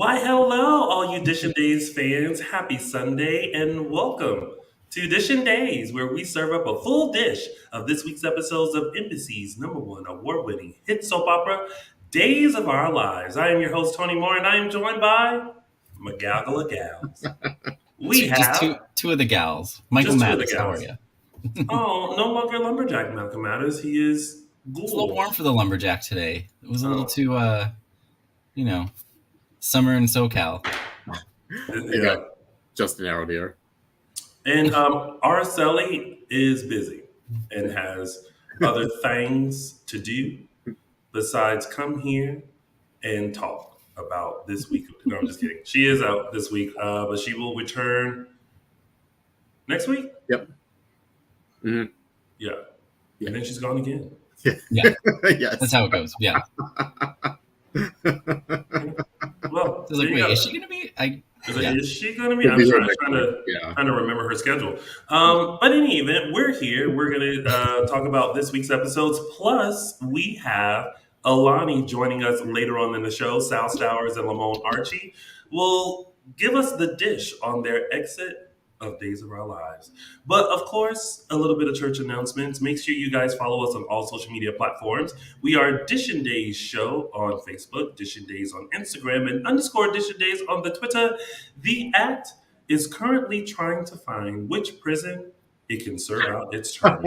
Why, hello, all you Dishin Days fans. Happy Sunday and welcome to Dishin Days, where we serve up a full dish of this week's episodes of Embassy's #1 award-winning hit soap opera, Days of Our Lives. I am your host, Tony Moore, and I am joined by McGalgal of Gals. We Just have two of the gals. Michael just two of the Mattis, how are gals. you? Oh, no longer lumberjack Malcolm Matters. He is It's a little ghoul. warm for the lumberjack today. It was a little Oh. too, summer in SoCal. You got Justin Arrow here. And Araceli is busy and has other things to do besides come here and talk about this week. No, I'm just kidding. She is out this week, but she will return next week. Yep. Mm-hmm. Yeah. And then she's gone again. Yeah. Yes. That's how it goes. Yeah. Well, I was like, wait, is she going to be? Is she going to be? I'm trying to remember her schedule. But in any event, we're here. We're going to talk about this week's episodes. Plus, we have Elani joining us later on in the show. Sal Stowers and Lamon Archey will give us the dish on their exit of Days of Our Lives. But of course, a little bit of church announcements. Make sure you guys follow us on all social media platforms. We are Dishin Days Show on Facebook, Dishin Days on Instagram, and _Dishin Days on the Twitter. The act is currently trying to find which prison it can serve out its term.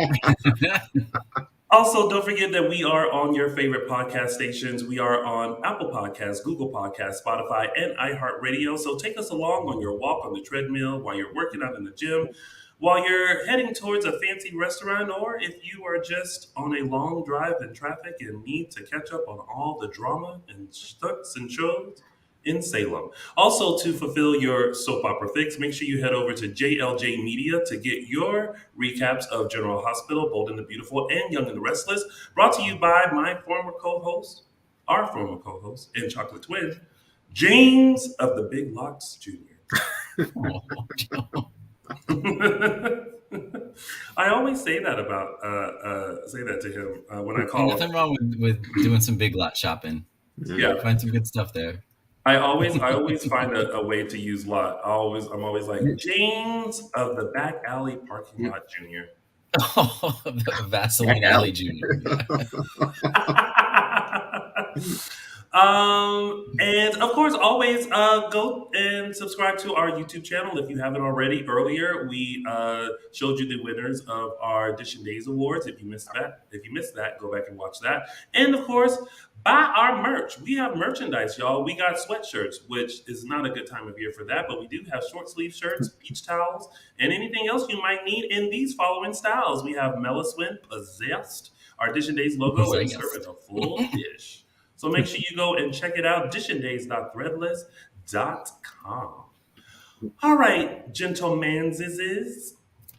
Also, don't forget that we are on your favorite podcast stations. We are on Apple Podcasts, Google Podcasts, Spotify, and iHeartRadio. So take us along on your walk on the treadmill, while you're working out in the gym, while you're heading towards a fancy restaurant, or if you are just on a long drive in traffic and need to catch up on all the drama and stunts and shows in Salem. Also, to fulfill your soap opera fix, make sure you head over to JLJ Media to get your recaps of General Hospital, Bold and the Beautiful, and Young and the Restless. Brought to you by my former co-host, our former co-host, and Chocolate Twin, James of the Big Lots Jr. I always say that to him when I call. Nothing wrong with doing some Big Lot shopping. Yeah, find some good stuff there. I always find a way to use lot. I'm always like James of the Back Alley Parking Lot Jr. Oh, the Vaseline Alley Jr. And of course, always go and subscribe to our YouTube channel if you haven't already. Earlier, we showed you the winners of our Dishin Days Awards. If you missed that, go back and watch that. And of course, buy our merch. We have merchandise, y'all. We got sweatshirts, which is not a good time of year for that, but we do have short sleeve shirts, beach towels, and anything else you might need in these following styles. We have Meliswin Possessed, our Dishin Days logo, and serving a full dish. So make sure you go and check it out, dishindays.threadless.com. All right, gentlemanses.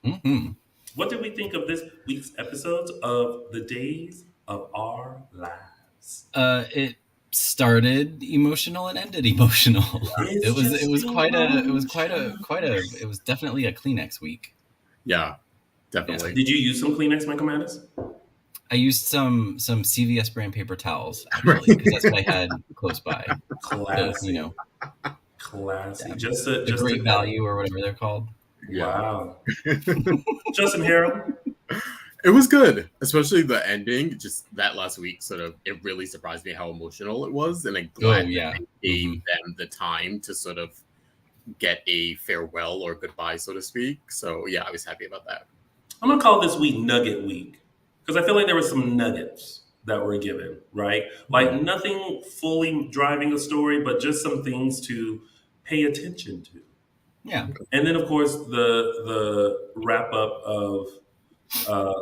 Mm-hmm. What did we think of this week's episodes of the Days of Our Lives? It started emotional and ended emotional. It was definitely a Kleenex week. Yeah, definitely. Yeah. Did you use some Kleenex, Michael Mattis? I used some CVS brand paper towels, actually, because that's what I had close by. Classy. Classy. Yeah. Just Great Value or whatever they're called. Yeah. Wow. Justin Harold? It was good, especially the ending. Just that last week, it really surprised me how emotional it was, and I'm glad they gave them the time to sort of get a farewell or goodbye, so to speak. So yeah, I was happy about that. I'm gonna call this week Nugget Week, because I feel like there were some nuggets that were given, right? Like nothing fully driving a story, but just some things to pay attention to. Yeah. And then, of course, the wrap up of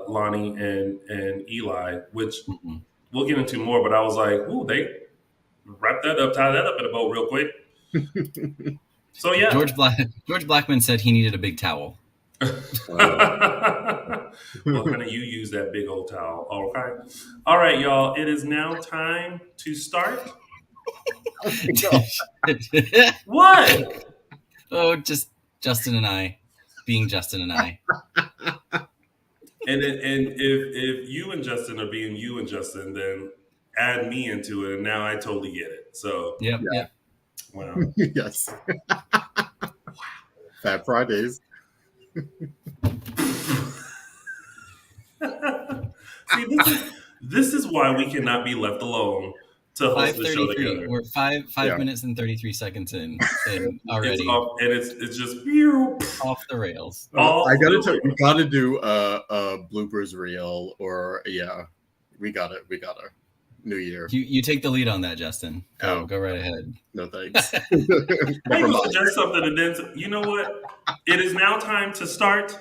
Lani and Eli, which we'll get into more, but I was like, ooh, they wrapped that up, tied that up in a bow real quick. So yeah. George Blackman said he needed a big towel. Well, honey, you use that big old towel. Okay. All right, y'all. It is now time to start. What? Oh, just Justin and I being Justin and I. And if you and Justin are being you and Justin, then add me into it, and now I totally get it. So Yep. Wow. Yes. Fat Fridays. See, this is why we cannot be left alone to host the show 5:33. together. We're five minutes and 33 seconds in, and already it's just off the rails. I gotta tell you, we gotta do a bloopers reel, or we gotta New Year. You take the lead on that, Justin. Go right ahead. No thanks. I will suggest something, and then you know what? It is now time to start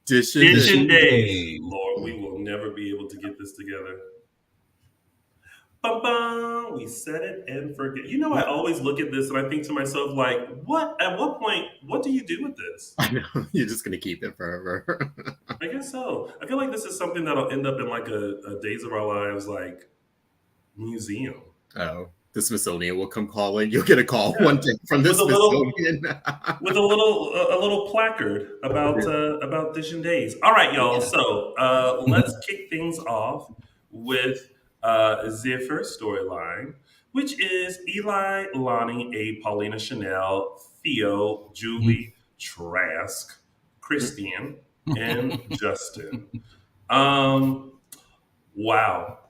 Dishin Days. Lord, we will never be able to get this together. Ba-ba, we said it and forget. You know, I always look at this and I think to myself, like, what? At what point? What do you do with this? I know you're just gonna keep it forever. I guess so. I feel like this is something that'll end up in like a Days of Our Lives like museum. Oh, the Smithsonian will come calling. You'll get a call one day from the Smithsonian with a little placard about Dishin Days. All right, y'all. Yeah. So let's kick things off with their first storyline, which is Eli, Lani, Abe, Paulina, Chanel, Theo, Julie, Trask, Christian, and Justin. Wow.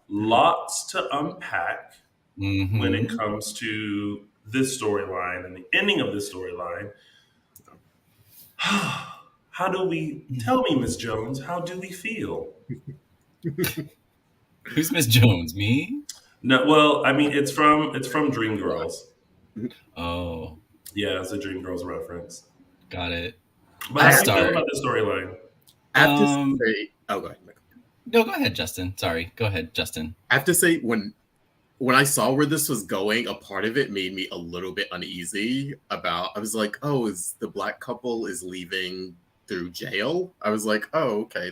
Lots to unpack when it comes to this storyline and the ending of this storyline. How do we, tell me, Miss Jones, how do we feel? Who's Miss Jones? Me? No, well, I mean, it's from Dreamgirls. Oh. Yeah, it's a Dreamgirls reference. Got it. But how do you feel about the storyline? I have to say, go ahead. No, go ahead, Justin. Sorry. Go ahead, Justin. I have to say, when I saw where this was going, a part of it made me a little bit uneasy I was like, oh, is the black couple is leaving through jail? I was like, oh, okay.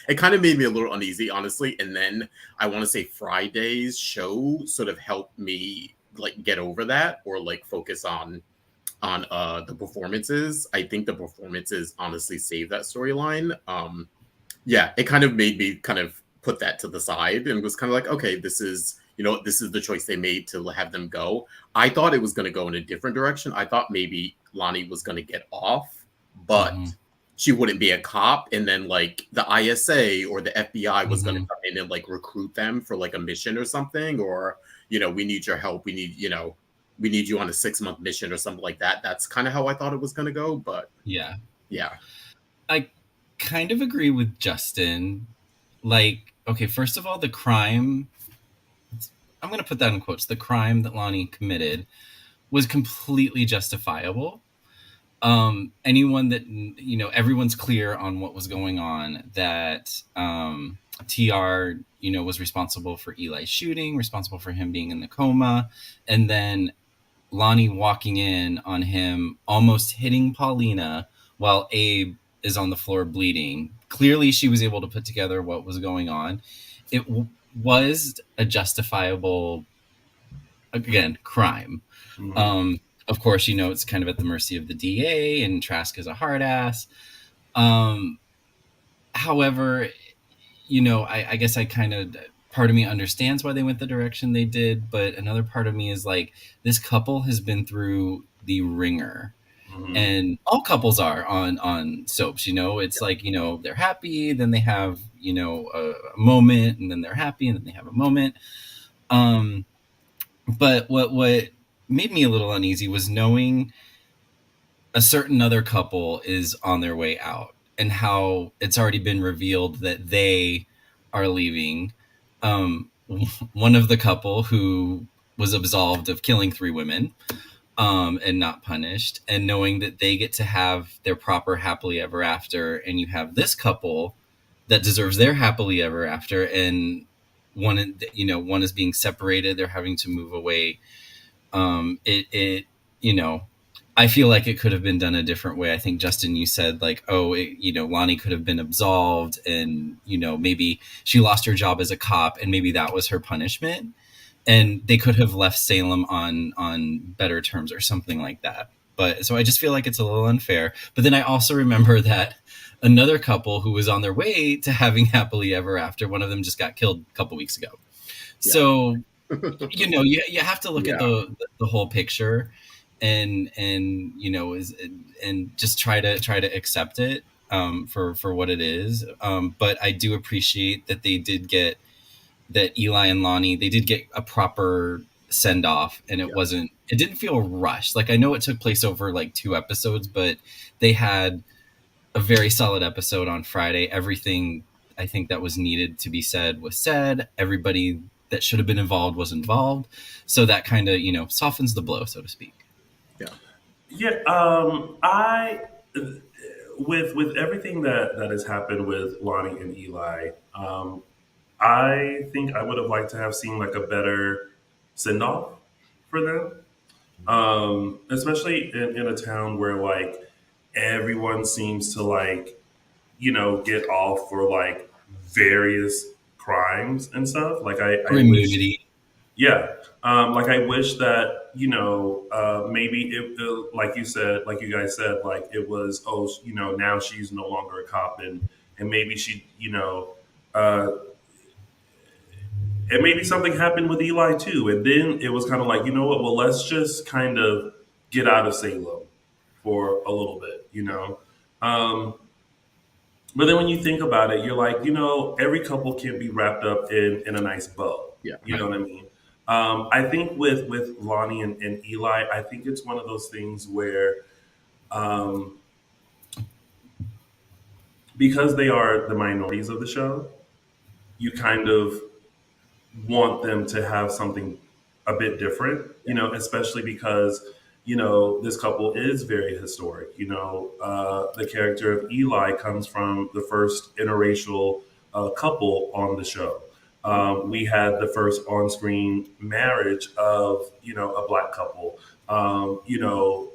It kind of made me a little uneasy, honestly. And then I want to say Friday's show sort of helped me like get over that, or like focus on the performances. I think the performances honestly saved that storyline. It kind of made me kind of put that to the side and was kind of like, okay, this is the choice they made to have them go. I thought it was going to go in a different direction. I thought maybe Lani was going to get off, but she wouldn't be a cop. And then like the ISA or the FBI was going to come in and like recruit them for like a mission or something, or, we need your help. We need you on a 6-month mission or something like that. That's kind of how I thought it was going to go. But yeah. I kind of agree with Justin. Like, okay, first of all, the crime, I'm going to put that in quotes, the crime that Lani committed was completely justifiable. Anyone that, everyone's clear on what was going on, that TR, was responsible for Eli's shooting, responsible for him being in the coma, and then Lani walking in on him almost hitting Paulina while Abe is on the floor bleeding. Clearly she was able to put together what was going on. It was a justifiable, again, crime. Of course, it's kind of at the mercy of the DA, and Trask is a hard ass. However, I guess I kind of, part of me understands why they went the direction they did, but another part of me is like, this couple has been through the ringer. And all couples are on soaps, it's like, they're happy, then they have, a moment, and then they're happy, and then they have a moment. But what made me a little uneasy was knowing a certain other couple is on their way out, and how it's already been revealed that they are leaving. One of the couple who was absolved of killing 3 women, and not punished, and knowing that they get to have their proper happily ever after, and you have this couple that deserves their happily ever after, and one is being separated, they're having to move away. I feel like it could have been done a different way. I think, Justin, you said like, Lani could have been absolved, and maybe she lost her job as a cop, and maybe that was her punishment. And they could have left Salem on better terms or something like that. But so I just feel like it's a little unfair. But then I also remember that another couple who was on their way to having happily ever after, one of them just got killed a couple weeks ago. Yeah. So You know, you have to look at the whole picture, and you know, and just try to accept it for what it is. But I do appreciate that they did get that Eli and Lani, they did get a proper send off, and it didn't feel rushed. Like, I know it took place over like 2 episodes, but they had a very solid episode on Friday. Everything I think that was needed to be said was said. Everybody that should have been involved was involved. So that kind of, you know, softens the blow, so to speak. Yeah. I with everything that has happened with Lani and Eli, I think I would have liked to have seen like a better send off for them, especially in a town where like everyone seems to like, you know, get off for like various crimes and stuff. Like I wish, Immunity. yeah, like I wish that, you know, maybe like you said, like you guys said, like it was, oh, you know, now she's no longer a cop, and maybe she, you know. And maybe something happened with Eli too. And then it was kind of like, you know what? Well, let's just kind of get out of Salem for a little bit, you know? Um, but then when you think about it, you're like, you know, every couple can be wrapped up in a nice bow. Yeah. You know what I mean? I think with Lani and Eli, I think it's one of those things where um, because they are the minorities of the show, you kind of want them to have something a bit different, you know, especially because, you know, this couple is very historic. You know, the character of Eli comes from the first interracial couple on the show. We had the first on screen marriage of, you know, a black couple. You know,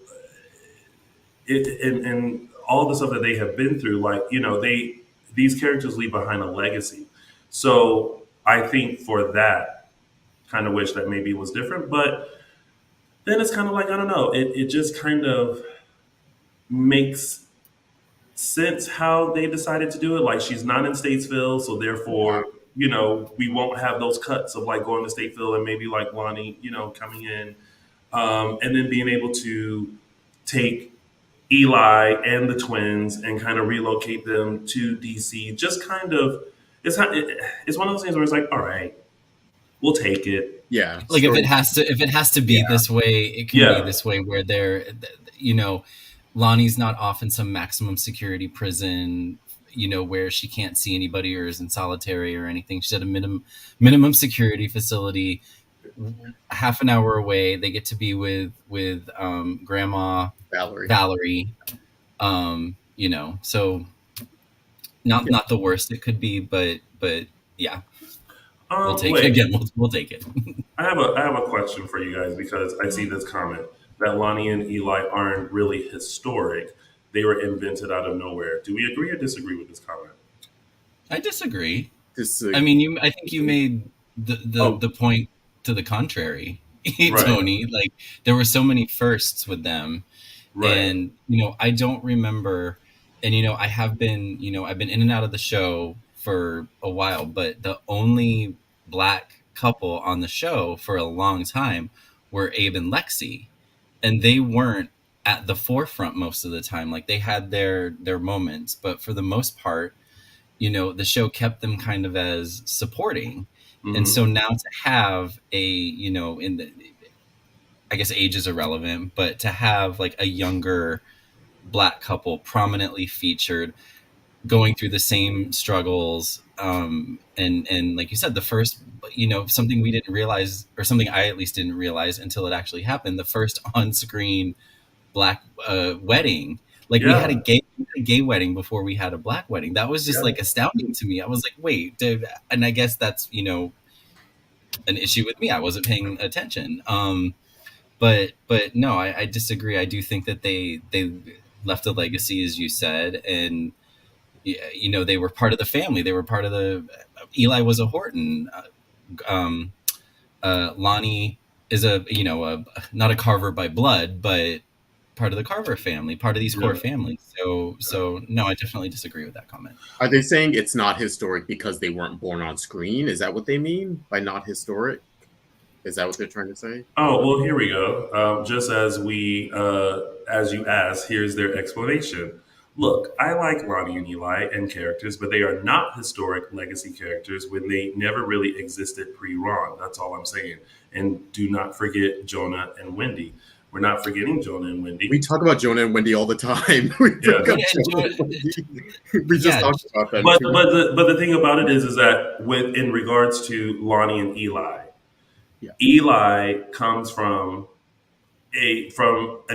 and all the stuff that they have been through, like, you know, these characters leave behind a legacy. So I think for that, kind of wish that maybe it was different. But then it's kind of like, I don't know, it just kind of makes sense how they decided to do it. Like, she's not in Statesville, so therefore, you know, we won't have those cuts of like going to Statesville and maybe like Lani, you know, coming in, and then being able to take Eli and the twins and kind of relocate them to DC. Just kind of, it's one of those things where it's like, all right, we'll take it. Yeah. Like, if it has to be this way, it can be this way, where they're, you know, Lonnie's not off in some maximum security prison, you know, where she can't see anybody or is in solitary or anything. She's at a minimum security facility, half an hour away. They get to be with Grandma Valerie. You know, so not the worst it could be, but yeah. We'll take it again. We'll take it. I have a question for you guys, because I see this comment that Lani and Eli aren't really historic. They were invented out of nowhere. Do we agree or disagree with this comment? I disagree. I mean, I think you made the point to the contrary, Tony. Right. Like, there were so many firsts with them, right. And you know, I don't remember. And you know, I've been in and out of the show for a while, but the only black couple on the show for a long time were Abe and Lexi, and they weren't at the forefront most of the time. Like, they had their moments, but for the most part, you know, the show kept them kind of as supporting. Mm-hmm. And so now to have a, you know, I guess age is irrelevant, but to have like a younger black couple prominently featured, going through the same struggles, and like you said, the first, you know, something we didn't realize, or something I at least didn't realize until it actually happened, the first on-screen black wedding. Like, we had a gay wedding before we had a black wedding. That was just like astounding to me. I was like, wait, dude. And I guess that's, you know, an issue with me. I wasn't paying attention. But no, I disagree. I do think that they left a legacy, as you said, and you know, they were part of the family. They were part of the. Eli was a Horton. Lani is not a Carver by blood, but part of the Carver family, part of these core families. So no, I definitely disagree with that comment. Are they saying it's not historic because they weren't born on screen? Is that what they mean by not historic? Is that what they're trying to say? Oh, well, here we go. Just as as you asked, here's their explanation. Look, I like Lani and Eli and characters, but they are not historic legacy characters when they never really existed pre-Ron. That's all I'm saying. And do not forget Jonah and Wendy. We're not forgetting Jonah and Wendy. We talk about Jonah and Wendy all the time. We just talked about them. But the thing about it is that in regards to Lani and Eli, Eli comes from the first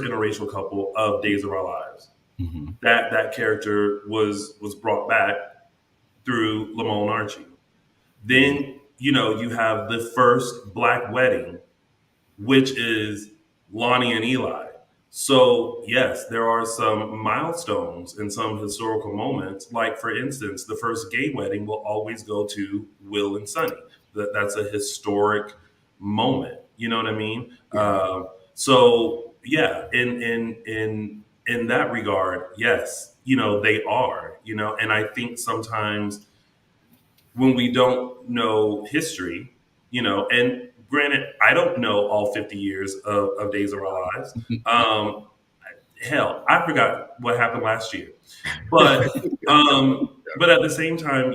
interracial couple of Days of Our Lives. Mm-hmm. That character was brought back through Lamon Archey. Then you have the first Black wedding, which is Lani and Eli. So yes, there are some milestones and some historical moments. Like for instance, the first gay wedding will always go to Will and Sonny. That's a historic moment. You know what I mean? Yeah. So yeah, in that regard, yes, they are. And I think sometimes when we don't know history, and granted, I don't know all 50 years of Days of Our Lives. Hell, I forgot what happened last year. But at the same time,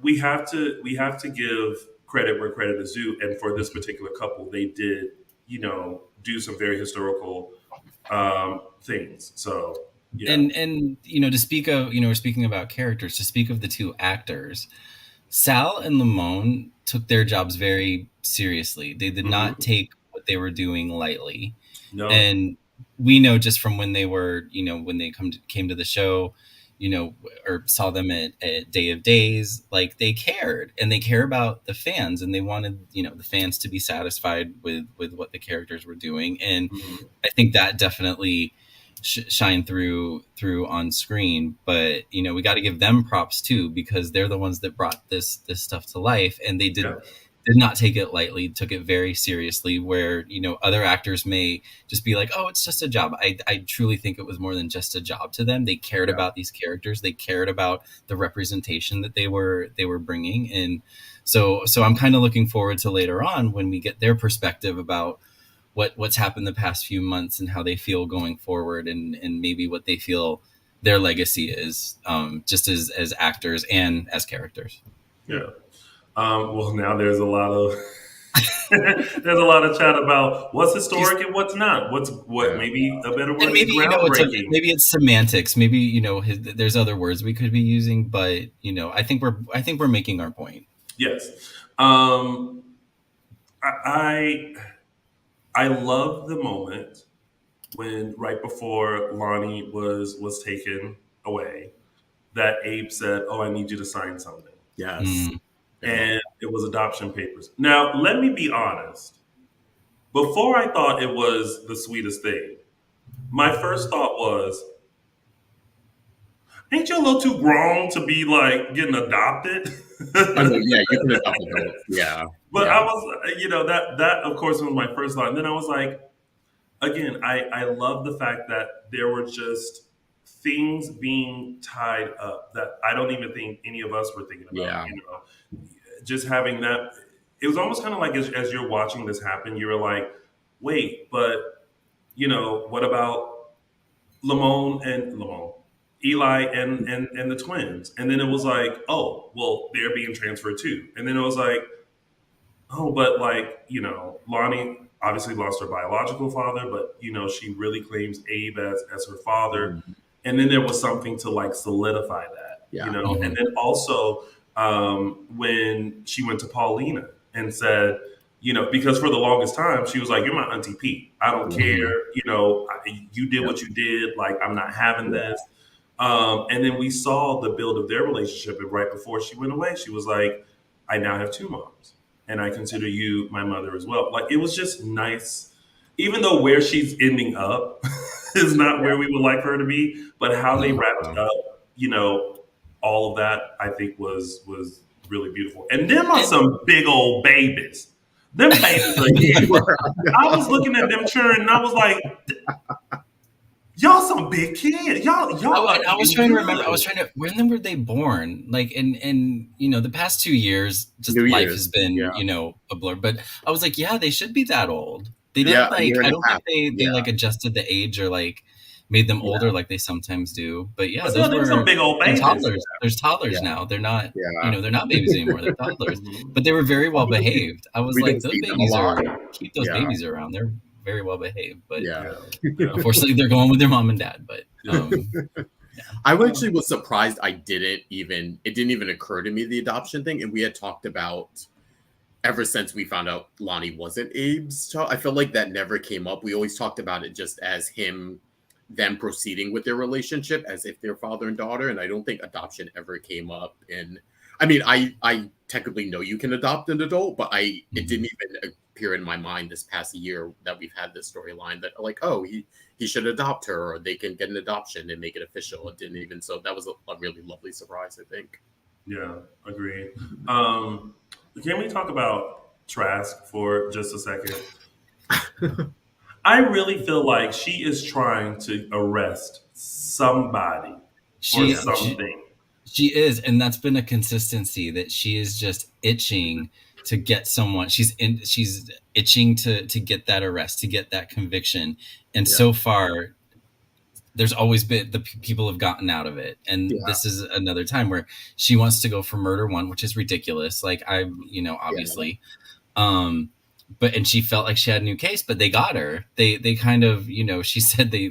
we have to give credit where credit is due. And for this particular couple, they did, do some very historical things. So yeah. And to speak of, we're speaking about characters, to speak of the two actors, Sal and Lamon took their jobs very seriously. They did not take what they were doing lightly. No. And we know just from when they were, when they came to the show, or saw them at Day of Days, like they cared, and they care about the fans, and they wanted, the fans to be satisfied with what the characters were doing. And I think that definitely shine through on screen. But we got to give them props too, because they're the ones that brought this stuff to life, and they did not take it lightly, took it very seriously, where other actors may just be like, oh, it's just a job. I truly think it was more than just a job to them. They cared about these characters, they cared about the representation that they were bringing. And so I'm kind of looking forward to later on when we get their perspective about what's happened the past few months and how they feel going forward, and maybe what they feel their legacy is, just as actors and as characters. Yeah. Well, now there's a lot of chat about what's historic and what's not. What maybe a better word and maybe, is groundbreaking. Maybe it's semantics. Maybe there's other words we could be using, but I think we're making our point. Yes. I love the moment when right before Lani was taken away, that Abe said, "Oh, I need you to sign something." Yes. And it was adoption papers. Now, let me be honest. Before I thought it was the sweetest thing, my first thought was, ain't you a little too grown to be like getting adopted? I mean, yeah, you can adopt adults. Yeah. But I was, that of course was my first thought. And then I was like, again, I love the fact that there were just things being tied up that I don't even think any of us were thinking about. Just having that, it was almost kind of like as you're watching this happen, you were like, wait, but what about Eli and the twins? And then it was like, oh, well, they're being transferred too. And then it was like, oh, but like, Lani obviously lost her biological father, but she really claims Abe as her father. And then there was something to like solidify that, and then also when she went to Paulina and said, because for the longest time she was like, you're my Auntie Pete. I don't care. You did what you did. Like, I'm not having this. And then we saw the build of their relationship. And right before she went away, she was like, I now have two moms and I consider you my mother as well. Like, it was just nice, even though where she's ending up is not where we would like her to be, but how they wrapped up, all of that, I think was really beautiful. And them are some big old babies. Them babies are huge. I was looking at them churning and I was like, Y'all some big kids. Y'all. I was trying to remember. When were they born? Like in the past 2 years, just life has been a blur. But I was like, yeah, they should be that old. They didn't I don't think they like adjusted the age or like made them older like they sometimes do. But yeah, those were some big old babies. Toddlers. There's toddlers now. They're not they're not babies anymore. They're toddlers. But they were very well behaved. I was like, those babies keep those babies around. They're very well behaved, but unfortunately they're going with their mom and dad. But I actually was surprised it didn't even occur to me, the adoption thing. And we had talked about ever since we found out Lani wasn't Abe's child. I feel like that never came up. We always talked about it just as them proceeding with their relationship as if they're father and daughter. And I don't think adoption ever came up. And I mean, I technically know you can adopt an adult, but it didn't even appear in my mind this past year that we've had this storyline that like, oh, he should adopt her, or they can get an adoption and make it official. It didn't even. So that was a really lovely surprise, I think. Yeah, agreed. Can we talk about Trask for just a second? I really feel like she is trying to arrest somebody or something. She is, and that's been a consistency that she is just itching to get someone. She's itching to get that arrest, to get that conviction. And so far, there's always been the people have gotten out of it. And this is another time where she wants to go for murder one, which is ridiculous. Like obviously, and she felt like she had a new case, but they got her. They kind of, she said I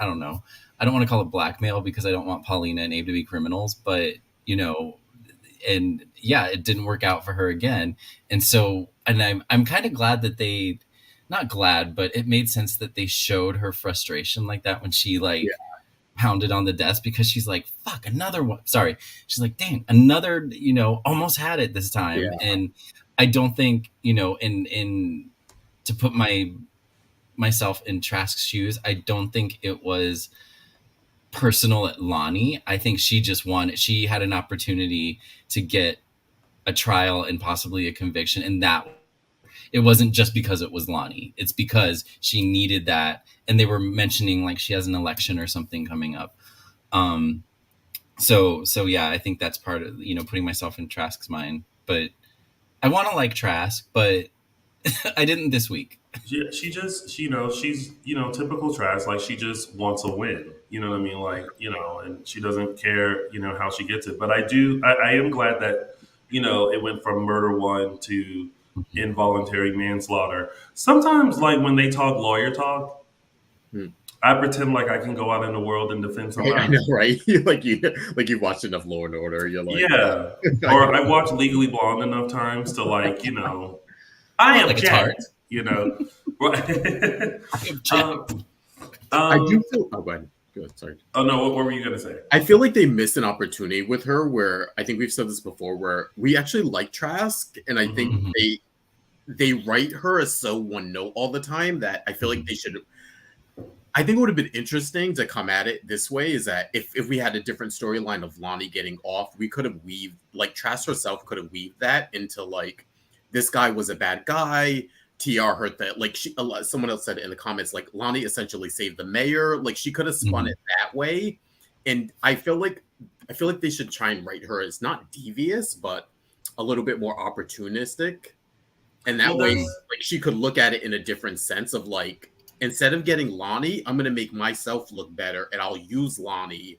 don't know. I don't want to call it blackmail because I don't want Paulina and Abe to be criminals, but and yeah, it didn't work out for her again. And so, and I'm kind of glad that not glad, but it made sense that they showed her frustration like that when she pounded on the desk, because she's like, fuck, another one. Sorry. She's like, dang, another, almost had it this time. Yeah. And I don't think, in to put myself in Trask's shoes, I don't think it was personal at Lani. I think she had an opportunity to get a trial and possibly a conviction, and that it wasn't just because it was Lani. It's because she needed that. And they were mentioning like she has an election or something coming up. So yeah, I think that's part of, putting myself in Trask's mind. But I want to like Trask, but I didn't this week. She just, she's, typical Trask. Like, she just wants a win. You know what I mean? Like, and she doesn't care, how she gets it. But I am glad that, it went from murder one to involuntary manslaughter. Sometimes, like, when they talk lawyer talk, I pretend like I can go out in the world and defend somebody. I know, right? like you watched enough Law and Order. You're like, or I watched Legally Blonde enough times to I object. I do feel. Oh, go ahead. Good. Sorry. Oh no, what were you gonna say? I feel like they missed an opportunity with her where I think we've said this before, where we actually like Trask, and I think they write her as so one note all the time that I feel like they should. I think it would have been interesting to come at it this way, is that if we had a different storyline of Lani getting off, we could have weaved, like, Trask herself could have weaved that into, like, this guy was a bad guy, TR hurt that, like, someone else said in the comments, like, Lani essentially saved the mayor. Like, she could have spun it that way. And I feel like they should try and write her as not devious, but a little bit more opportunistic. And that way, like, she could look at it in a different sense of, like, instead of getting Lani, I'm going to make myself look better, and I'll use Lani.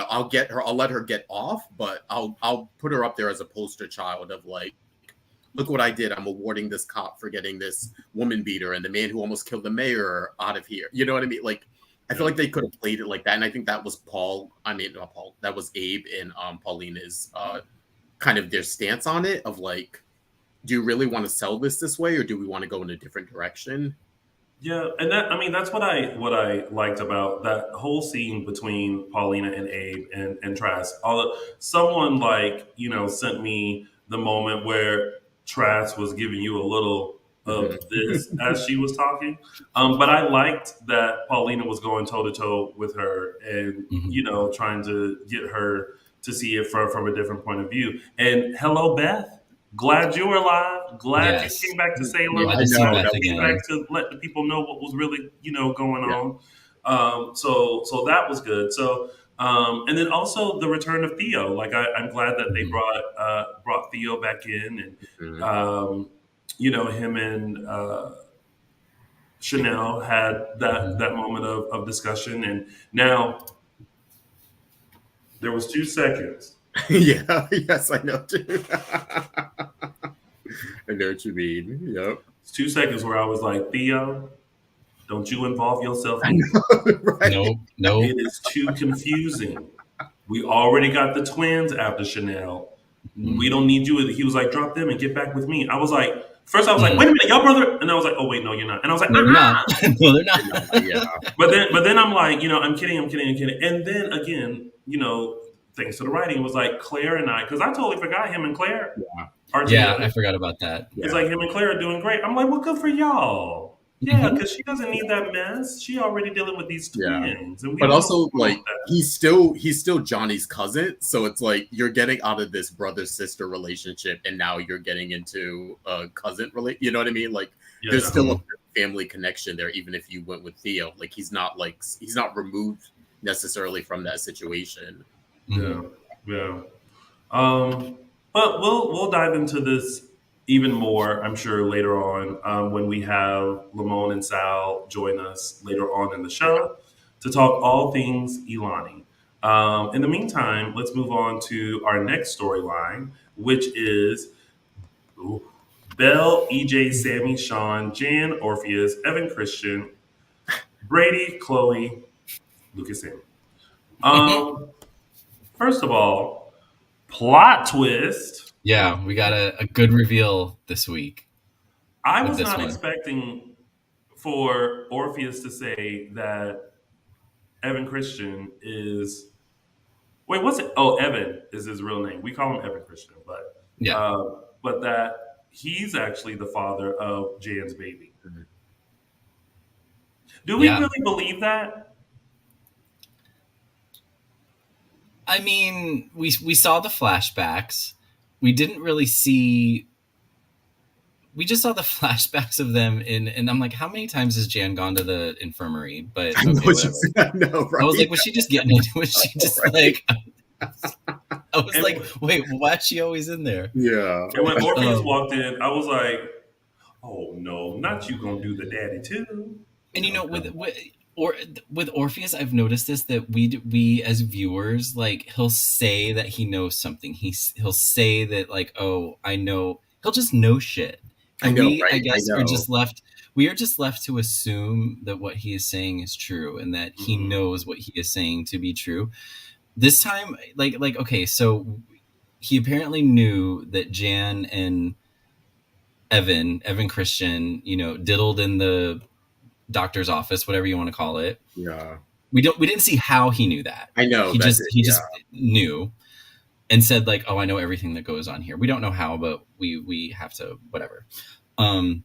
I'll let her get off, but I'll put her up there as a poster child of, like, look what I did. I'm awarding this cop for getting this woman beater and the man who almost killed the mayor out of here. You know what I mean? Like, I feel like they could have played it like that. And I think that was that was Abe and Paulina's kind of their stance on it of, like, do you really want to sell this way, or do we want to go in a different direction? Yeah, and that's what I liked about that whole scene between Paulina and Abe and Trask. Someone sent me the moment where Trask was giving you a little of this as she was talking. But I liked that Paulina was going toe to toe with her and trying to get her to see it from a different point of view. And hello, Beth. Glad you were alive. Glad you came back to Salem. I know. Came back to let the people know what was really, going on. So that was good. So and then also the return of Theo. Like I'm glad that they brought Theo back in, and him and Chanel had that moment of discussion, and now there was 2 seconds. Yeah, yes, I know too. I know what you mean. Yep. It's 2 seconds where I was like, Theo, don't you involve yourself I in know, right? Nope. It is too confusing. We already got the twins after Chanel. We don't need you. He was like, drop them and get back with me. I was like, first I was like, wait a minute, y'all brother. And I was like, oh wait, no, you're not. And I was like, no, they're not. No, they're not. Yeah. But then I'm like, I'm kidding. And then again, thanks to the writing, it was like Claire and I, because I totally forgot him and Claire. Yeah, I forgot about that. It's like him and Claire are doing great. I'm like, well, good for y'all. Yeah, because she doesn't need that mess. She already dealing with these twins. And but also, like, he's still Johnny's cousin. So it's like you're getting out of this brother-sister relationship, and now you're getting into a cousin relationship. You know what I mean? Like, there's still a family connection there, even if you went with Theo. Like, he's not removed necessarily from that situation. Yeah. But we'll dive into this even more, I'm sure, later on when we have Lamon and Sal join us later on in the show to talk all things Elani. In the meantime, let's move on to our next storyline, which is Belle, EJ, Sami, Sean, Jan, Orpheus, Evan, Christian, Brady, Chloe, Lucas, Sami. First of all, plot twist. Yeah, we got a good reveal this week. I was not expecting for Orpheus to say that Evan Christian is. Wait, what's it? Oh, Evan is his real name. We call him Evan Christian, but but that he's actually the father of Jan's baby. Do we really believe that? I mean, we saw the flashbacks. We didn't really see. We just saw the flashbacks of them and I'm like, how many times has Jan gone to the infirmary? But I know, right? I was like, was she just getting into it? Was she just like? I was like, wait, why's she always in there? Yeah. And when Orpheus walked in, I was like, oh no, not you gonna do the daddy too. And with Orpheus, I've noticed this, that we as viewers, like, he'll say that he knows something. He'll say that, like, oh, I know. He'll just know shit. And I guess are just left. We are just left to assume that what he is saying is true and that he knows what he is saying to be true. This time, like okay, so he apparently knew that Jan and Evan Christian, diddled in the doctor's office, whatever you want to call it. Yeah. We didn't see how he knew that. I know. He just knew and said, like, oh, I know everything that goes on here. We don't know how, but we have to, whatever. And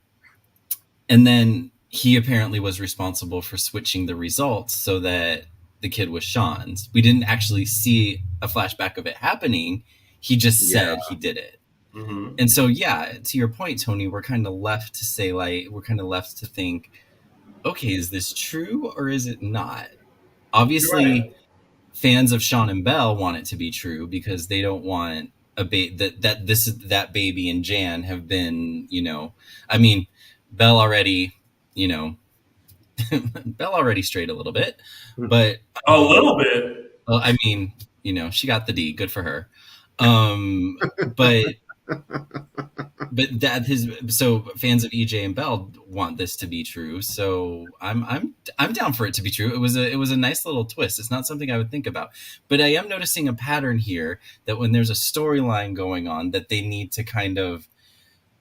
then he apparently was responsible for switching the results so that the kid was Sean's. We didn't actually see a flashback of it happening. He just said he did it. Mm-hmm. And so, to your point, Tony, we're kind of left to say, like, we're kind of left to think, okay, is this true or is it not? Obviously, fans of Sean and Belle want it to be true because they don't want that baby and Jan have been, I mean, Belle already, Belle already strayed a little bit, but a little bit. Well, I mean, she got the D. Good for her. But so fans of EJ and Belle want this to be true. So I'm down for it to be true. It was a nice little twist. It's not something I would think about, but I am noticing a pattern here that when there's a storyline going on that they need to kind of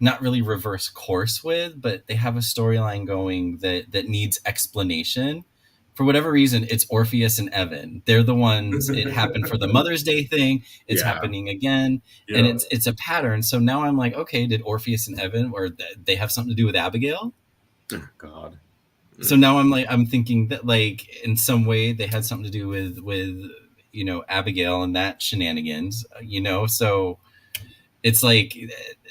not really reverse course with, but they have a storyline going that needs explanation. For whatever reason, it's Orpheus and Evan. They're the ones. It happened for the Mother's Day thing. It's happening again, and it's a pattern. So now I'm like, okay, did Orpheus and Evan, or they have something to do with Abigail? Oh, God. So now I'm thinking that, like, in some way they had something to do with Abigail and that shenanigans. So it's like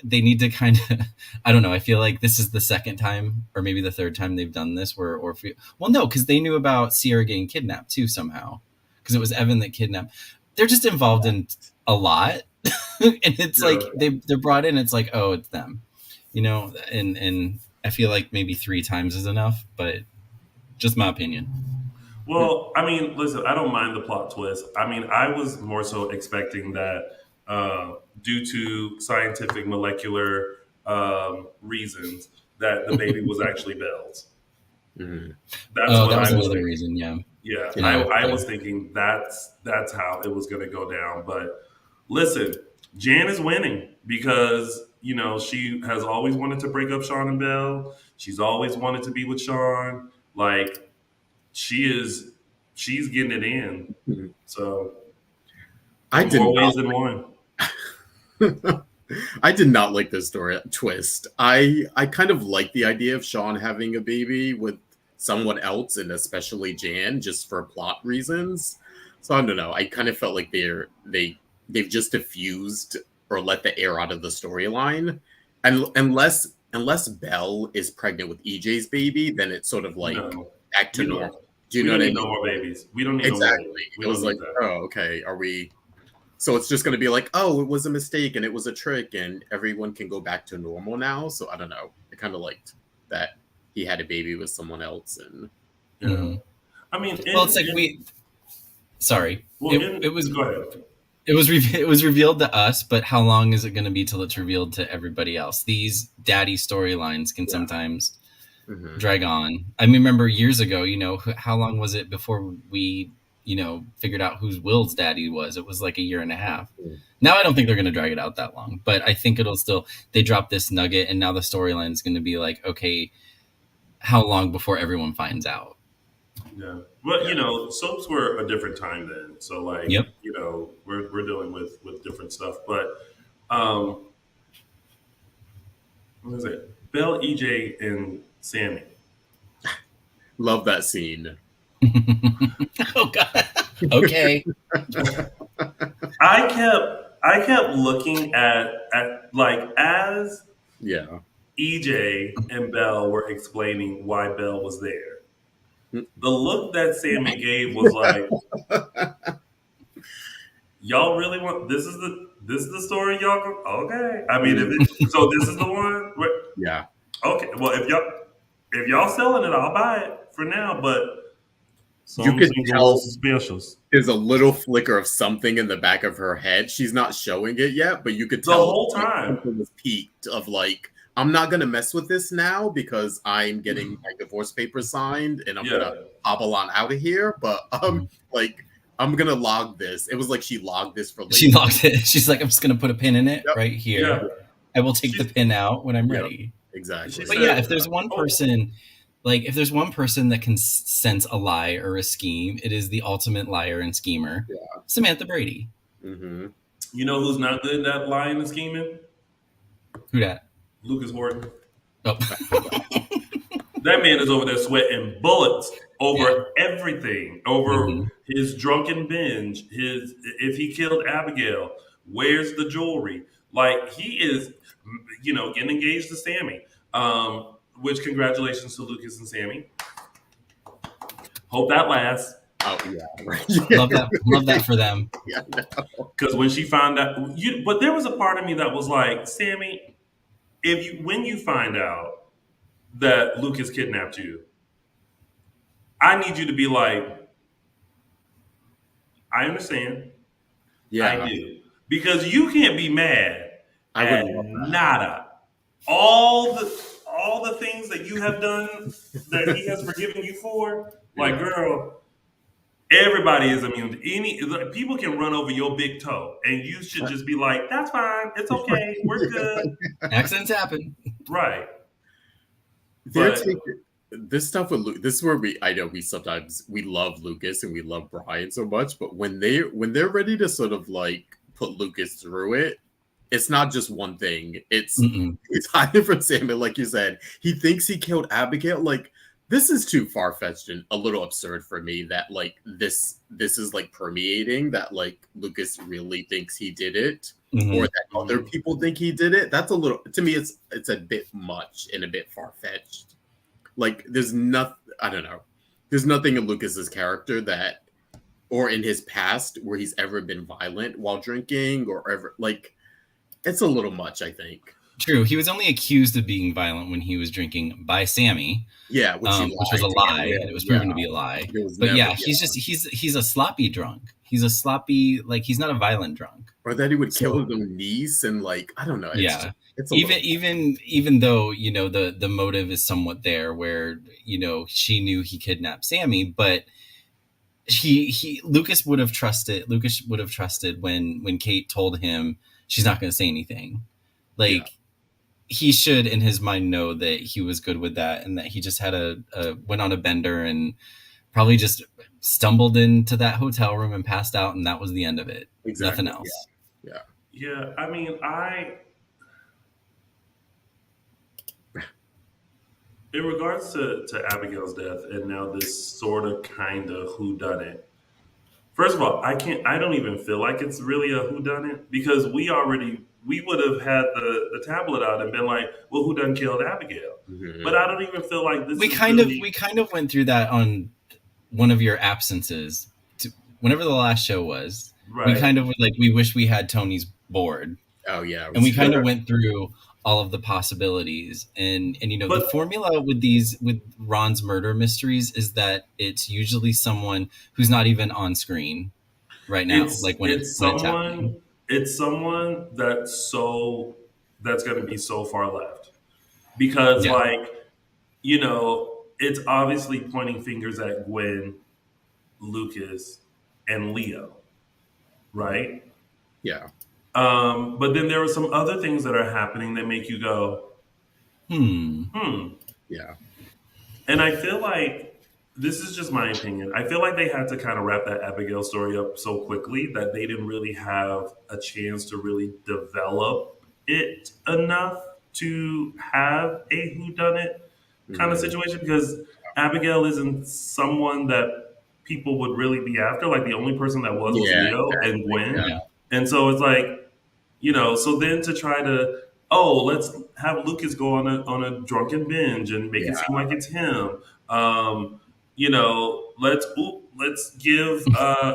they need to kind of, I don't know. I feel like this is the second time or maybe the third time they've done this where well, no, because they knew about Ciara getting kidnapped too somehow, because it was Evan that kidnapped. They're just involved in a lot. And it's like they're brought in. It's like, oh, it's them, and I feel like maybe 3 times is enough, but just my opinion. Well, I mean, listen, I don't mind the plot twist. I mean, I was more so expecting that due to scientific molecular reasons that the baby was actually Belle's. Mm-hmm. That was another reason, yeah. Yeah, I was thinking that's how it was going to go down. But listen, Jan is winning because, she has always wanted to break up Sean and Belle. She's always wanted to be with Sean. Like, she's getting it in. Mm-hmm. So, more ways than one. I did not like this story twist. I kind of like the idea of Sean having a baby with someone else, and especially Jan, just for plot reasons. So I don't know. I kind of felt like they've just diffused or let the air out of the storyline, and unless Belle is pregnant with EJ's baby, then it's sort of like back to normal. Do you know what I mean? No more babies. We don't need exactly. No more babies. It was like, oh, okay. Are we? So it's just going to be like, oh, it was a mistake and it was a trick, and everyone can go back to normal now. So I don't know. I kind of liked that he had a baby with someone else, and I mean, it's like Sorry, well, it was. Go ahead. It was revealed to us, but how long is it going to be till it's revealed to everybody else? These daddy storylines can sometimes drag on. I remember years ago, how long was it before we, figured out whose Will's daddy was? It was like 1.5 years. Now I don't think they're going to drag it out that long, but I think it'll still, they drop this nugget and now the storyline is going to be like, okay, how long before everyone finds out? Yeah. Well, soaps were a different time then. So we're dealing with different stuff. But what is it? Belle, EJ, and Sami. Love that scene. Oh God. Okay. I kept looking at like as EJ and Belle were explaining why Belle was there. The look that Sami gave was like, y'all really want this is the story y'all okay. I mean, so this is the one. Yeah. Okay. Well, if y'all selling it, I'll buy it for now. But you could tell there's a little flicker of something in the back of her head. She's not showing it yet, but you could tell the whole time it was peaked of like, I'm not going to mess with this now because I'm getting my divorce papers signed and I'm going to hobble on out of here. But I'm going to log this. It was like she logged this for later. She logged it. She's like, I'm just going to put a pin in it right here. Yeah. I will take the pin out when I'm ready. Exactly. But if there's one person, that can sense a lie or a scheme, it is the ultimate liar and schemer, Samantha Brady. Mm-hmm. You know who's not good at lying and scheming? Who that? Lucas Horton. Oh. That man is over there sweating bullets over everything, over his drunken binge, if he killed Abigail, where's the jewelry? Like, he is, getting engaged to Sami, which congratulations to Lucas and Sami. Hope that lasts. Oh, yeah. Right. Love that for them. Yeah, because when she found out, but there was a part of me that was like, Sami, when you find out that Lucas kidnapped you, I need you to be like, I understand. Yeah, I do. Because you can't be mad at nada. All the things that you have done that he has forgiven you for, like, girl, everybody is immune to people can run over your big toe and you should just be like, that's fine. It's okay. We're good. Accidents happen. Right. This stuff with Lucas, this is where we love Lucas and we love Brian so much, but when they're ready to sort of like put Lucas through it, it's not just one thing. It's hiding from Sami, like you said. He thinks he killed Abigail. Like, this is too far-fetched and a little absurd for me that like this is like permeating that like Lucas really thinks he did it, or that other people think he did it. That's a little, to me, it's a bit much and a bit far-fetched. Like there's nothing, I don't know, there's nothing in Lucas's character that, or in his past, where he's ever been violent while drinking or ever, like, it's a little much, I think. True. He was only accused of being violent when he was drinking by Sami. Yeah, which was a lie. Yeah, it was proven to be a lie. But he's a sloppy drunk. He's a sloppy, like, he's not a violent drunk. Or that he would kill his own niece and like, I don't know. It's even though, you know, the motive is somewhat there where, you know, she knew he kidnapped Sami, but Lucas would have trusted when Kate told him she's not going to say anything. Like, he should, in his mind, know that he was good with that and that he just had went on a bender and probably just stumbled into that hotel room and passed out, and that was the end of it. Exactly. Nothing else. Yeah. I mean, in regards to Abigail's death and now this sort of kind of whodunit. First of all, I don't even feel like it's really a whodunit because we would have had the tablet out and been like, well, who done killed Abigail? Mm-hmm. But I don't even feel like this. We kind of went through that on one of your absences, whenever the last show was. Right. We kind of were like, we wish we had Tony's board. Oh yeah, and we kind of went through all of the possibilities, and you know, the formula with Ron's murder mysteries is that it's usually someone who's not even on screen right now. When it's happening. It's someone that's going to be so far left because like, you know, it's obviously pointing fingers at Gwen, Lucas, and Leo, right? Yeah. But then there are some other things that are happening that make you go, Yeah. And I feel like, this is just my opinion, I feel like they had to kind of wrap that Abigail story up so quickly that they didn't really have a chance to really develop it enough to have a whodunit kind of situation, because Abigail isn't someone that people would really be after. Like, the only person that was Leo and Gwen. Yeah. And so it's like, you know, so then to try to, let's have Lucas go on a drunken binge and make it seem like it's him. You know, let's give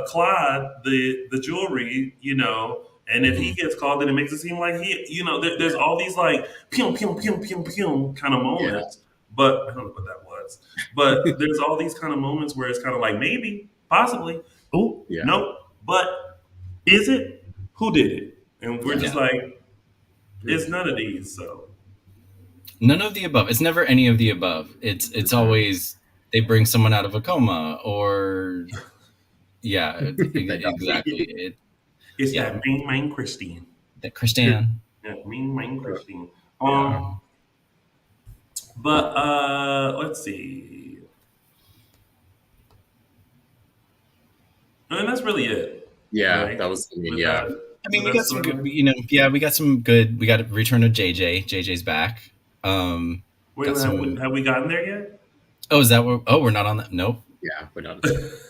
Clyde the jewelry, you know, and if he gets called, then it makes it seem like he, you know, there's all these like pew pew pew pew pew kind of moments. But I don't know what that was. But there's all these kind of moments where it's kind of like maybe, possibly, nope. But is it? Who did it? And we're just like, it's none of these. So none of the above. It's never any of the above. It's always they bring someone out of a coma, or exactly. It's that mean Christine. That Christiane. Yeah, mean Christine. But let's see. And that's really it. Yeah, right? That was. We got some good. You know, we got some good. We got a return of JJ. JJ's back. Wait, have we gotten there yet? Oh, is that where? Oh, we're not on that. Nope. Yeah, we're not.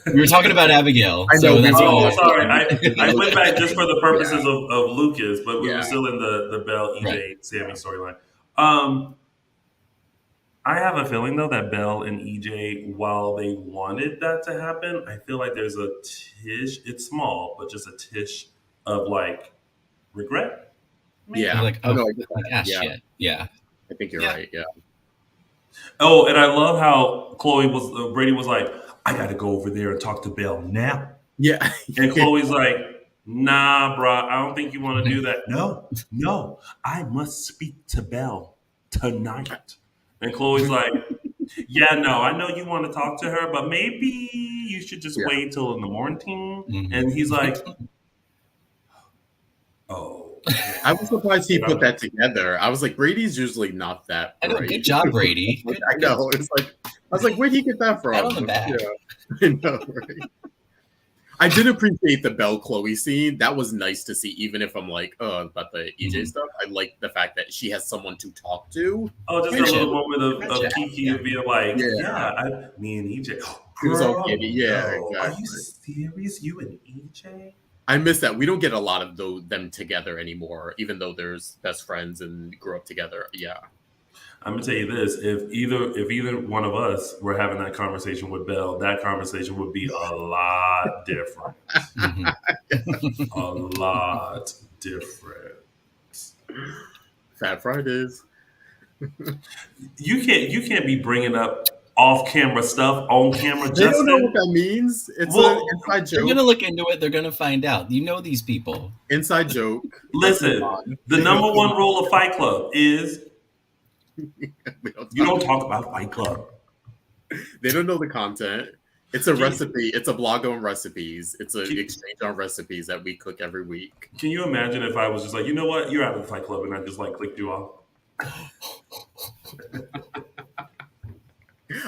We were talking about Abigail. I know. Sorry. I went back just for the purposes of Lucas, but we were still in the Belle, EJ, Sami storyline. I have a feeling though that Belle and EJ, while they wanted that to happen, I feel like there's a tish. It's small, but just a tish of like regret. Maybe. Yeah, like shit. Yeah, I think you're right. Yeah. Oh, and I love how Brady was like, I got to go over there and talk to Belle now. Yeah. And Chloe's like, nah, bro, I don't think you want to do that. No, I must speak to Belle tonight. And Chloe's like, yeah, no, I know you want to talk to her, but maybe you should just wait till in the morning. Mm-hmm. And he's like, I was surprised he put that together. I was like, Brady's usually not that. I know, good job, Brady. I know. I was like, where'd he get that from? Pat on the back. Yeah. I know, right? I did appreciate the Belle Chloe scene. That was nice to see, even if I'm like, oh, about the EJ stuff. I like the fact that she has someone to talk to. Oh, just Friendship. a little moment of Kiki being like, me and EJ. She was all Girl, giddy. Yeah, no. exactly. Are you serious? You and EJ? I miss that. We don't get a lot of them together anymore, even though there's best friends and grew up together. Yeah. I'm gonna tell you this: if either one of us were having that conversation with Belle, that conversation would be a lot different. A lot different. Fat Fridays. You can't be bringing up off camera stuff on camera. They don't know what that means. It's an inside joke. They're gonna look into it. They're gonna find out. You know these people. Inside joke. Listen, the number one rule of Fight Club is you don't talk about Fight Club. They don't know the content. It's a recipe. It's a blog on recipes. It's an exchange on recipes that we cook every week. Can you imagine if I was just like, you know what, you're out of the Fight Club, and I just like clicked you off?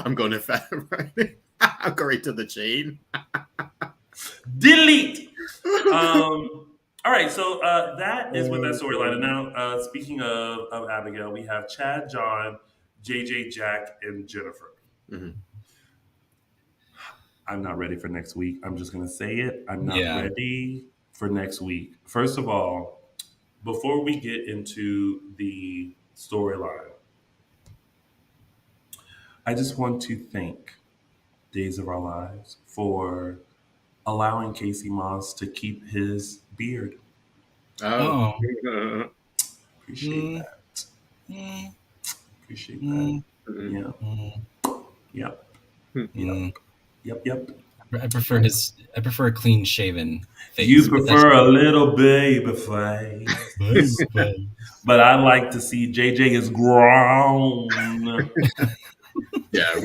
I'm going to Fat Friday. I'm going to the chain. Delete. All right, so that is with that storyline. And now, speaking of Abigail, we have Chad, John, JJ, Jack, and Jennifer. Mm-hmm. I'm not ready for next week. I'm just going to say it. I'm not ready for next week. First of all, before we get into the storyline, I just want to thank Days of Our Lives for allowing Casey Moss to keep his beard. Oh. Appreciate that. Appreciate that. Yeah. Yep. I prefer a clean shaven face. You prefer a little baby face. But I like to see JJ is grown. Yeah,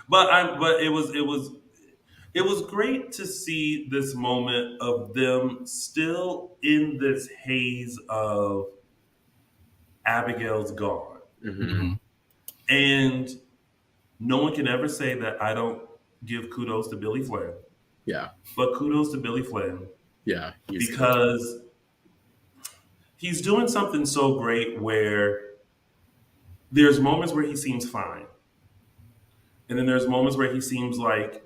but it was great to see this moment of them still in this haze of Abigail's gone. Mm-hmm. And no one can ever say that I don't give kudos to Billy Flynn. Yeah. But kudos to Billy Flynn. Yeah. Because he's doing something so great where there's moments where he seems fine. And then there's moments where he seems like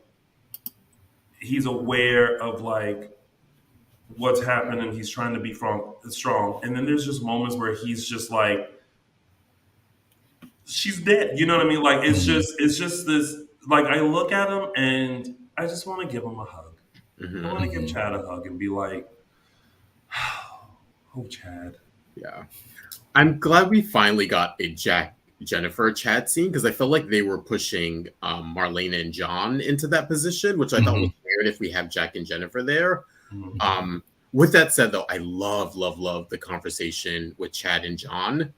he's aware of like what's happened and he's trying to be strong. And then there's just moments where he's just like, she's dead. You know what I mean? Like it's just this, like I look at him and I just want to give him a hug. I want to give Chad a hug and be like, oh, Chad. Yeah. I'm glad we finally got a Jennifer Chad scene because I felt like they were pushing Marlena and John into that position, which I thought was weird if we have Jack and Jennifer there. With that said, though, I love the conversation with Chad and John.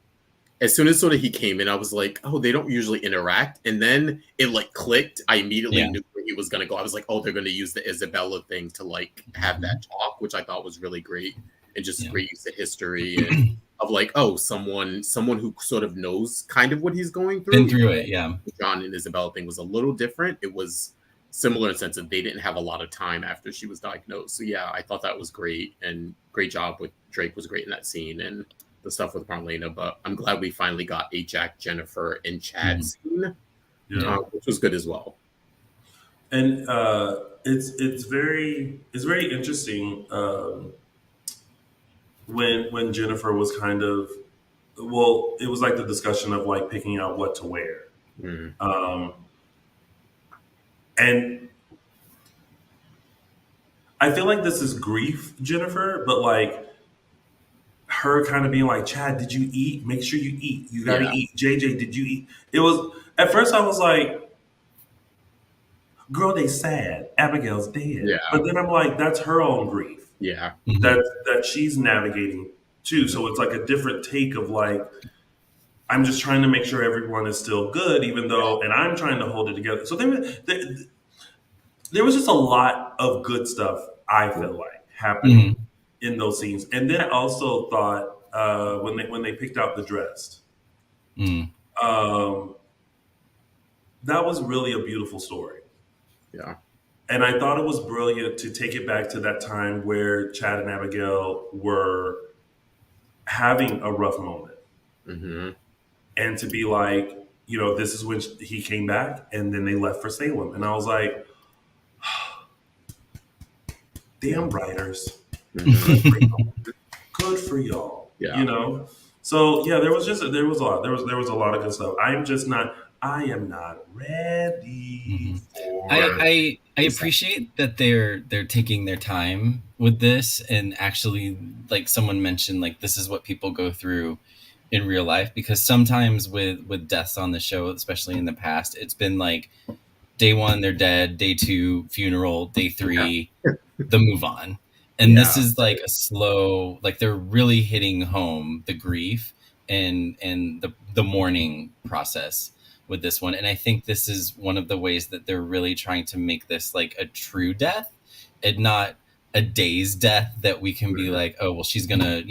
As soon as sort of he came in, I was like, oh, they don't usually interact. And then it like clicked. I immediately knew where he was going to go. I was like, oh, they're going to use the Isabella thing to like have that talk, which I thought was really great. And just great use of history and of like, oh, someone who sort of knows kind of what he's going through. Been through it, yeah. John and Isabella thing was a little different. It was similar in the sense that they didn't have a lot of time after she was diagnosed. So yeah, I thought that was great. And great job with Drake was great in that scene. And the stuff with Marlena, but I'm glad we finally got a Jack, Jennifer, and Chad scene, which was good as well. And it's very interesting when Jennifer was kind of, well, it was like the discussion of like picking out what to wear, and I feel like this is grief, Jennifer, but like. Her kind of being like, Chad, did you eat? Make sure you eat. You got to eat. JJ, did you eat? It was, at first I was like, girl, they sad. Abigail's dead. Yeah. But then I'm like, that's her own grief. Yeah. That she's navigating too. So it's like a different take of like, I'm just trying to make sure everyone is still good, even though, and I'm trying to hold it together. So there was just a lot of good stuff, I feel like, happening in those scenes. And then I also thought when they picked out the dress, that was really a beautiful story. Yeah. And I thought it was brilliant to take it back to that time where Chad and Abigail were having a rough moment. Mm-hmm. And to be like, you know, this is when he came back and then they left for Salem. And I was like, damn writers. Mm-hmm. Good for y'all. Yeah. You know? So yeah, there was a lot. There was a lot of good stuff. I am not ready for I appreciate that they're taking their time with this, and actually, like someone mentioned, like this is what people go through in real life, because sometimes with deaths on the show, especially in the past, it's been like day 1 they're dead, day 2 funeral, day 3 the move on. And this is like a slow, like they're really hitting home the grief and the mourning process with this one. And I think this is one of the ways that they're really trying to make this like a true death and not a day's death that we can be like, oh, well, she's gonna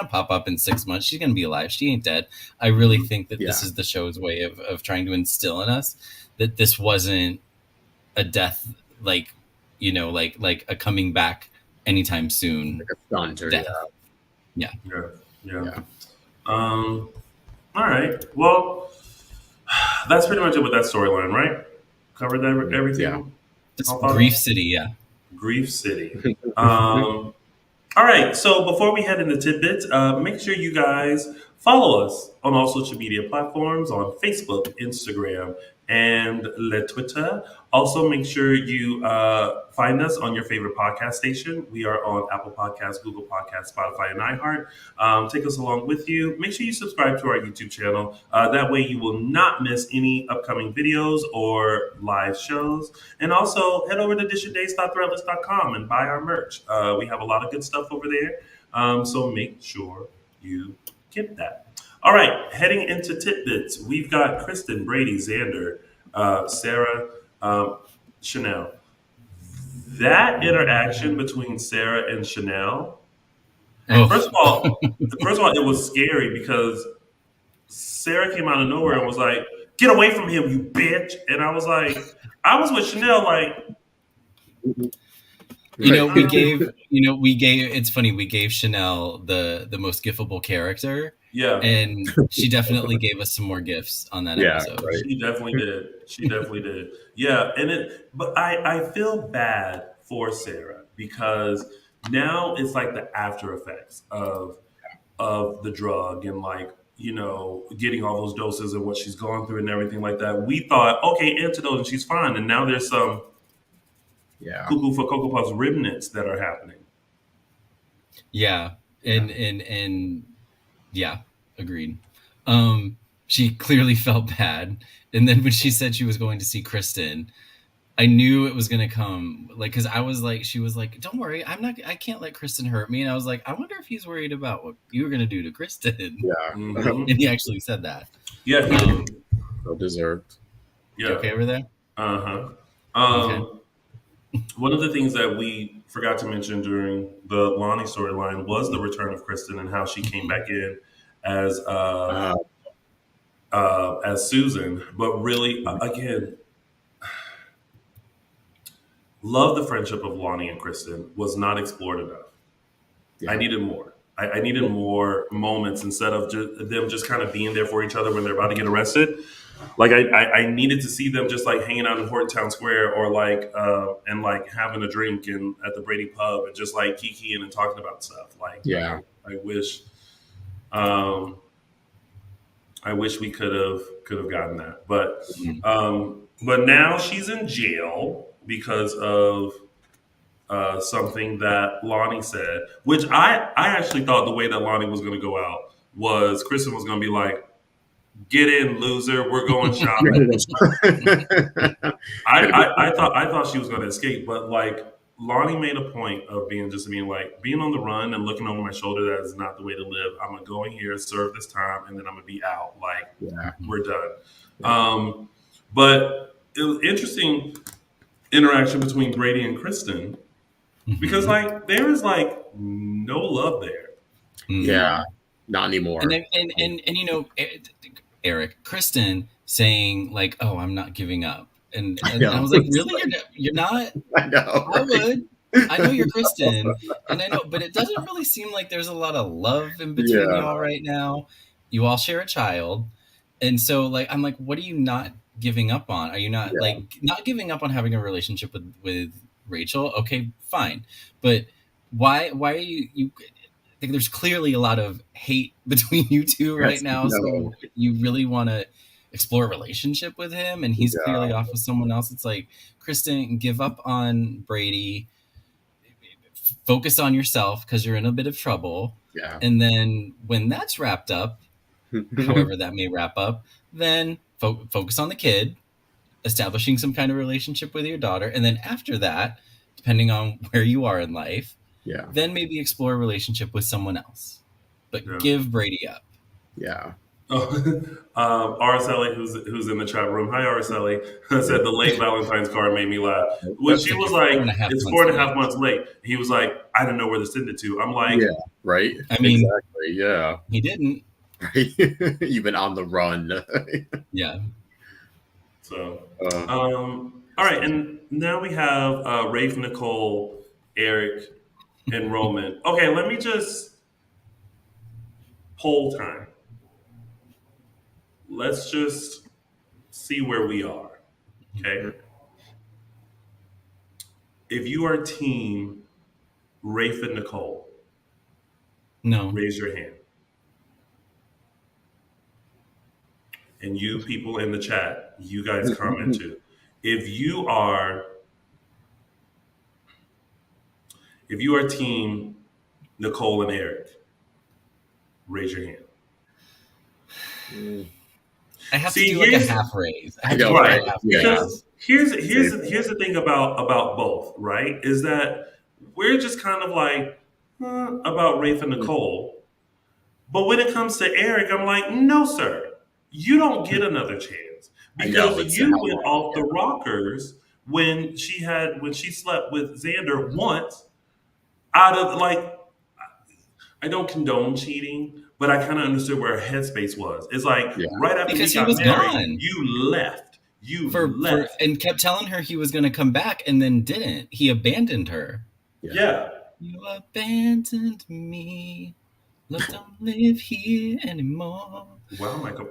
pop up in 6 months, she's gonna be alive, she ain't dead. I really think that this is the show's way of trying to instill in us that this wasn't a death, like, like a coming back anytime soon, like a stunter. Death. Yeah. All right. Well, that's pretty much it with that storyline, right? Covered that everything. Yeah. It's Grief City. Yeah. Grief City. All right. So before we head into tidbits, make sure you guys follow us on all social media platforms on Facebook, Instagram, and Le Twitter. Also, make sure you find us on your favorite podcast station. We are on Apple Podcasts, Google Podcasts, Spotify, and iHeart. Take us along with you. Make sure you subscribe to our YouTube channel. That way you will not miss any upcoming videos or live shows. And also, head over to dishindays.threadless.com and buy our merch. We have a lot of good stuff over there. So make sure you get that. All right, heading into tidbits, we've got Kristen, Brady, Xander, Sarah, Chanel. That interaction between Sarah and Chanel. First of all, it was scary because Sarah came out of nowhere and was like, "Get away from him, you bitch!" And I was with Chanel, like. We gave it's funny, we gave Chanel the most gifable character. Yeah. And she definitely gave us some more gifts on that episode. Right. She definitely did. Yeah. But I feel bad for Sarah because now it's like the after effects of the drug and like, getting all those doses and what she's gone through and everything like that. We thought, okay, antidote and she's fine. And now there's some cuckoo for Cocoa Puffs remnants that are happening. Yeah. And yeah, agreed. She clearly felt bad. And then when she said she was going to see Kristen, I knew it was going to come. Like, because I was like, she was like, don't worry, I can't let Kristen hurt me. And I was like, I wonder if he's worried about what you were going to do to Kristen. Yeah. Mm-hmm. And he actually said that. Yeah. So deserved. Yeah. You okay over there? Uh-huh. Okay. One of the things that we forgot to mention during the Lani storyline was the return of Kristen and how she came back in as Susan. But really, again, love the friendship of Lani and Kristen was not explored enough. Yeah. I needed more. I needed more moments instead of them just kind of being there for each other when they're about to get arrested. Like I needed to see them just like hanging out in Hortontown Square or like and like having a drink at the Brady pub and just like kikiing and talking about stuff. Like I wish we could have gotten that. But now she's in jail because of something that Lani said, which I actually thought the way that Lani was going to go out was Kristen was going to be like, "Get in, loser. We're going shopping." I thought she was going to escape, but like Lani made a point of being on the run and looking over my shoulder. That is not the way to live. I'm gonna go in here, serve this time, and then I'm gonna be out. Like we're done. Yeah. But it was interesting interaction between Brady and Kristen because like there is like no love there. Yeah, not anymore. And Eric, Kristen saying like, "Oh, I'm not giving up," And I was like, really? You're not? I know. I would. I know you're Kristen, and I know, but it doesn't really seem like there's a lot of love in between y'all right now. You all share a child, and so like I'm like, what are you not giving up on? Are you not like not giving up on having a relationship with Rachel? Okay, fine, but why are you? I think there's clearly a lot of hate between you two right now. So you really want to explore a relationship with him, and he's clearly off with someone else. It's like, Kristen, give up on Brady. Focus on yourself because you're in a bit of trouble. Yeah. And then when that's wrapped up, however that may wrap up, then focus on the kid, establishing some kind of relationship with your daughter. And then after that, depending on where you are in life, then maybe explore a relationship with someone else. But give Brady up. Yeah. Araceli, who's in the chat room. Hi, Araceli. Said the late Valentine's card made me laugh. When she was like, it's 4.5 months late. He was like, I didn't know where to send it to. I'm like, yeah, right. I mean, exactly. Yeah, he didn't. Right. You've been on the run. Yeah. So, all right, and now we have Rafe, Nicole, Eric, and Roman. Okay, let me just poll time. Let's just see where we are. Okay. If you are team Rafe and Nicole, no, raise your hand. And you people in the chat, you guys comment too. If you are team Nicole and Eric, raise your hand. I have to do like a half raise. I have to right. Because here's the thing about both, right? Is that we're just kind of like about Rafe and Nicole. But when it comes to Eric, I'm like, no, sir. You don't get another chance. Because you went off the rockers when she slept with Xander once out of like, I don't condone cheating, but I kind of understood where her headspace was. It's like right after because we got married, gone. You left. You left. And kept telling her he was going to come back and then didn't. He abandoned her. Yeah. You abandoned me. Love don't live here anymore. Wow, Michael.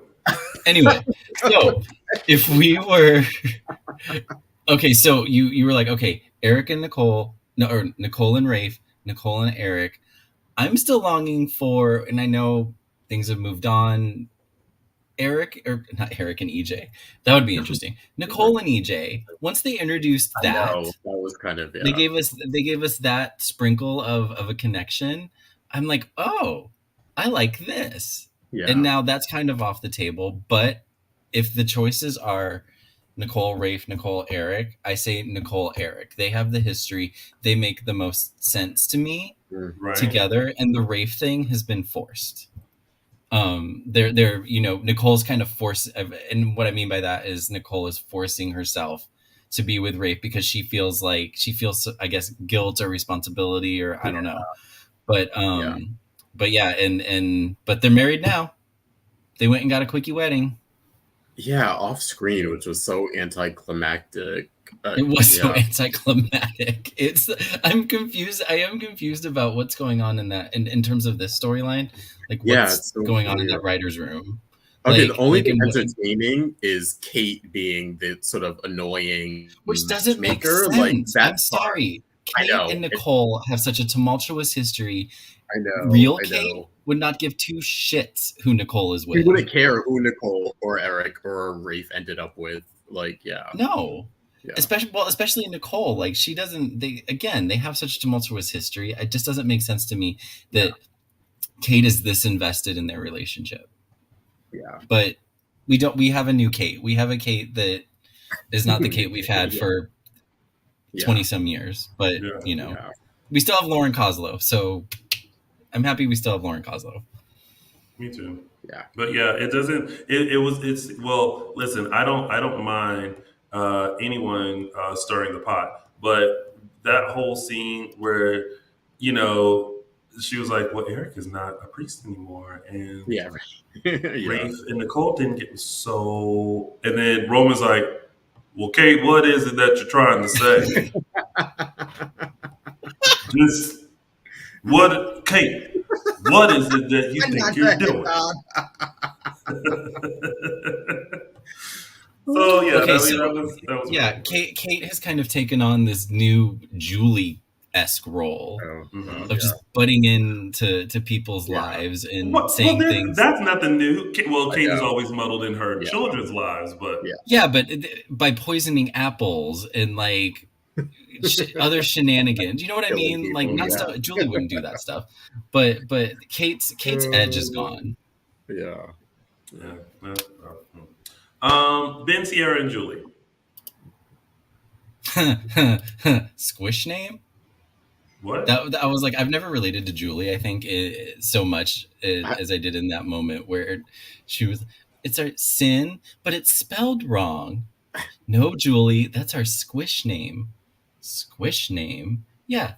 Anyway, so if we were okay, so you were like, okay, Eric and Nicole, or Nicole and Rafe, Nicole and Eric. I'm still longing for, and I know things have moved on. Eric, or not Eric and EJ. That would be interesting. Nicole and EJ. Once they introduced that was kind of they gave us that sprinkle of a connection. I'm like, oh, I like this. Yeah. And now that's kind of off the table. But if the choices are Nicole, Rafe, Nicole, Eric, I say Nicole, Eric. They have the history. They make the most sense to me together. And the Rafe thing has been forced. They're Nicole's kind of forced, and what I mean by that is Nicole is forcing herself to be with Rafe because she feels I guess guilt or responsibility or I don't know, but they're married now. They went and got a quickie wedding. Yeah, off screen, which was so anticlimactic. It was so anticlimactic. I'm confused. I am confused about what's going on in that, in terms of this storyline. Like what's going on in that writer's room. Okay, the only thing entertaining is Kate being the sort of annoying, which doesn't make sense. Like, I'm sorry. Kate and Nicole have such a tumultuous history. I know. Real Kate would not give two shits who Nicole is with. He wouldn't care who Nicole or Eric or Rafe ended up with. No. Yeah. Especially Nicole. Like she doesn't. They have such a tumultuous history. It just doesn't make sense to me that Kate is this invested in their relationship. Yeah. But we have a new Kate. We have a Kate that is not the Kate we've had for 20 some years. But we still have Lauren Koslow. So I'm happy we still have Lauren Koslow. Me too. Yeah. But it doesn't listen, I don't mind anyone stirring the pot. But that whole scene where, she was like, well, Eric is not a priest anymore. And Rafe and Nicole didn't get so. And then Roman's like, Well, Kate, what is it that you're trying to say? Just Kate? What is it that you think you're doing? So yeah, Okay, that was yeah. Kate has kind of taken on this new Julie-esque role of just butting into people's lives and saying things. That's nothing new. Well, Kate is always muddled in her children's lives, but but by poisoning apples and like other shenanigans, you know what I mean? People, like not stuff. Julie wouldn't do that stuff, but Kate's edge is gone. Yeah. Ben, Ciara, and Julie. Squish name? What? That I was like, I've never related to Julie, I think, so much as I did in that moment where she was, it's our Sin, but it's spelled wrong. No, Julie, that's our squish name. Squish name? Yeah.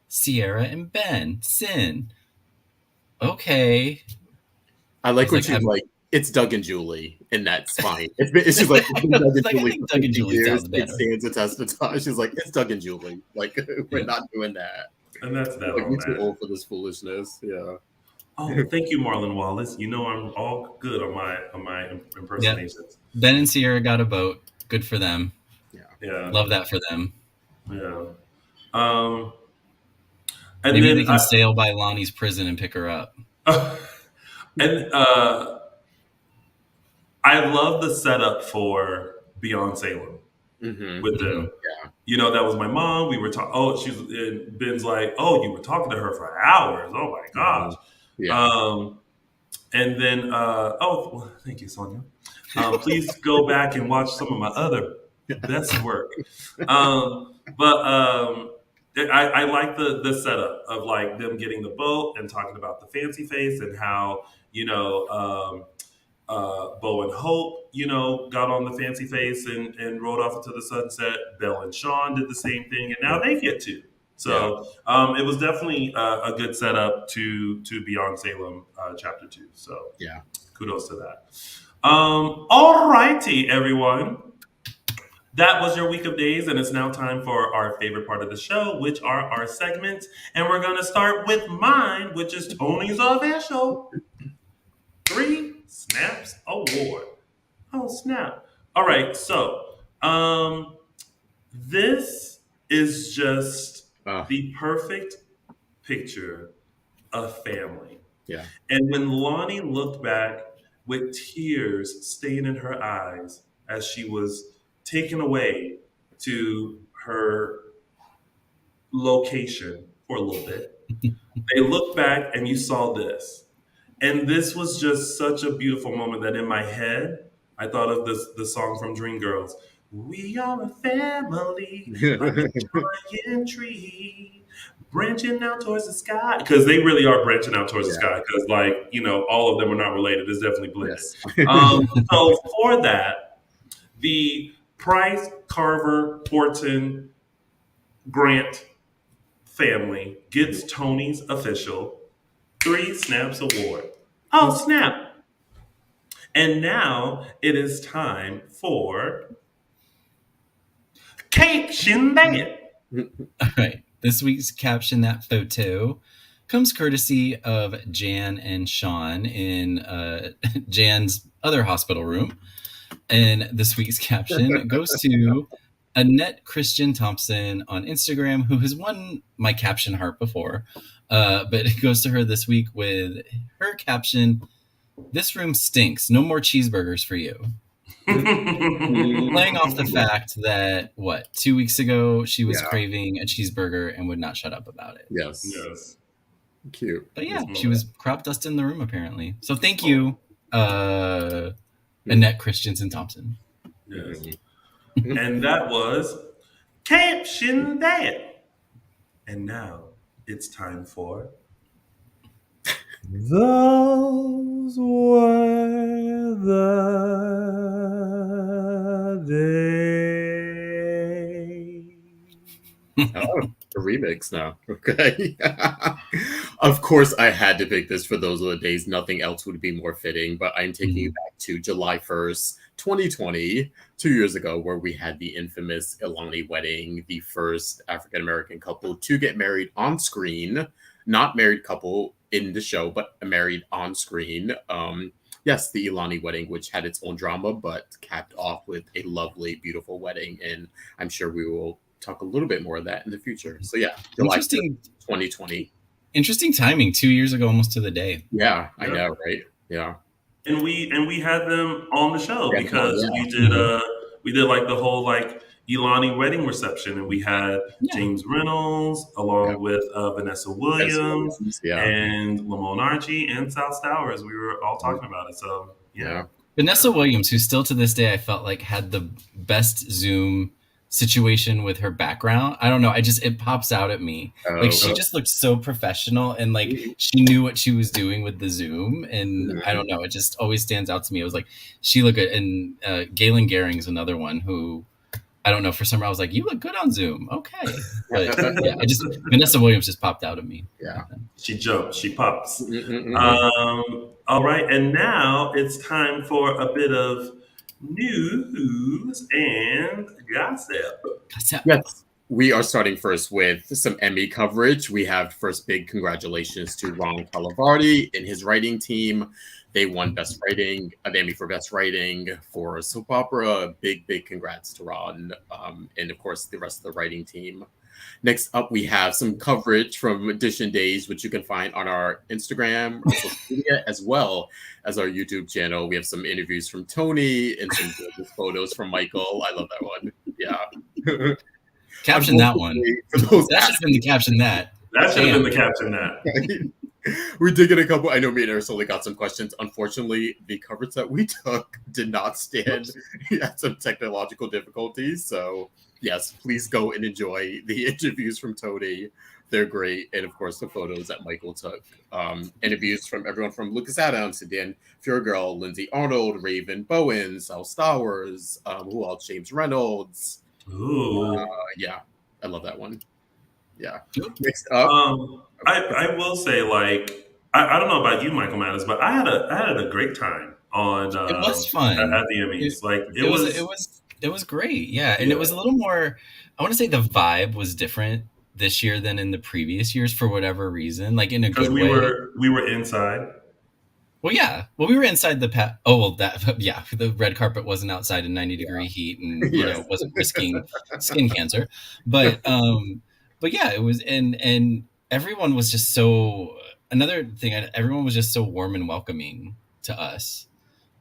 Ciara and Ben. Sin. Okay. I like when she's like, it's Doug and Julie, and that's fine. It's just like, Doug and Julie. Doug and Julie sounds better. It stands a test of time. She's like, it's Doug and Julie. Like, we're not doing that. And that's that. Like, we're too old for this foolishness. Yeah. Oh, thank you, Marlon Wallace. You know I'm all good on my impersonations. Yep. Ben and Ciara got a boat. Good for them. Yeah. Love that for them. Yeah. And maybe they can sail by Lonnie's prison and pick her up. And I love the setup for Beyond Salem with them. Yeah. You know, that was my mom. We were talking. Oh, Ben's like, oh, you were talking to her for hours. Oh my gosh. Yeah. And then, well, thank you, Sonia. Please go back and watch some of my other best work. But I like the setup of like them getting the boat and talking about the fancy face and how, you know, Bo and Hope, you know, got on the fancy face and rode off into the sunset. Belle and Sean did the same thing, and now they get to. So it was definitely a good setup to Beyond Salem Chapter 2. So yeah, kudos to that. All righty, everyone. That was your week of days, and it's now time for our favorite part of the show, which are our segments. And we're going to start with mine, which is Tony's Official 3 Snaps Award. Oh, snap. All right, so this is just the perfect picture of family. Yeah. And when Lani looked back with tears staying in her eyes as she was taken away to her location for a little bit, they looked back and you saw this. And this was just such a beautiful moment that in my head, I thought of the song from Dreamgirls. We are a family, like a giant tree, branching out towards the sky. Because they really are branching out towards the sky. Because, like, you know, all of them are not related. It's definitely blended. Yes. So for that, the Price, Carver, Horton, Grant family gets Tony's Official 3 Snaps Award. Oh, snap. And now it is time for Caption That. All right. This week's Caption That photo comes courtesy of Jan and Sean in Jan's other hospital room. And this week's caption goes to Annette Christian Thompson on Instagram, who has won my caption heart before. But it goes to her this week with her caption, "This room stinks. No more cheeseburgers for you." Playing off the fact that, 2 weeks ago, she was craving a cheeseburger and would not shut up about it. Yes. Cute. But yeah, she was crop dusting in the room, apparently. So thank you, Annette Christensen Thompson. Yes. And that was Caption That. And now it's time for Those Were the Days. Oh, a remix now. Okay. Of course, I had to pick this for Those Were the Days. Nothing else would be more fitting, but I'm taking you back to July 1st, 2020, 2 years ago, where we had the infamous Elani wedding, the first African American couple to get married on screen, not married couple in the show, but married on screen. Yes, the Elani wedding, which had its own drama, but capped off with a lovely, beautiful wedding. And I'm sure we will talk a little bit more of that in the future. So yeah, July 2020. Interesting timing, 2 years ago, almost to the day. Yeah, I know, right? Yeah. And we had them on the show because we did like the whole like Elani wedding reception, and we had James Reynolds along with Vanessa Williams and Lamon Archey and Sal Stowers. We were all talking about it. So yeah. Vanessa Williams, who still to this day I felt like had the best Zoom situation with her background. I don't know. It pops out at me. She just looked so professional, and like she knew what she was doing with the Zoom. And I don't know. It just always stands out to me. It was like, she looked good. And Galen Gehring's another one who, I don't know, for some reason I was like, you look good on Zoom. Okay. But yeah, Vanessa Williams just popped out at me. Yeah. She jumps, she pops. All right. And now it's time for a bit of news and gossip. Yes, we are starting first with some Emmy coverage. We have first big congratulations to Ron Calavardi and his writing team. They won Best Writing, the Emmy for Best Writing for a soap opera. Big congrats to Ron, and of course the rest of the writing team. Next up, we have some coverage from Dishin Days, which you can find on our Instagram, our social media, as well as our YouTube channel. We have some interviews from Tony and some gorgeous photos from Michael. I love that one. Yeah. Caption that one. That should have been the caption that. That should have been the caption that. We did get a couple. I know me and Ursula got some questions. Unfortunately, the coverage that we took did not stand. We had some technological difficulties. So, yes, please go and enjoy the interviews from Tony. They're great. And, of course, the photos that Michael took. Interviews from everyone from Lucas Adams to Dan Furgirl, Lindsay Arnold, Raven Bowen, Sal Stowers, who else? James Reynolds. Ooh. Yeah, I love that one. Yeah. Next up. I will say, like, I don't know about you, Michael Maddox, but I had a great time on. It was fun at the Emmys. It was great, yeah. And it was a little more. I want to say the vibe was different this year than in the previous years for whatever reason, like in a good way. We were inside. Well, yeah. Well, we were inside the the red carpet wasn't outside in 90-degree heat, and you know wasn't risking skin cancer, but yeah, it was, and everyone was just so. Another thing, everyone was just so warm and welcoming to us.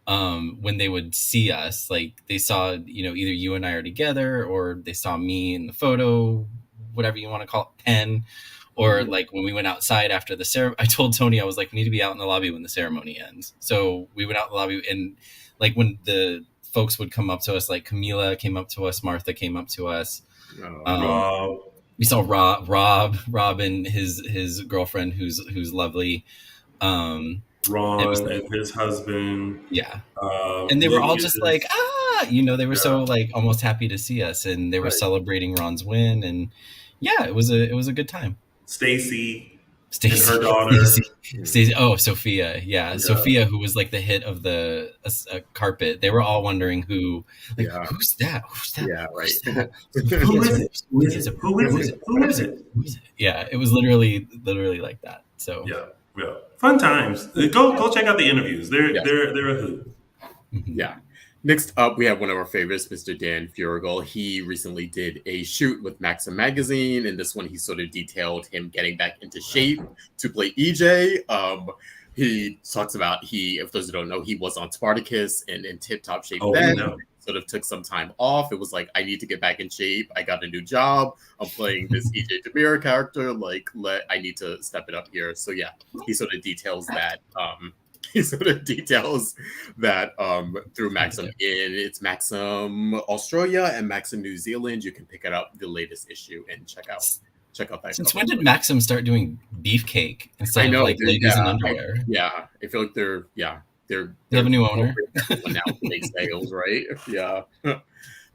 When they would see us, like they saw, either you and I are together, or they saw me in the photo, whatever you want to call it, pen. Or like when we went outside after the ceremony, I told Tony, I was like, we need to be out in the lobby when the ceremony ends. So we went out in the lobby, and like when the folks would come up to us, like Camila came up to us, Martha came up to us. We saw Rob and his girlfriend, who's lovely. Ron and his husband. Yeah. And they were all just like, they were so like almost happy to see us, and they were celebrating Ron's win. And yeah, it was a good time. Stacy and her daughter. Stacy. Oh, Sophia. Yeah. Sophia, who was like the hit of the carpet. They were all wondering who's that? Who's that? Yeah, right. Who is it? Yeah, it was literally like that. So yeah. Fun times. Go check out the interviews. They're a hoot. Yeah. Next up, we have one of our favorites, Mr. Dan Furgirl. He recently did a shoot with Maxim magazine, and this one he sort of detailed him getting back into shape to play EJ. He talks about if those who don't know, he was on Spartacus and in tip-top shape then. Sort of took some time off. It was like, I need to get back in shape. I got a new job. I'm playing this EJ Demira character. I need to step it up here. So yeah, he sort of details that. Through Maxim it's Maxim Australia and Maxim New Zealand. You can pick it up, the latest issue, and check out that. Since when did Maxim start doing beefcake instead of like ladies in underwear? I feel like they have a new owner now to make sales, right? Yeah.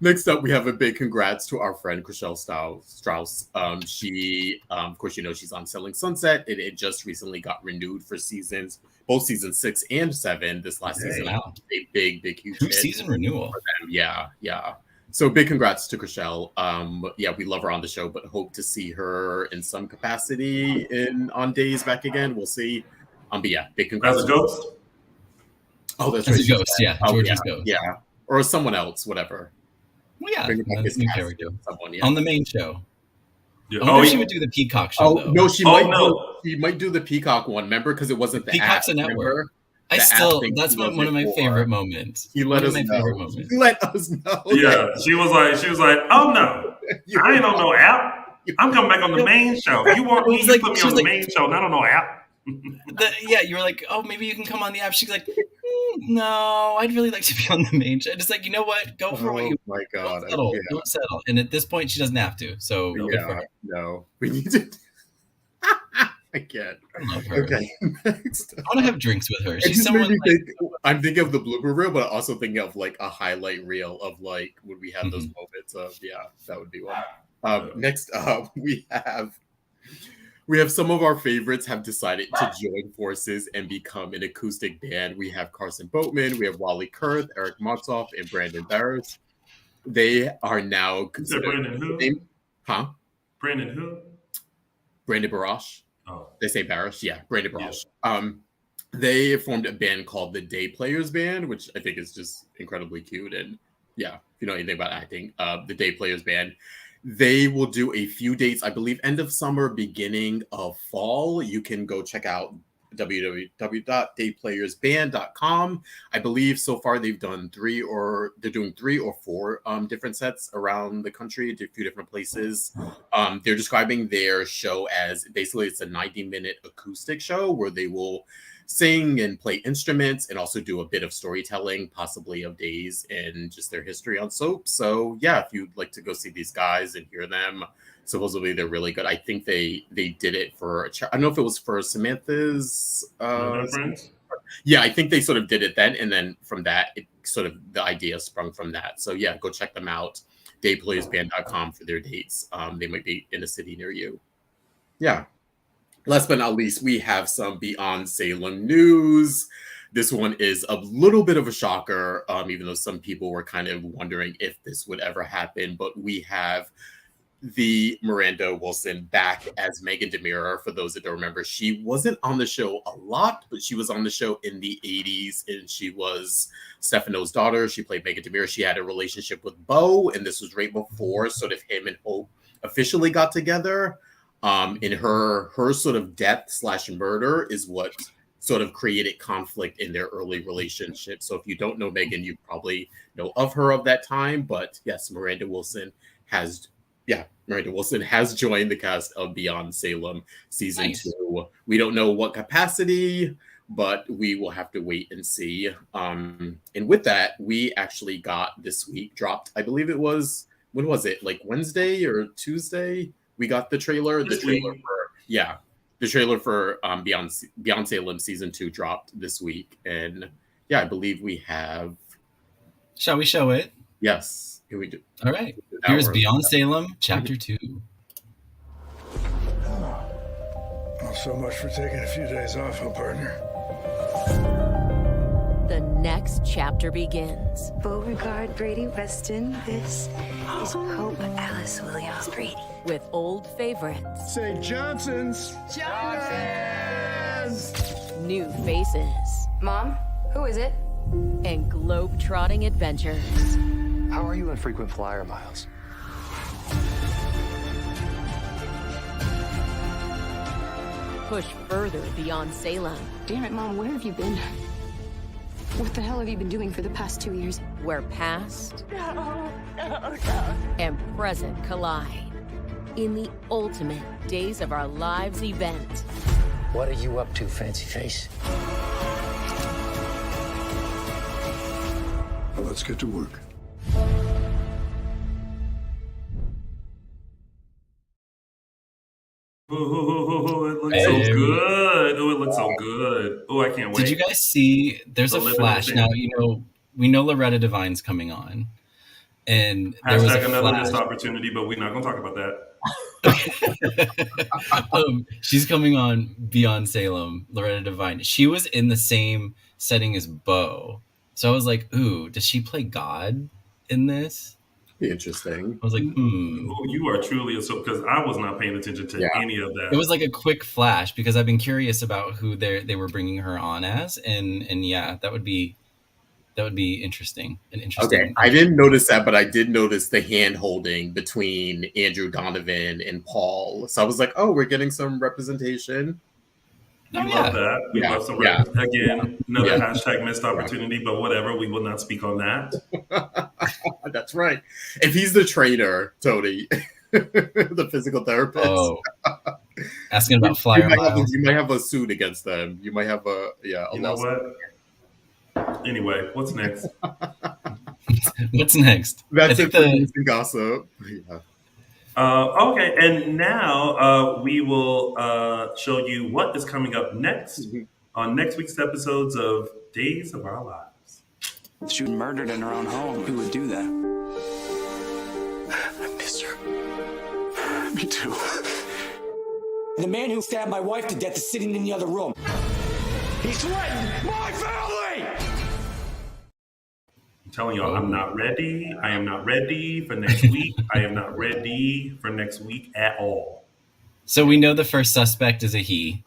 Next up, we have a big congrats to our friend Kristen Strauss. She, of course, she's on Selling Sunset. It just recently got renewed for both season 6 and 7. This last season, wow. A big, huge hit. Season renewal. For them. Yeah. So big congrats to Kristen. We love her on the show, but hope to see her in some capacity on Days back again. We'll see. But yeah, big congrats. As a ghost. Oh, that's right. As a ghost, yeah. George's ghost. Yeah, or someone else, whatever. Well, yeah, that's new character. Someone, yeah. On the main show. Yeah. She would do the Peacock show, though. No, she might do the Peacock one, remember? Because it wasn't the Peacock's a network. That's one of my favorite moments. He let us know. Let us know. Yeah, she was like, oh no, I ain't on no app. I'm coming back on the main show. You want me to put me on the main show, not on no app. You were like, oh, maybe you can come on the app. She's like, no, I'd really like to be on the main show. Just like, you know what? Go for what you want. Oh my God. Don't settle. And at this point, she doesn't have to. So no. We need to... I can't. I love her. Okay, next. I want to have drinks with her. She's someone I'm thinking of the blooper reel, but also thinking of like a highlight reel of like when we have those moments of, that would be one. Next up, we have some of our favorites have decided to join forces and become an acoustic band. We have Carson Boatman, we have Wally Kurth, Eric Motzoff, and Brandon Barris. They are now considered... Brandon who? Huh? Brandon who? Brandon Barash. Oh. They say Barish? Yeah, Brandon Barash. Yeah. They formed a band called the Day Players Band, which I think is just incredibly cute. And yeah, if you know anything about acting, the Day Players Band, they will do a few dates, I believe, end of summer, beginning of fall. You can go check out www.dayplayersband.com. I believe so far they're doing 3 or 4 different sets around the country, a few different places. They're describing their show as basically it's a 90-minute acoustic show where they will sing and play instruments and also do a bit of storytelling, possibly of Days and just their history on soap. So yeah, if you'd like to go see these guys and hear them, supposedly they're really good. I think they did it for I don't know if it was for Samantha's yeah, I think they sort of did it then, and then from that it sort of the idea sprung from that. So yeah, go check them out, dayplayersband.com for their dates. They might be in a city near you. Yeah. Last but not least, we have some Beyond Salem news. This one is a little bit of a shocker, even though some people were kind of wondering if this would ever happen. But we have the Miranda Wilson back as Megan DeMira. For those that don't remember, she wasn't on the show a lot, but she was on the show in the 80s, and she was Stefano's daughter. She played Megan DeMira. She had a relationship with Beau, and this was right before sort of him and Hope officially got together. And her sort of death / murder is what sort of created conflict in their early relationship. So if you don't know Megan, you probably know of her of that time. But yes, Miranda Wilson has joined the cast of Beyond Salem season 2. We don't know what capacity, but we will have to wait and see. And with that, we actually got this week dropped. I believe it was, when was it? Like Wednesday or Tuesday? We got the trailer. The trailer for Beyond Salem season 2 dropped this week, and yeah, I believe we have. Shall we show it? Yes, here we do. All right, here's Beyond Salem, Chapter 2. Well, so much for taking a few days off, huh, partner? The next chapter begins. Beauregard Brady Weston. This is Hope Alice Williams Brady. With old favorites. St. Johnson's. Johnson's! New faces. Mom, who is it? And globe-trotting adventures. How are you in frequent flyer miles? Push further beyond Salem. Damn it, Mom, where have you been? What the hell have you been doing for the past 2 years? Where past and present collide. In the ultimate Days of Our Lives event. What are you up to, fancy face? Well, let's get to work. Ooh, it looks so good. Oh, it looks so good. Oh, I can't wait. Did you guys see? There's a flash now. You know, we know Loretta Devine's coming on, And there was another missed opportunity, but we're not going to talk about that. She's coming on Beyond Salem, Loretta Devine. She was in the same setting as Beau. So I was like, ooh, does she play God in this? Interesting. I was like, Oh, you are truly because I was not paying attention to any of that. It was like a quick flash because I've been curious about who they were bringing her on as, and yeah, that would be interesting. Okay, I didn't notice that, but I did notice the hand holding between Andrew Donovan and Paul. So I was like, oh, we're getting some representation. We love that. We love some again, another hashtag missed opportunity, but whatever. We will not speak on that. That's right. If he's the trainer, Tony, the physical therapist. Asking about flyer miles. You might have a suit against them. You might have a you know what? Anyway, what's next? What's next? That's it for news and gossip. Yeah. Okay, and now we will show you what is coming up next on next week's episodes of Days of Our Lives. She was murdered in her own home. Who would do that? I miss her. Me too. The man who stabbed my wife to death is sitting in the other room. He threatened my family! I'm telling y'all, I'm not ready. I am not ready for next week. I am not ready for next week at all. So we know the first suspect is a he.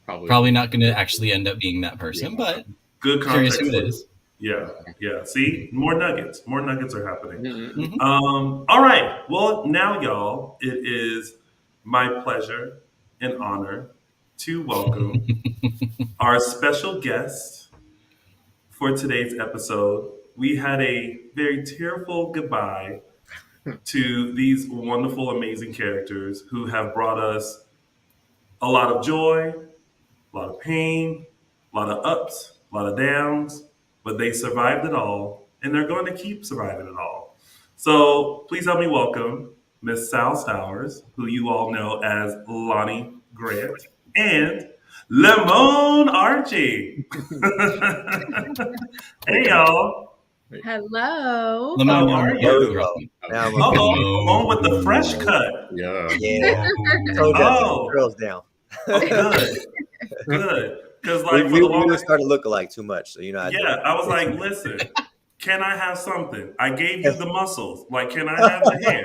Probably not going to actually end up being that person, but good context. Curious who it is. Yeah. See, more nuggets are happening. All right. Well, now, y'all, it is my pleasure and honor to welcome our special guest for today's episode. We had a very tearful goodbye to these wonderful, amazing characters who have brought us a lot of joy, a lot of pain, a lot of ups, a lot of downs, but they survived it all, and they're going to keep surviving it all. So please help me welcome Miss Sal Stowers, who you all know as Lani Grant, and Lamon Archey. Hey, y'all. Hello. Lamon, how are you? Lamon with the fresh cut. Yeah. Oh. Curls down. Good. Because like we were starting to look alike too much, so I was like, listen, can I have something? I gave you the muscles. Like, can I have the hair?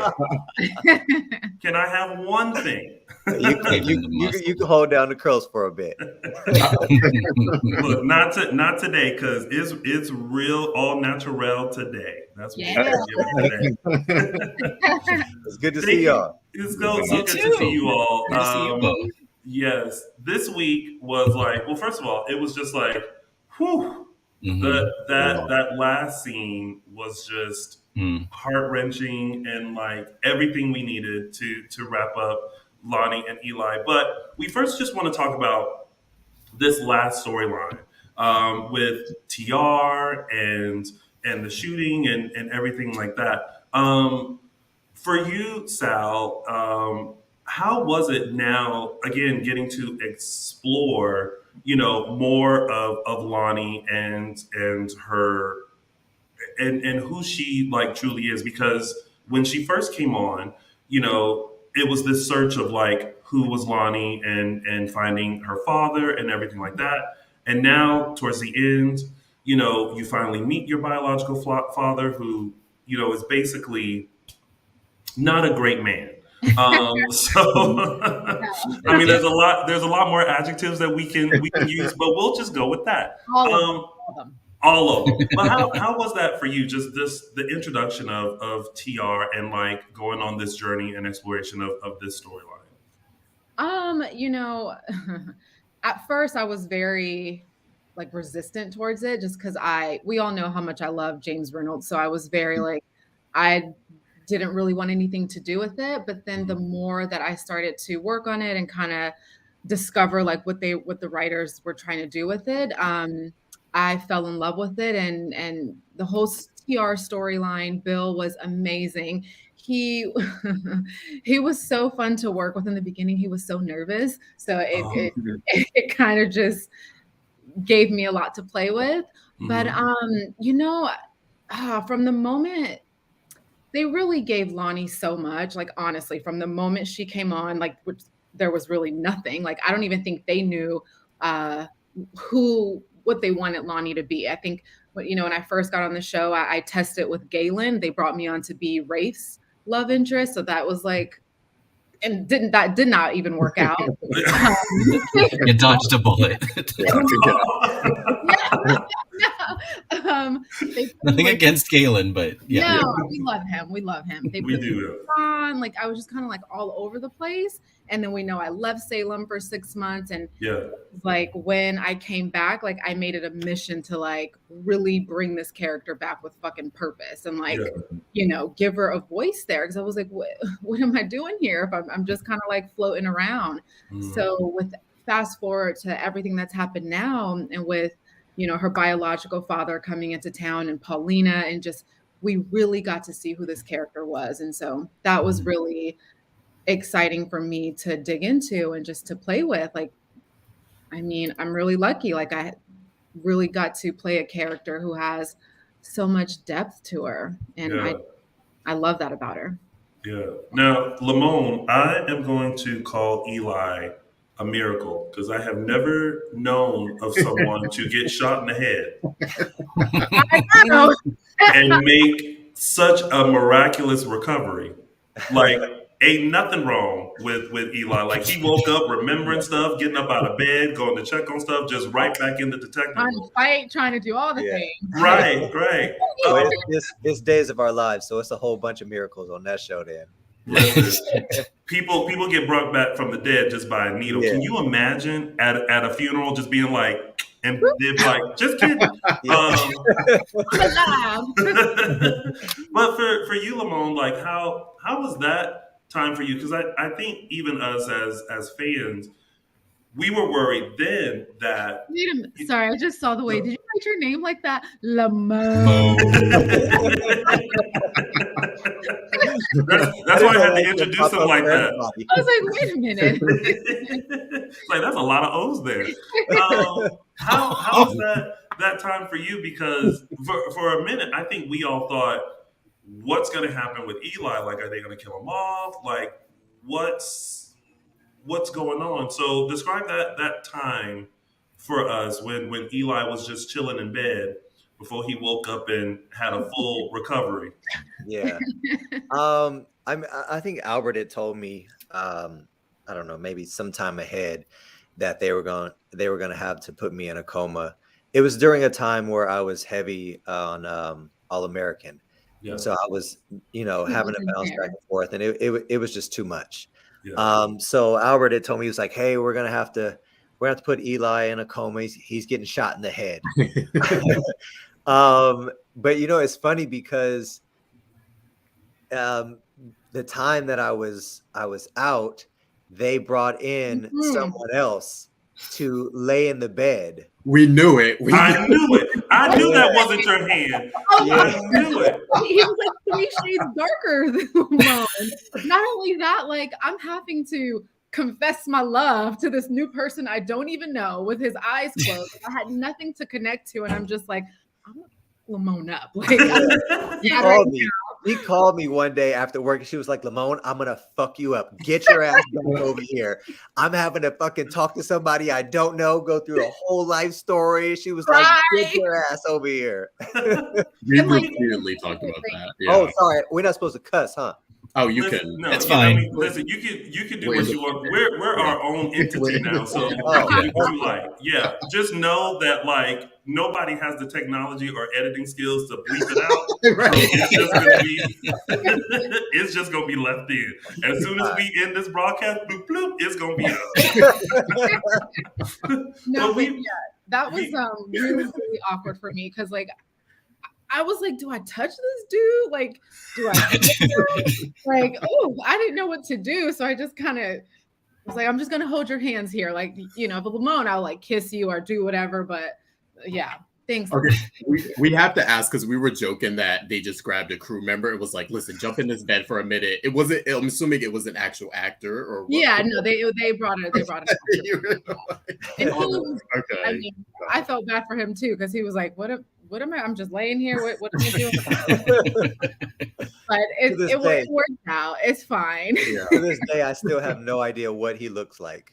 Can I have one thing? You can hold down the curls for a bit. Look, not today, because it's real all natural today. That's what we're giving today. It's good to see y'all. It's so good to see you all. Yes, this week was like, well, first of all, it was just like, whew. That last scene was just heart-wrenching and like everything we needed to wrap up Lani and Eli. But we first just want to talk about this last storyline with Ciara and the shooting and everything like that. For you, Sal, how was it now, again, getting to explore, more of Lani and her and who she like truly is? Because when she first came on, it was this search of like who was Lani and finding her father and everything like that. And now towards the end, you finally meet your biological father, who, is basically not a great man. So I mean, there's a lot more adjectives that we can use, but we'll just go with that. All of them. But how was that for you? Just the introduction of Ciara and like going on this journey and exploration of this storyline. At first I was very like resistant towards it, just because we all know how much I love James Reynolds, so I was very like I didn't really want anything to do with it. But then the more that I started to work on it and kind of discover like what the writers were trying to do with it, I fell in love with it, and the whole Ciara storyline. Bill was amazing. He was so fun to work with in the beginning. He was so nervous, so it kind of just gave me a lot to play with. But From the moment they really gave Lani so much, like honestly, from the moment she came on, like there was really nothing. Like I don't even think they knew what they wanted Lani to be. I think when I first got on the show, I tested with Galen. They brought me on to be Rafe's love interest, so that was like, and did not even work out. You dodged a bullet. Nothing against Galen, but yeah. No, we love him. We do. On, like I was just kind of like all over the place, and then I left Salem for 6 months, and like when I came back, like I made it a mission to like really bring this character back with fucking purpose, and like give her a voice there, because I was like, what am I doing here if I'm just kind of like floating around? So with fast forward to everything that's happened now, and with her biological father coming into town and Paulina, and just we really got to see who this character was. And so that was really exciting for me to dig into and just to play with. Like, I mean, I'm really lucky. Like I really got to play a character who has so much depth to her. And I love that about her. Yeah. Now, Lamon, I am going to call Eli a miracle, because I have never known of someone to get shot in the head and make such a miraculous recovery. Like, ain't nothing wrong with Eli. Like, he woke up remembering stuff, getting up out of bed, going to check on stuff, just right back into detective. Trying to do all the things. Right. Well, it's Days of Our Lives, so it's a whole bunch of miracles on that show then. People get brought back from the dead just by a needle. Can you imagine at a funeral just being like, and they're like, just kidding. But for you, Lamon, like how was that time for you? Because I think even us as fans, we were worried then that. Wait a minute. Sorry, I just saw the way. Did you write your name like that? Lamon. That's why I had to introduce him like that. I was like, wait a minute. Like, that's a lot of O's there. How was that time for you? Because for a minute, I think we all thought, what's going to happen with Eli? Like, are they going to kill him off? Like, what's going on? So describe that time for us when Eli was just chilling in bed before he woke up and had a full recovery. Yeah. I think Albert had told me, I don't know, maybe sometime ahead, that they were going to have to put me in a coma. It was during a time where I was heavy on All American. Yeah. So I was, having to bounce back and forth, and it was just too much. Yeah. So Albert had told me, he was like, "Hey, we're gonna have to put Eli in a coma. He's getting shot in the head." But it's funny because the time that I was out, they brought in someone else to lay in the bed. We knew it. I knew it. I knew that wasn't your hand. I knew it. He was like 3 shades darker than Lamon. Not only that, like, I'm having to confess my love to this new person I don't even know with his eyes closed. I had nothing to connect to, and I'm just like, I'm gonna Lamon up. Like, he called me one day after work, and she was like, "Lamon, I'm gonna fuck you up. Get your ass back over here. I'm having to fucking talk to somebody I don't know, go through a whole life story." She was like, "Get your ass over here." We repeatedly talked about that. Yeah. Oh, sorry, we're not supposed to cuss, huh? Oh, you can. No, it's fine. I mean, listen, you can do what you want. We're our own entity now, so you can do what you like. Yeah, just know that like nobody has the technology or editing skills to bleep it out. Right. It's just gonna be left in. As soon as we end this broadcast, bloop bloop, it's gonna be up. No, that was really awkward for me, because like, I was like, do I touch this dude? Like, do I like, oh, I didn't know what to do. So I just kind of was like, I'm just going to hold your hands here. Like, but Lamon, I'll like kiss you or do whatever. But yeah, thanks. Okay. We have to ask, because we were joking that they just grabbed a crew member. It was like, listen, jump in this bed for a minute. It wasn't, I'm assuming it was an actual actor or what? Yeah, no, they brought it. And he was, I mean, I felt bad for him too, because he was like, what what am I? I'm just laying here. What am I doing? But it worked out. It's fine. Yeah. To this day, I still have no idea what he looks like.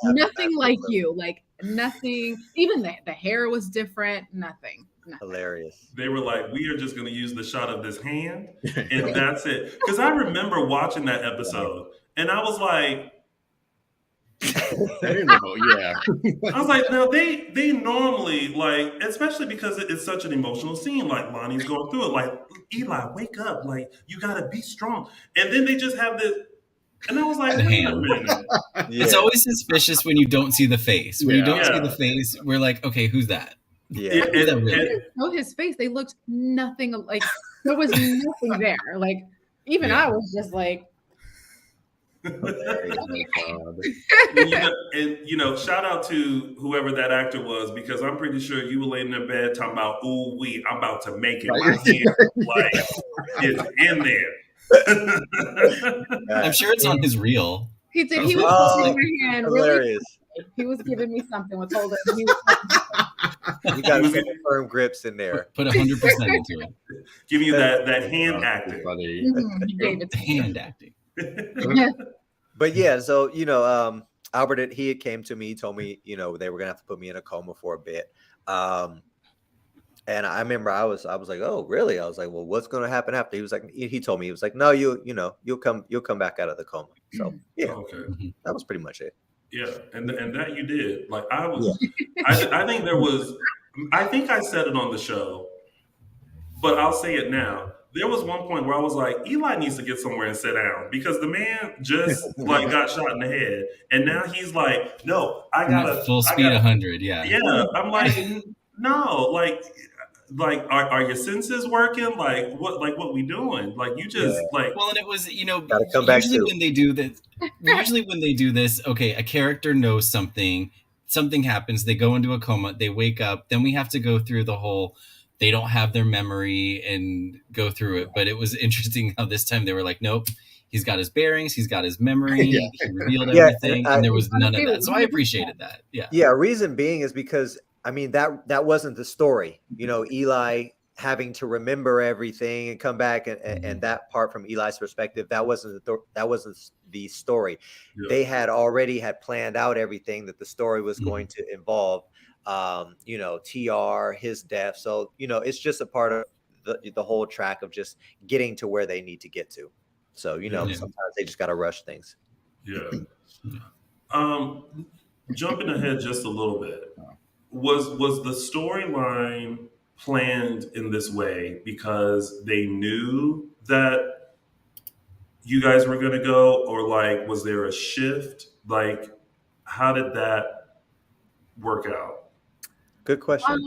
Nothing like you. Like nothing. Even the hair was different. Nothing. Hilarious. They were like, we are just going to use the shot of this hand, and that's it. Because I remember watching that episode, and I was like, I didn't know. Yeah. I was like, now they normally, like, especially because it's such an emotional scene, like Lonnie's going through it, like, Eli, wake up, like, you gotta be strong. And then they just have this, and I was like, wait a minute. Yeah. It's always suspicious when you don't see the face. When you don't see the face, we're like, okay, who's that? Yeah. And his face, they looked nothing like, there was nothing there. Like, even I was just like, shout out to whoever that actor was, because I'm pretty sure you were laying in bed talking about, ooh, I'm about to make it. My hand, like, is in there. I'm sure it's on his reel. He did. He was holding my hand. Hilarious. Really, he was giving me something. Was holding. You got some firm grips in there. Put 100% into it. Give you that hand acting. Hand acting. But yeah, so Albert, he came to me, he told me, they were gonna have to put me in a coma for a bit. And I remember I was like, oh, really? I was like, well, what's gonna happen after? He was like, he told me, he was like, no, you'll come back out of the coma. So yeah, that was pretty much it. Yeah, and that you did. Like I was, I think there was, I think I said it on the show, but I'll say it now. There was one point where I was like, Eli needs to get somewhere and sit down, because the man just like got shot in the head, and now he's like, no, I gotta full speed 100. Yeah. Yeah, I'm like, no, like are your senses working? Like what we doing? Like you just like. Well, and it was gotta come back usually when they do this. Usually when they do this, okay, a character knows something happens, they go into a coma, they wake up, then we have to go through the whole. They don't have their memory and go through it. But it was interesting how this time they were like, nope, he's got his bearings, he's got his memory, he revealed everything, and there was none of that. So I appreciated that. Yeah. Yeah. Reason being is because, that wasn't the story. Eli having to remember everything and come back and that part from Eli's perspective, that wasn't the story. Yeah. They had already planned out everything that the story was going to involve. TR, his death. So, it's just a part of the whole track of just getting to where they need to get to. So, sometimes they just got to rush things. Yeah. Jumping ahead just a little bit, was the storyline planned in this way because they knew that you guys were going to go, or like, was there a shift? Like, how did that work out? Good question.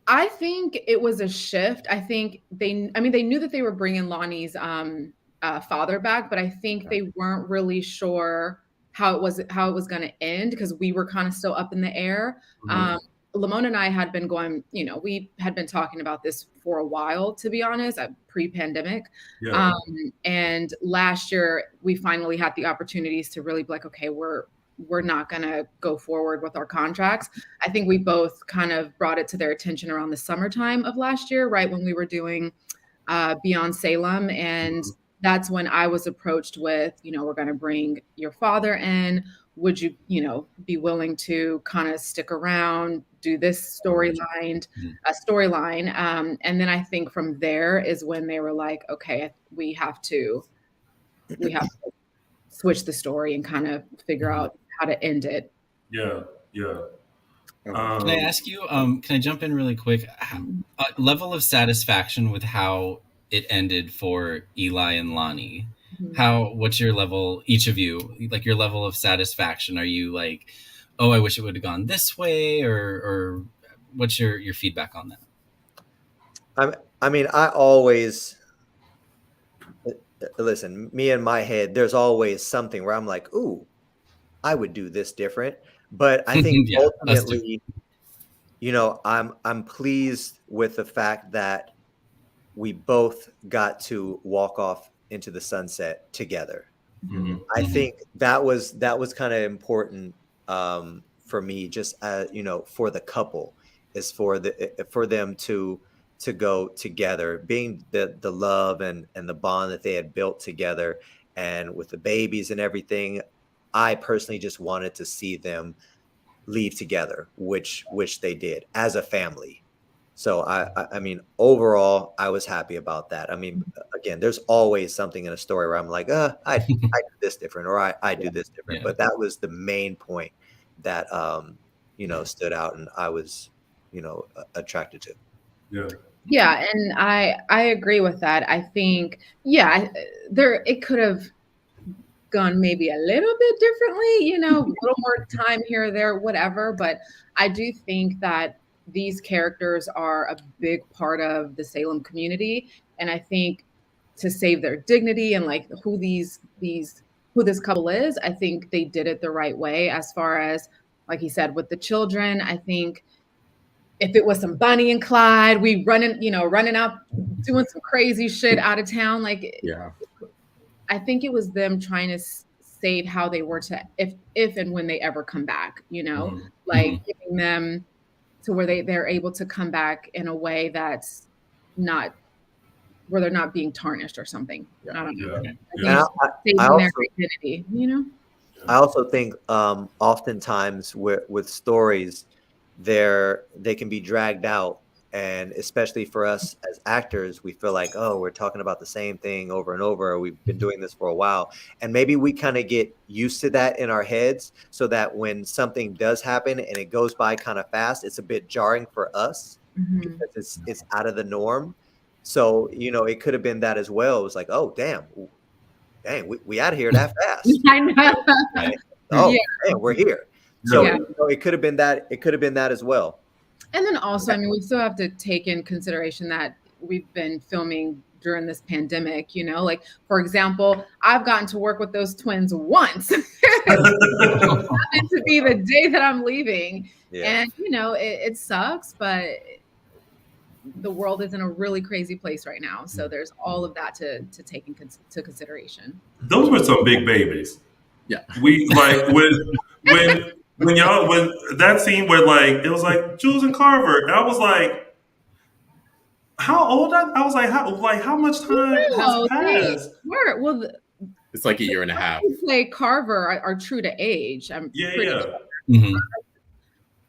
I think it was a shift. I think they knew that they were bringing Lonnie's father back, but I think they weren't really sure how it was going to end, because we were kind of still up in the air. Lamon and I had been going, we had been talking about this for a while, to be honest, pre-pandemic. Yeah. And last year we finally had the opportunities to really be like, okay, we're not going to go forward with our contracts. I think we both kind of brought it to their attention around the summertime of last year, right when we were doing Beyond Salem. And that's when I was approached with, we're going to bring your father in. Would you, be willing to kind of stick around, do this storyline? And then I think from there is when they were like, okay, we have to switch the story and kind of figure out how to end it. Yeah. Can I ask you, can I jump in really quick? Level of satisfaction with how it ended for Eli and Lani. What's your level, each of you, like your level of satisfaction? Are you like, oh, I wish it would have gone this way, or what's your feedback on that? I always, listen, me in my head, there's always something where I'm like, ooh, I would do this different. But I think ultimately, I'm pleased with the fact that we both got to walk off into the sunset together. I think that was kind of important for me, just for the couple, is for them to go together, being the love and the bond that they had built together, and with the babies and everything. I personally just wanted to see them leave together, which they did as a family. So I mean, overall, I was happy about that. I mean, again, there's always something in a story where I'm like, I do this different, or I do this different. But that was the main point that stood out, and I was attracted to. Yeah, and I agree with that. I think it could have gone maybe a little bit differently, a little more time here or there, whatever. But I do think that these characters are a big part of the Salem community. And I think to save their dignity and like who this couple is, I think they did it the right way. As far as, like he said, with the children, I think if it was some Bonnie and Clyde, we running out, doing some crazy shit out of town, I think it was them trying to save how they were to, if and when they ever come back, giving them to where they're able to come back in a way that's not, where they're not being tarnished or something. I don't know. Saving their identity, I also think oftentimes with stories, they can be dragged out. And especially for us as actors, we feel like, oh, we're talking about the same thing over and over. We've been doing this for a while. And maybe we kind of get used to that in our heads, so that when something does happen and it goes by kind of fast, it's a bit jarring for us because it's out of the norm. So, it could have been that as well. It was like, oh, dang, we out of here that fast. I know. Right? Oh, man, we're here. So it could have been that. It could have been that as well. And then also, I mean, we still have to take in consideration that we've been filming during this pandemic, like, for example, I've gotten to work with those twins once. It happened to be the day that I'm leaving. Yeah. And, it sucks, but the world is in a really crazy place right now. So there's all of that to take into consideration. Those were some big babies. Yeah. We like when that scene where it was like Jules and Carver, and I was like, how old? I was like, how much time has passed? It's like a year and a half. Who play Carver are true to age. I'm pretty sure. Mm-hmm.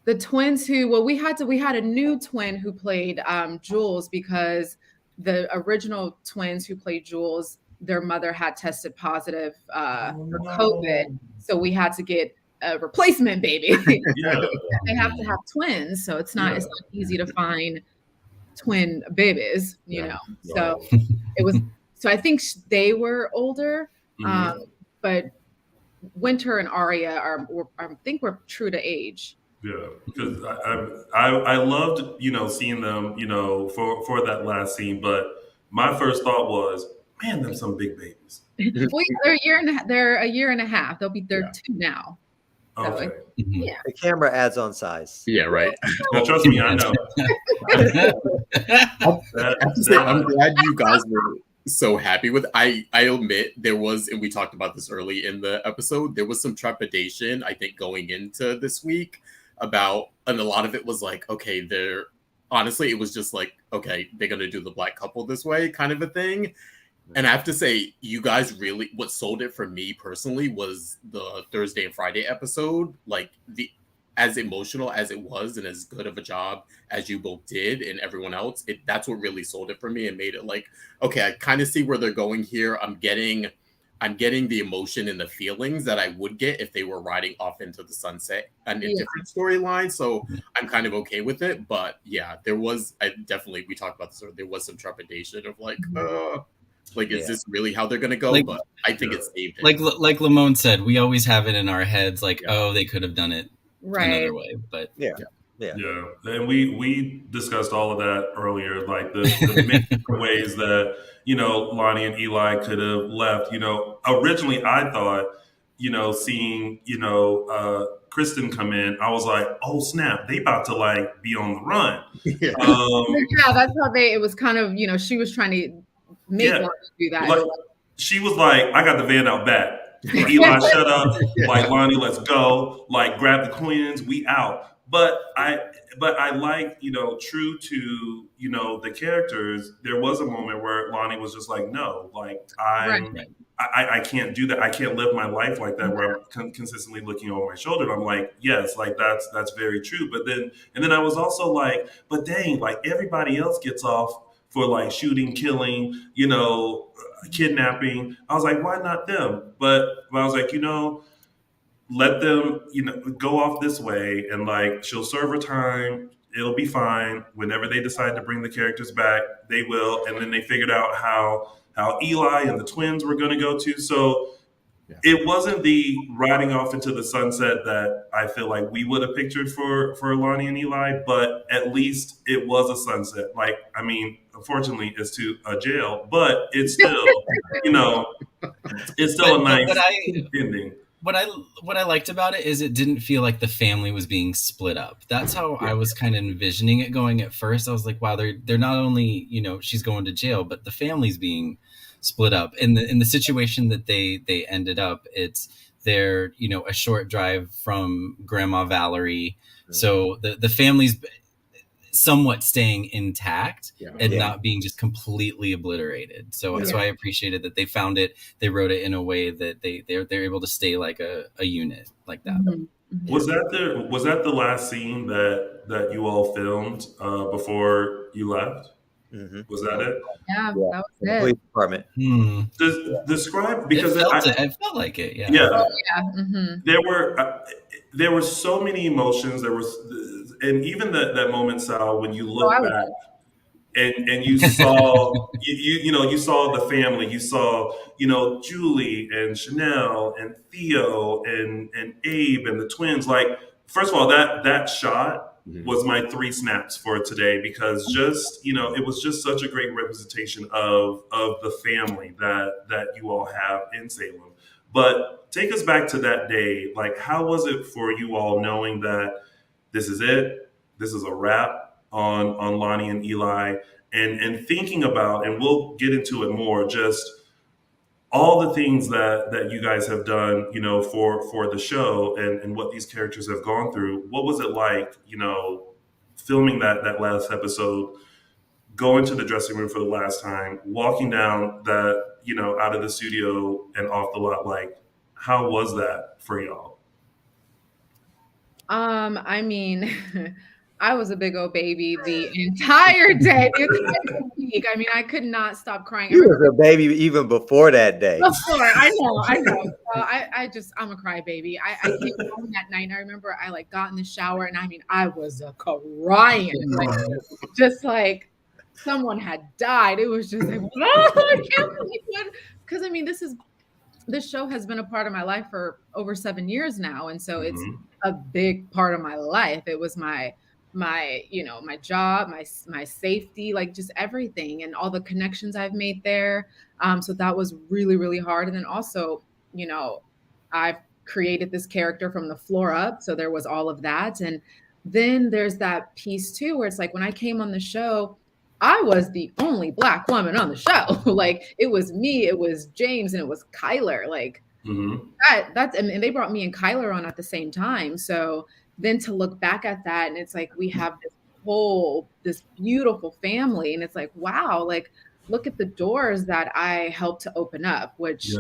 The twins we had a new twin who played Jules, because the original twins who played Jules, their mother had tested positive for COVID, so we had to get a replacement baby. They have to have twins, so it's not easy to find twin babies, So it was. So I think they were older, but Winter and Aria I think we're true to age. Yeah, because I loved seeing them for that last scene, but my first thought was, man, them some big babies. They're a year and a half. They'll be 2 now. Okay. Yeah. The camera adds on size. Yeah, right. Well, trust me, I know. I have to say, I'm glad you guys were so happy with. I admit there was, and we talked about this early in the episode, there was some trepidation, I think, going into this week about, and a lot of it was like, okay, honestly, it was just like, okay, they're going to do the black couple this way kind of a thing. And I have to say, you guys really, what sold it for me personally was the Thursday and Friday episode. Like, as emotional as it was and as good of a job as you both did and everyone else, that's what really sold it for me and made it like, okay, I kind of see where they're going here. I'm getting the emotion and the feelings that I would get if they were riding off into the sunset and a different storyline. So I'm kind of okay with it. But yeah, we talked about this, or there was some trepidation of like, is this really how they're going to go? But I think it saved it. Like Lamon said, we always have it in our heads, like, oh, they could have done it another way. But yeah. And we discussed all of that earlier, like the many ways that Lani and Eli could have left. Originally I thought, seeing Kristen come in, I was like, oh snap, they about to be on the run. That's how it was kind of, she was trying to make one do that. She was like, I got the van out back. Eli, shut up. Lonnie, let's go. Grab the twins. We out. but I like, true to, the characters, there was a moment where Lani was just like, no, like I can't do that. I can't live my life like that where I'm consistently looking over my shoulder. And I'm like, yes, like that's very true. But then I was also like, but dang, like everybody else gets off for like shooting, killing, kidnapping. I was like, why not them? But I was like, let them, go off this way, and like she'll serve her time. It'll be fine. Whenever they decide to bring the characters back, they will. And then they figured out how Eli and the twins were going to go to. So it wasn't the riding off into the sunset that I feel like we would have pictured for Lani and Eli, but at least it was a sunset. Like, I mean, unfortunately, it's to a jail, but it's still, it's still a nice ending. What I liked about it is it didn't feel like the family was being split up. That's how I was kind of envisioning it going at first. I was like, wow, they're not only, she's going to jail, but the family's being split up. In the situation that they ended up, they're a short drive from Grandma Valerie. So the family's somewhat staying intact and not being just completely obliterated. So I appreciated that they found it. They wrote it in a way that they're able to stay like a unit like that. Mm-hmm. Was that the last scene that you all filmed before you left? Mm-hmm. Was that it? Yeah, that was it. Police department. Describe, because it felt like it. Yeah. Yeah. Oh, yeah. Mm-hmm. There were so many emotions. There was, and even that moment, Sal, when you look back and you saw you saw the family, you saw Julie and Chanel and Theo and Abe and the twins. Like, first of all, that shot was my 3 snaps for today, because just it was just such a great representation of the family that you all have in Salem. But take us back to that day. Like, how was it for you all knowing that this is it? This is a wrap on Lani and Eli, and thinking about, and we'll get into it more, just all the things that you guys have done, for the show, and what these characters have gone through. What was it like, filming that last episode, going to the dressing room for the last time, walking down that, out of the studio and off the lot? Like, how was that for y'all? I mean, I was a big old baby the entire day. I mean, I could not stop crying. You was a baby even before that day. Before, I know. I'm a crybaby. I came home that night, and I remember I got in the shower, and I mean, I was crying, just like someone had died. It was just like, oh, I can't believe it. Because I mean, this show has been a part of my life for over 7 years now, and so it's a big part of my life. It was my my job, my safety, like just everything, and all the connections I've made there. So that was really, really hard. And then also, I've created this character from the floor up. So there was all of that. And then there's that piece too, where it's like, when I came on the show, I was the only Black woman on the show. Like, it was me, it was James, and it was Kyler. Like, and they brought me and Kyler on at the same time. So then to look back at that, and it's like, we have this beautiful family, and it's like, wow, like, look at the doors that I helped to open up, which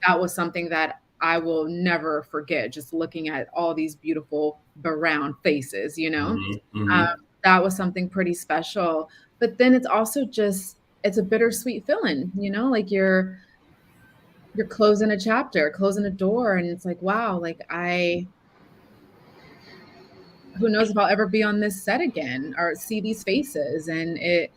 that was something that I will never forget, just looking at all these beautiful brown faces, that was something pretty special. But then it's also just, it's a bittersweet feeling, like you're closing a chapter, closing a door, and it's like, wow, like who knows if I'll ever be on this set again or see these faces. And it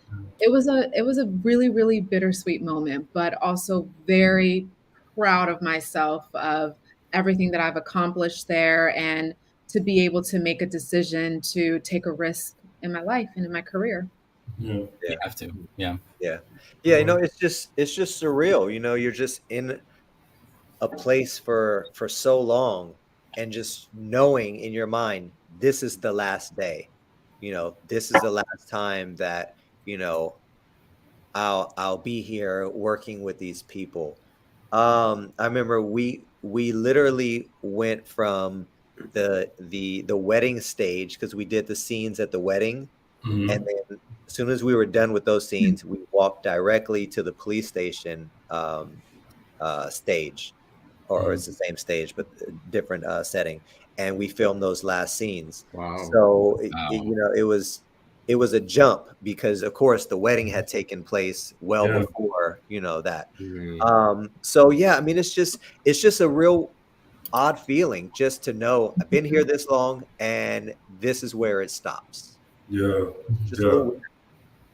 was a really, really bittersweet moment, but also very proud of myself, of everything that I've accomplished there, and to be able to make a decision to take a risk in my life and in my career. You have to. Yeah. It's just surreal. You're just in a place for so long, and just knowing in your mind, this is the last day, this is the last time that, I'll be here working with these people. I remember we literally went from the wedding stage, because we did the scenes at the wedding, Mm-hmm. and then as soon as we were done with those scenes, we walked directly to the police station stage, or it's the same stage but different setting, and we filmed those last scenes. Wow. So it was a jump, because of course the wedding had taken place before that. So yeah, I mean, it's just a real odd feeling just to know I've been here this long and this is where it stops. Just a little weird.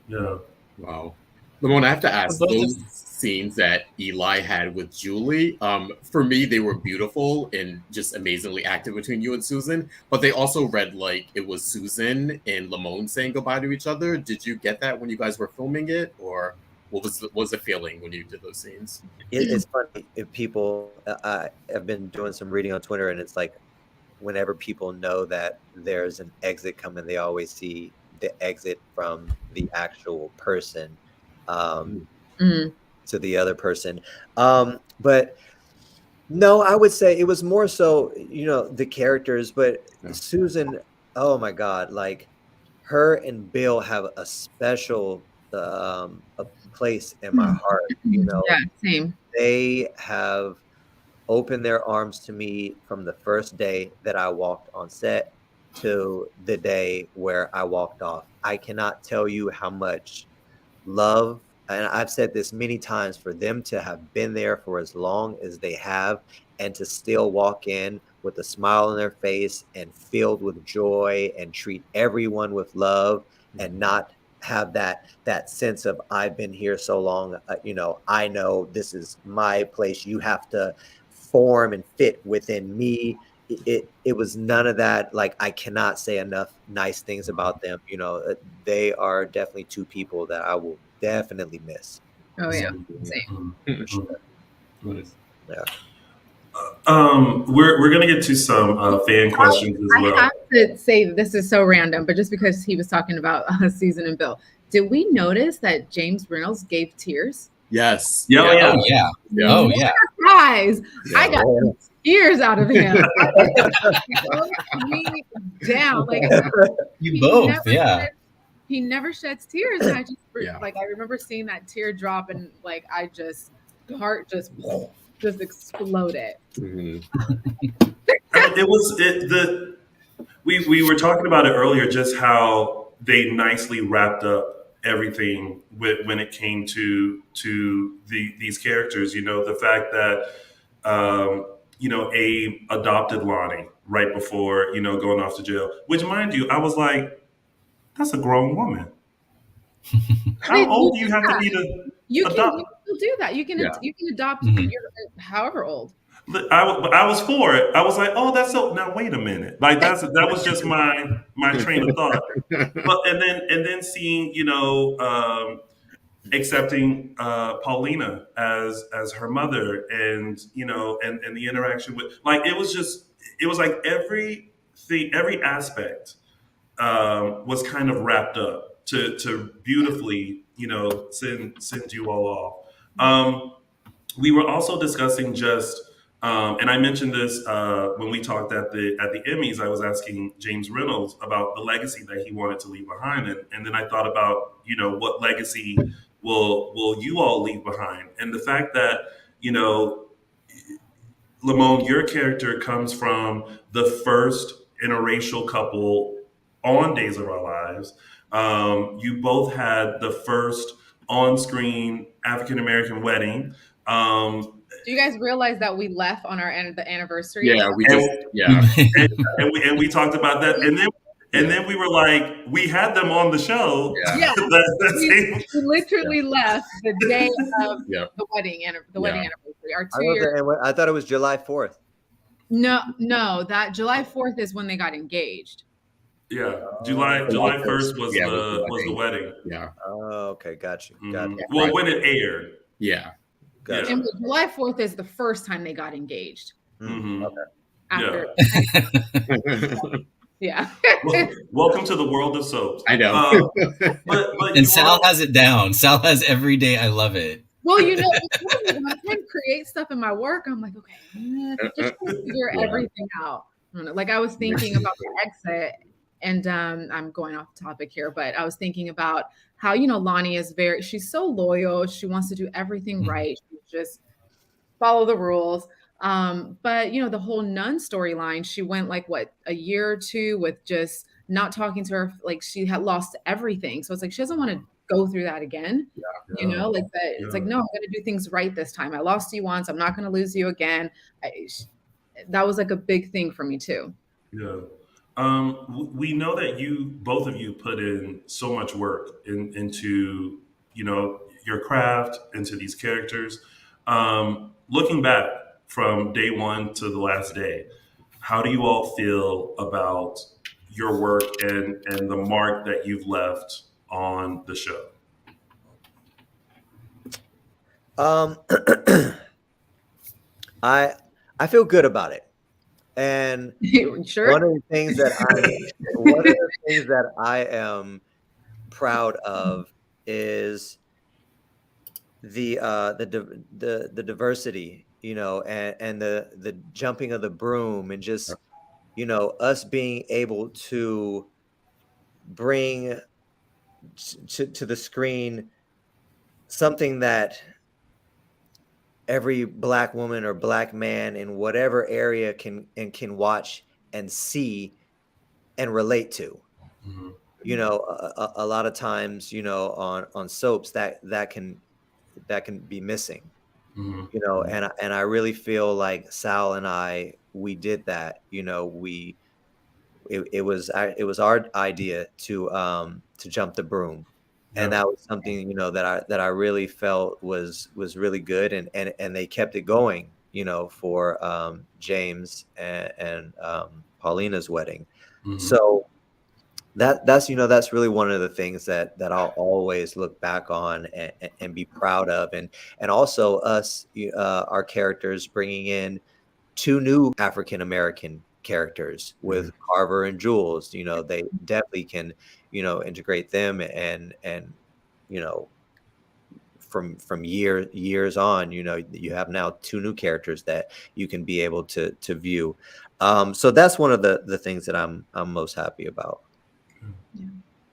Yeah. Wow. Lamon, I have to ask, those scenes that Eli had with Julie, for me, they were beautiful and just amazingly active between you and Susan, but they also read like it was Susan and Lamon saying goodbye to each other. Did you get that when you guys were filming it, or what was the feeling when you did those scenes? It's funny if people, I've been doing some reading on Twitter, and it's like whenever people know that there's an exit coming, they always see the exit from the actual person to the other person. But no, I would say it was more so, the characters, but Susan, oh my God, like her and Bill have a special a place in my heart. Yeah, same. They have opened their arms to me from the first day that I walked on set to the day where I walked off. I cannot tell you how much love, and I've said this many times, for them to have been there for as long as they have and to still walk in with a smile on their face and filled with joy and treat everyone with love and not have that sense of I've been here so long, I know this is my place, you have to form and fit within me. It was none of that. Like, I cannot say enough nice things about them. They are definitely two people that I will definitely miss. Oh yeah, same. For sure. Yeah. We're gonna get to some fan questions as well. I have to say, this is so random, but just because he was talking about Susan and Bill, did we notice that James Reynolds gave tears? Yes. Yeah. Oh yeah. Oh yeah. Guys, I got tears out of him. Me down, like you both, yeah. He never sheds tears, and I just I remember seeing that tear drop, and like heart just exploded. We were talking about it earlier, just how they nicely wrapped up everything when it came to these characters. The fact that Abe adopted Lani right before going off to jail, which, mind you, I was like, that's a grown woman. How old do you have to be to adopt? You can do that. You can adopt however old. I was for it. I was like, oh, that's so. Now wait a minute. Like that was just my train of thought. But and then seeing accepting Paulina as her mother, and and the interaction with, like, it was like every aspect was kind of wrapped up to beautifully send you all off. We were also discussing just. And I mentioned this when we talked at the Emmys. I was asking James Reynolds about the legacy that he wanted to leave behind, and then I thought about what legacy will you all leave behind, and the fact that Lamon, your character comes from the first interracial couple on Days of Our Lives. You both had the first on-screen African American wedding. Do you guys realize that we left on the anniversary? Yeah, and we talked about that, and then we were like, we had them on the show. Yeah, we literally left the day of the wedding anniversary. Our 2 years. I thought it was July 4th. No, that July 4th is when they got engaged. Yeah, July 1st was the wedding. Yeah. Oh, okay, got you. Well, when it aired. Yeah. Gotcha. And July 4th is the first time they got engaged. Mm-hmm. Okay. Yeah. Welcome to the world of soaps. I know. And Sal has it down. Sal has every day. I love it. Well, when I can create stuff in my work, I'm like, okay, just figure everything out. don't know. Like I was thinking about the exit, and I'm going off topic here, but I was thinking about how, you know, Lani is she's so loyal. She wants to do everything right. She just follow the rules. But you know, the whole nun storyline, she went like what, a year or two with just not talking to her, like she had lost everything. So it's like she doesn't want to go through that again. You know, like that. It's like, no, I'm going to do things right this time. I lost you once, I'm not going to lose you again. That was like a big thing for me too. Yeah. We know that both of you put in so much work into, you know, your craft, into these characters. Looking back from day one to the last day, how do you all feel about your work and the mark that you've left on the show? I feel good about it. And sure. one of the things that I am proud of is the diversity, you know, and the jumping of the broom, and just, you know, us being able to bring to the screen something that every Black woman or Black man in whatever area can watch and see and relate to. Mm-hmm. You know, a lot of times, you know, on soaps that can be missing. Mm-hmm. You know, and I really feel like Sal and we did that. You know, it was our idea to jump the broom. And that was something, you know, that I really felt was really good, and they kept it going, you know, for James and Paulina's wedding. Mm-hmm. So that's, you know, that's really one of the things that I'll always look back on and be proud of, and also us, our characters, bringing in 2 new African American characters with Carver and Jules. You know, they definitely can, you know, integrate them, and you know, from years on, you know, you have now 2 new characters that you can be able to view. So that's one of the things that I'm most happy about. Yeah.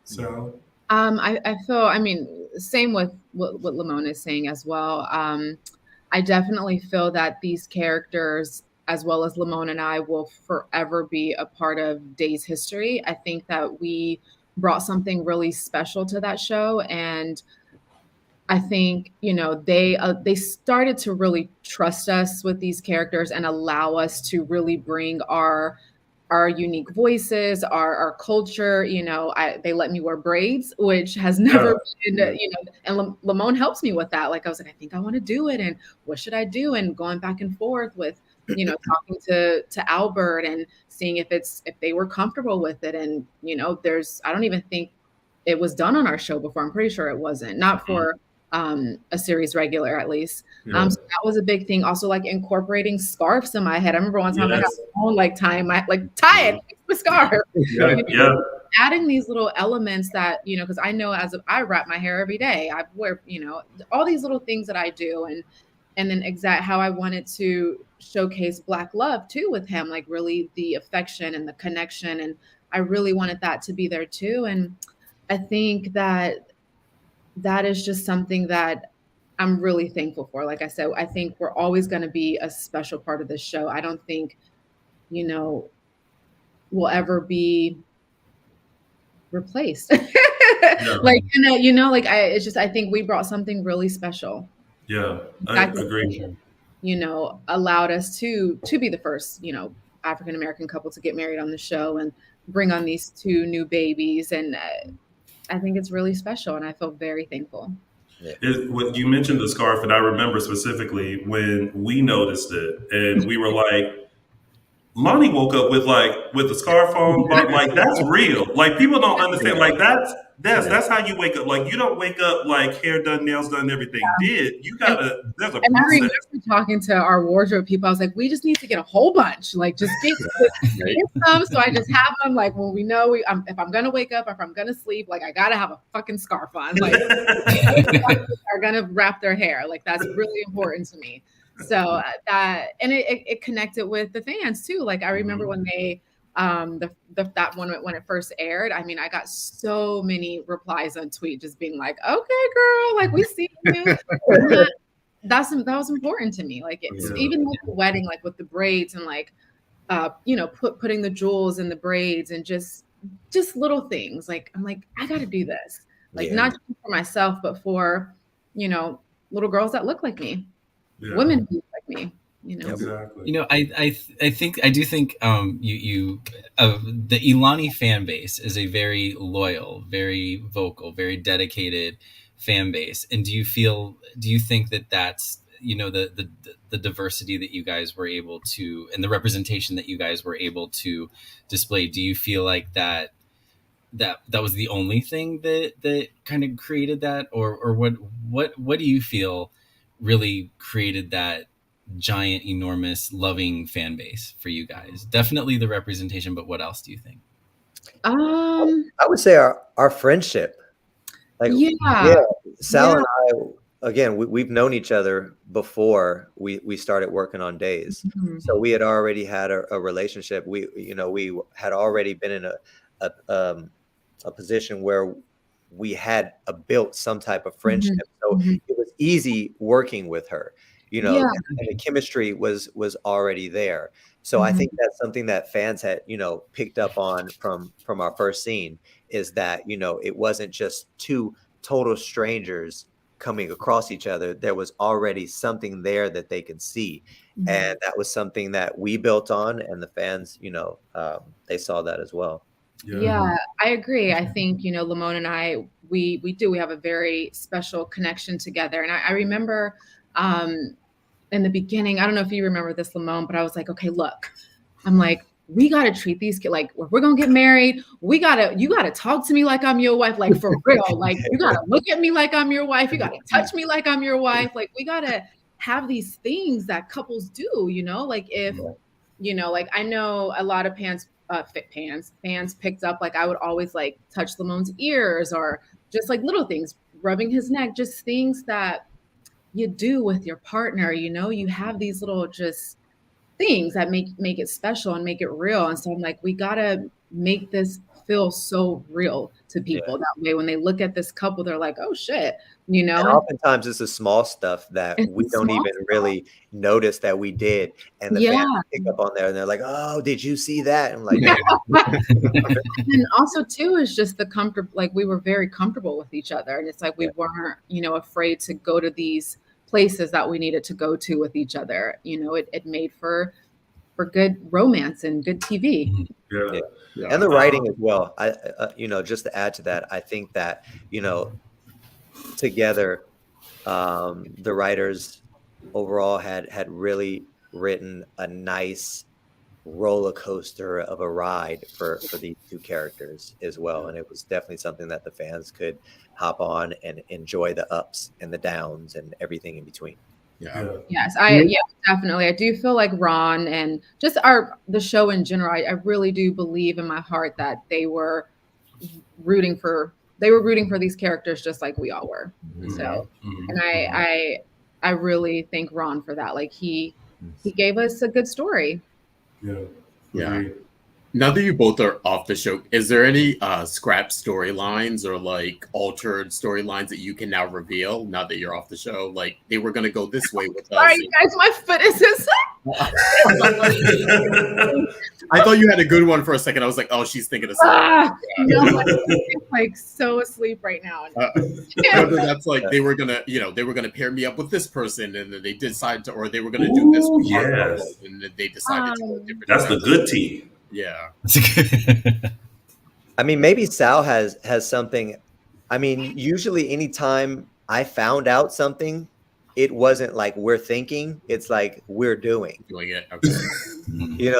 So I feel, I mean, same with what Lamon is saying as well. I definitely feel that these characters, as well as Lamon and I, will forever be a part of Days history. I think that we brought something really special to that show, and I think, you know, they started to really trust us with these characters and allow us to really bring our unique voices, our culture. You know, they let me wear braids, which has never been, you know, and Lamon helps me with that. Like I was like, I think I want to do it, and what should I do? And going back and forth with, you know, talking to Albert and seeing if they were comfortable with it. And, you know, I don't even think it was done on our show before. I'm pretty sure it wasn't, not for a series regular, at least. So that was a big thing. Also, like incorporating scarves in my head. I remember one time I got my own like tie it with scarf. Adding these little elements that, you know, because I know I wrap my hair every day. I wear, you know, all these little things that I do, and then exact how I wanted to showcase Black love too with him, like really the affection and the connection, and I really wanted that to be there too. And I think that is just something that I'm really thankful for. Like I said, I think we're always going to be a special part of this show. I don't think, you know, we'll ever be replaced. Like, you know, like I think we brought something really special. Yeah, I agree. You know, allowed us to be the first, you know, African American couple to get married on the show and bring on these 2 new babies, and I think it's really special, and I feel very thankful. When you mentioned the scarf, and I remember specifically when we noticed it, and we were like, Lani woke up with the scarf on, but like that's real. Like people don't understand. Like that's how you wake up. Like you don't wake up like hair done, nails done, everything did. You gotta. There's a process. I remember talking to our wardrobe people. I was like, we just need to get a whole bunch. Like just get some. So I just have them. Like when we know if I'm gonna wake up, if I'm gonna sleep, like I gotta have a fucking scarf on. Like are gonna wrap their hair. Like that's really important to me. So that, and it connected with the fans too. Like I remember when they that one when it first aired, I mean, I got so many replies on tweet just being like, okay, girl, like we see you. That was important to me. Like it's even like the wedding, like with the braids and like putting the jewels in the braids and just little things. Like I'm like, I gotta do this. Like not just for myself, but for little girls that look like me, women who look like me. Exactly. I do think the Elani fan base is a very loyal, very vocal, very dedicated fan base. And do you think that that's the diversity that you guys were able to, and the representation that you guys were able to display? Do you feel like that was the only thing that kind of created that, or what do you feel really created that giant, enormous, loving fan base for you guys? Definitely the representation, but what else do you think? I would say our friendship. Like Sal and I, again, we've known each other before we started working on Days. Mm-hmm. So we had already had a relationship. We had already been in a position where we had built some type of friendship. Mm-hmm. So it was easy working with her. And the chemistry was already there. So I think that's something that fans had, picked up on from our first scene, is that, it wasn't just two total strangers coming across each other. There was already something there that they could see. Mm-hmm. And that was something that we built on, and the fans, they saw that as well. Yeah, I agree. I think, Lamon and I, we have a very special connection together. And I remember, in the beginning, I don't know if you remember this, Lamon, but I was like, okay, look, I'm like, we got to treat these kids like, if we're going to get married, you got to talk to me like I'm your wife, like for real. Like you got to look at me like I'm your wife. You got to touch me like I'm your wife. Like we got to have these things that couples do, like if, like I know a lot of fans picked up, like I would always like touch Lamon's ears, or just like little things, rubbing his neck, just things that you do with your partner. You have these little just things that make it special and make it real. And so I'm like, we gotta make this feel so real to people. That way when they look at this couple, they're like, oh shit, And oftentimes it's the small stuff that we don't even really notice that we did, and the fans pick up on there and they're like, oh, did you see that? And like and also too is just the comfort, like we were very comfortable with each other, and it's like we weren't afraid to go to these places that we needed to go to with each other. It made for good romance and good TV. And the writing as well. I just to add to that, I think that together the writers overall had really written a nice roller coaster of a ride for these two characters as well, and it was definitely something that the fans could hop on and enjoy the ups and the downs and everything in between. Yes, definitely. I do feel like Ron and just the show in general, I really do believe in my heart that they were rooting for these characters just like we all were. So, and I really thank Ron for that. Like he gave us a good story. Yeah. Now that you both are off the show, is there any scrap storylines or like altered storylines that you can now reveal now that you're off the show? Like they were going to go this way with us. Sorry, guys, my foot is inside. I thought you had a good one for a second. I was like, oh, she's thinking of something. I'm like so asleep right now. That's like they were gonna pair me up with this person, and then they decided to, or they were gonna do this with and then they decided to go different. That's the good tea. Yeah. I mean, maybe Sal has something. I mean, usually anytime I found out something, it wasn't like we're thinking, it's like we're doing it. Okay.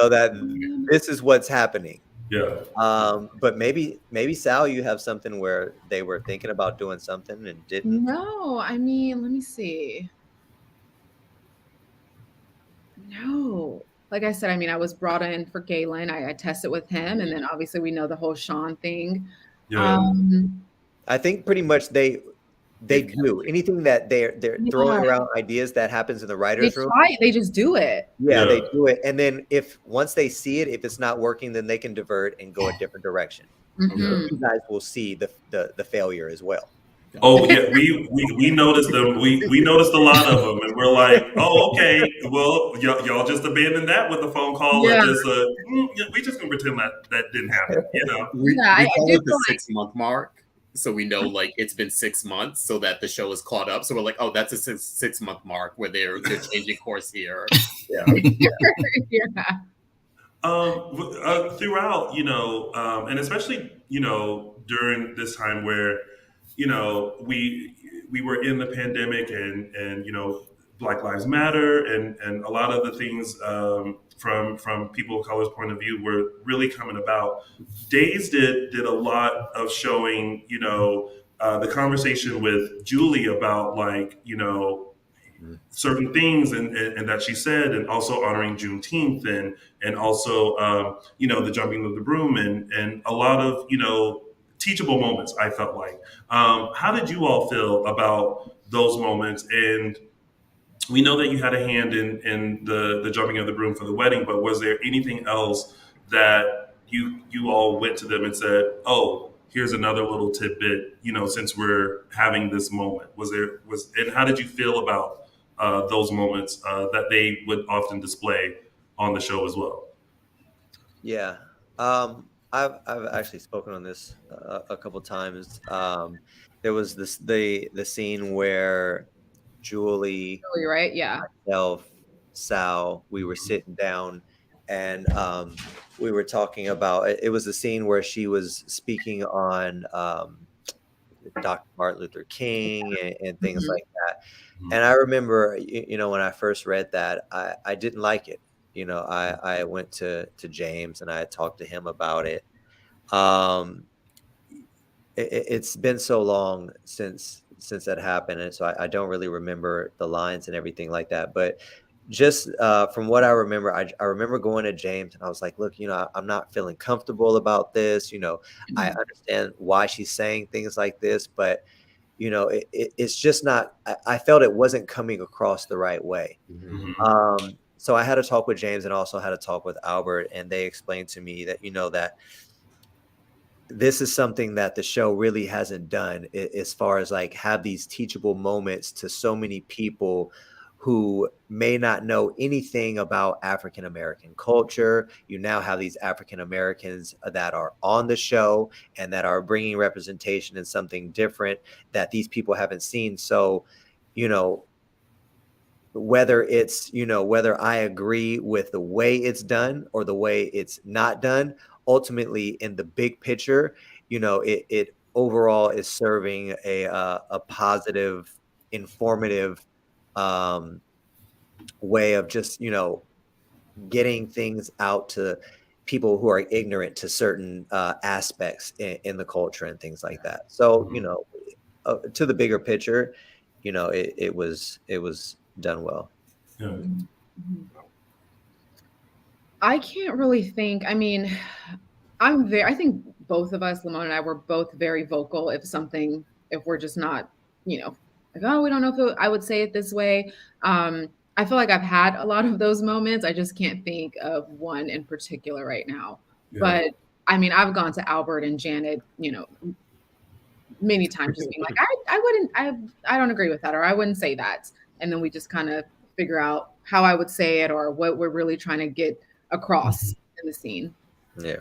That this is what's happening. Yeah. But maybe Sal, you have something where they were thinking about doing something and didn't. No, I mean, let me see. No. Like I said, I mean, I was brought in for Galen. I tested with him, and then obviously we know the whole Sean thing. I think pretty much they They do anything that they're throwing around ideas that happens in the writers' room. They just do it. Yeah, they do it, and then once they see it, if it's not working, then they can divert and go a different direction. Mm-hmm. So you guys will see the failure as well. Oh yeah, we noticed them. We noticed a lot of them, and we're like, oh okay, well y'all just abandoned that with the phone call and just we just gonna pretend that didn't happen, you know. We call it the 6 month mark, so we know like it's been 6 months, so that the show is caught up. So we're like, oh, that's a 6 month mark where they're changing course here. Yeah. Throughout, you know, and especially, you know, during this time where, you know, we were in the pandemic and you know, Black Lives Matter and a lot of the things from people of color's point of view were really coming about. Days did a lot of showing, you know, the conversation with Julie about like, you know, certain things and that she said, and also honoring Juneteenth and also you know, the jumping of the broom and a lot of, you know, teachable moments, I felt like. How did you all feel about those moments? And we know that you had a hand in the jumping of the broom for the wedding, but was there anything else that you all went to them and said, oh, here's another little tidbit, you know, since we're having this moment? And how did you feel about those moments that they would often display on the show as well? Yeah. I've actually spoken on this a couple times. There was the scene where Julie, right? Yeah. Myself, Sal, we were sitting down and we were talking about it. Was the scene where she was speaking on Dr. Martin Luther King and things like that. And I remember, you know, when I first read that, I didn't like it. You know, I went to James and I talked to him about it. It's been so long since that happened, and so I don't really remember the lines and everything like that. But just from what I remember, I remember going to James and I was like, look, you know, I'm not feeling comfortable about this. You know, I understand why she's saying things like this, but you know, it's just not. I felt it wasn't coming across the right way. So I had a talk with James and also had a talk with Albert, and they explained to me that, you know, that this is something that the show really hasn't done as far as like have these teachable moments to so many people who may not know anything about African American culture. You now have these African Americans that are on the show and that are bringing representation in something different that these people haven't seen. So, you know, whether I agree with the way it's done or the way it's not done, ultimately in the big picture, you know, it overall is serving a positive, informative way of just, you know, getting things out to people who are ignorant to certain aspects in the culture and things like that. So, you know, to the bigger picture, you know, it was done well. Yeah. I can't really think. I mean, I think both of us, Lamon and I, were both very vocal if we're just not, you know, like, oh, we don't know if I would say it this way. I feel like I've had a lot of those moments. I just can't think of one in particular right now. Yeah. But I mean, I've gone to Albert and Janet, you know, many times just being like, I don't agree with that, or I wouldn't say that. And then we just kind of figure out how I would say it or what we're really trying to get across in the scene. Yeah.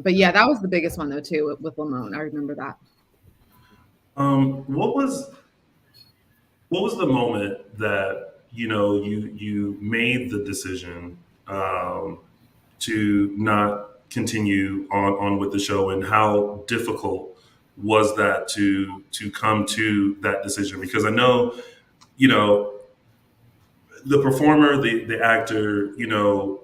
But yeah, that was the biggest one though too with Lamon. I remember that. What was the moment that, you know, you made the decision to not continue on with the show, and how difficult was that to come to that decision? Because I know, you know, the performer, the actor, you know,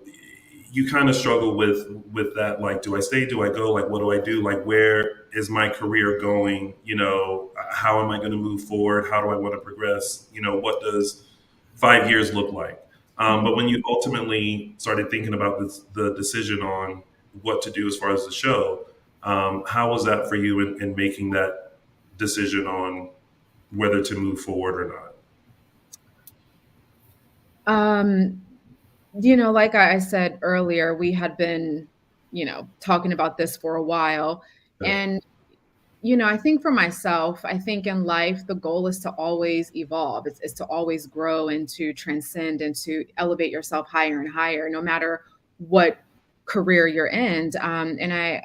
you kind of struggle with that. Like, do I stay? Do I go? Like, what do I do? Like, where is my career going? You know, how am I going to move forward? How do I want to progress? You know, what does 5 years look like? But when you ultimately started thinking about the decision on what to do as far as the show, how was that for you in making that decision on whether to move forward or not? Like I said earlier, we had been, talking about this for a while. Yeah. And, I think for myself, I think in life, the goal is to always evolve. It's to always grow and to transcend and to elevate yourself higher and higher, no matter what career you're in. And I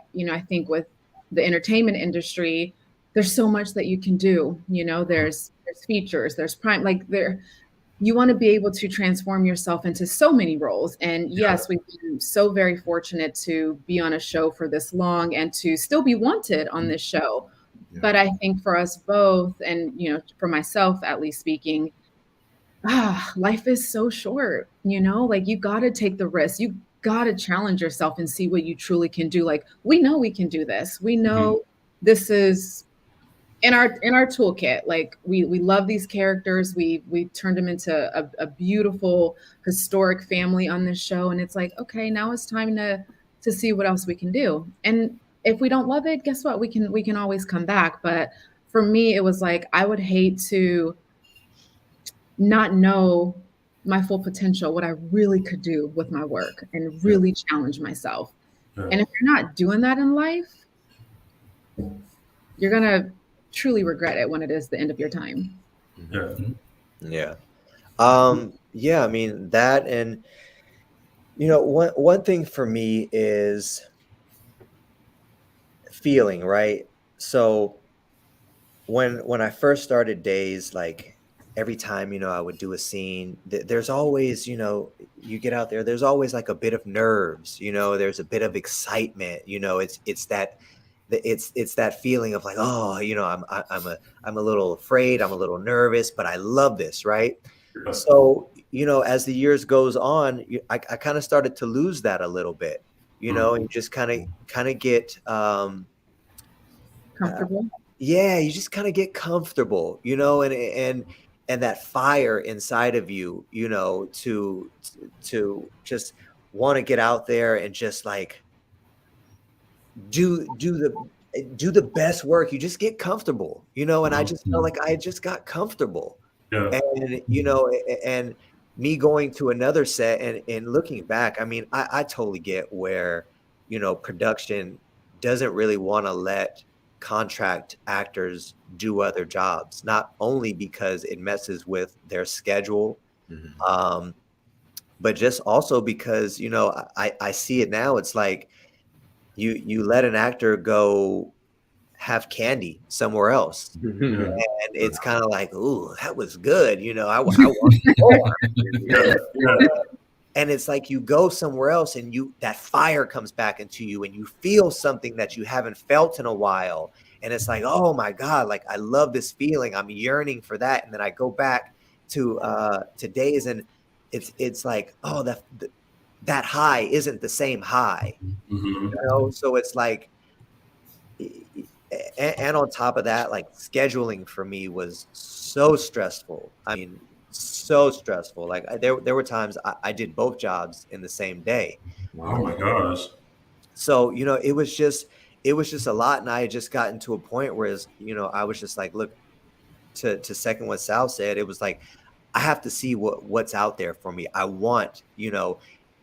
think with the entertainment industry, there's so much that you can do. There's features, there's prime, you want to be able to transform yourself into so many roles. And yes, we've been so very fortunate to be on a show for this long and to still be wanted on this show. Yeah. But I think for us both, and, for myself, at least speaking, life is so short, you got to take the risk. You got to challenge yourself and see what you truly can do. We know we can do this. We know this is in our toolkit. We love these characters. We turned them into a beautiful historic family on this show. And it's okay, now it's time to see what else we can do. And if we don't love it, guess what? We can always come back. But for me, it was I would hate to not know my full potential, what I really could do with my work and really challenge myself. Yeah. And if you're not doing that in life, you're going to truly regret it when it is the end of your time. Yeah. I mean that, and one thing for me is feeling, right? So when I first started Days, every time, I would do a scene, there's always, you get out there, there's always a bit of nerves, there's a bit of excitement, it's that feeling of I'm a little afraid, I'm a little nervous, but I love this, right? Yeah. So, as the years goes on, I kind of started to lose that a little bit, and just kind of get comfortable. You just kind of get comfortable, and that fire inside of you, to just want to get out there and just do the best work. You just get comfortable, and I just felt like I just got comfortable. Yeah. And and me going to another set and looking back, I mean, I totally get where production doesn't really want to let contract actors do other jobs, not only because it messes with their schedule, but just also because I see it now. It's you let an actor go have candy somewhere else, and it's kind of ooh, that was good, I want more. And it's you go somewhere else and that fire comes back into you and you feel something that you haven't felt in a while, and it's oh my God, I love this feeling, I'm yearning for that. And then I go back to Days, and it's oh, that high isn't the same high. So it's and on top of that, scheduling for me was so stressful. I mean, so stressful. There were times I did both jobs in the same day. Oh my gosh. So, it was just a lot. And I had just gotten to a point where, I was just look, to second what Sal said, it was I have to see what's out there for me. I want,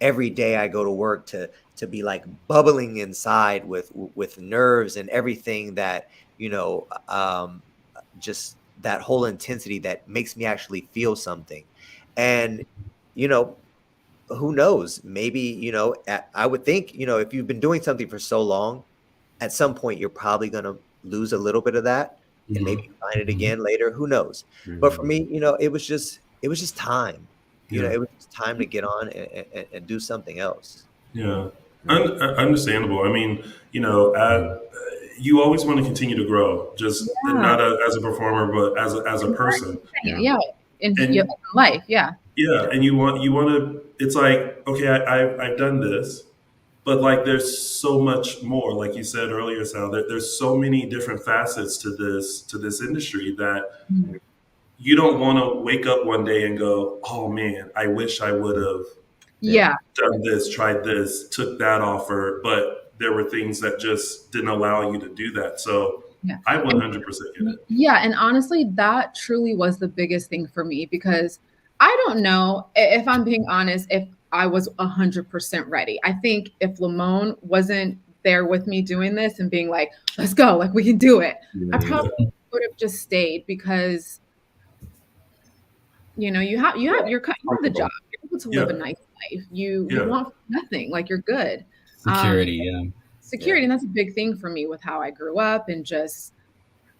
every day I go to work to be bubbling inside with nerves and everything that, just that whole intensity that makes me actually feel something. And, who knows, maybe, I would think, if you've been doing something for so long, at some point, you're probably going to lose a little bit of that and maybe find it again later. Who knows? But for me, it was just time. It was just time to get on and do something else. Yeah, understandable. I mean, you always want to continue to grow, just not as a performer, but as a person. Yeah, in life. Yeah. Yeah, and you want to. It's okay, I've done this, but there's so much more. Like you said earlier, Sal, there's so many different facets to this industry that you don't want to wake up one day and go, oh man, I wish I would have done this, tried this, took that offer, but there were things that just didn't allow you to do that. So Yeah. I 100% get it. Yeah, and honestly, that truly was the biggest thing for me, because I don't know, if I'm being honest, if I was 100% ready. I think if Lamon wasn't there with me doing this and being like, let's go, like we can do it, I probably would have just stayed, because you have you're the job, you're able to live a nice life. You want nothing, like you're good. Security, security, and that's a big thing for me with how I grew up, and just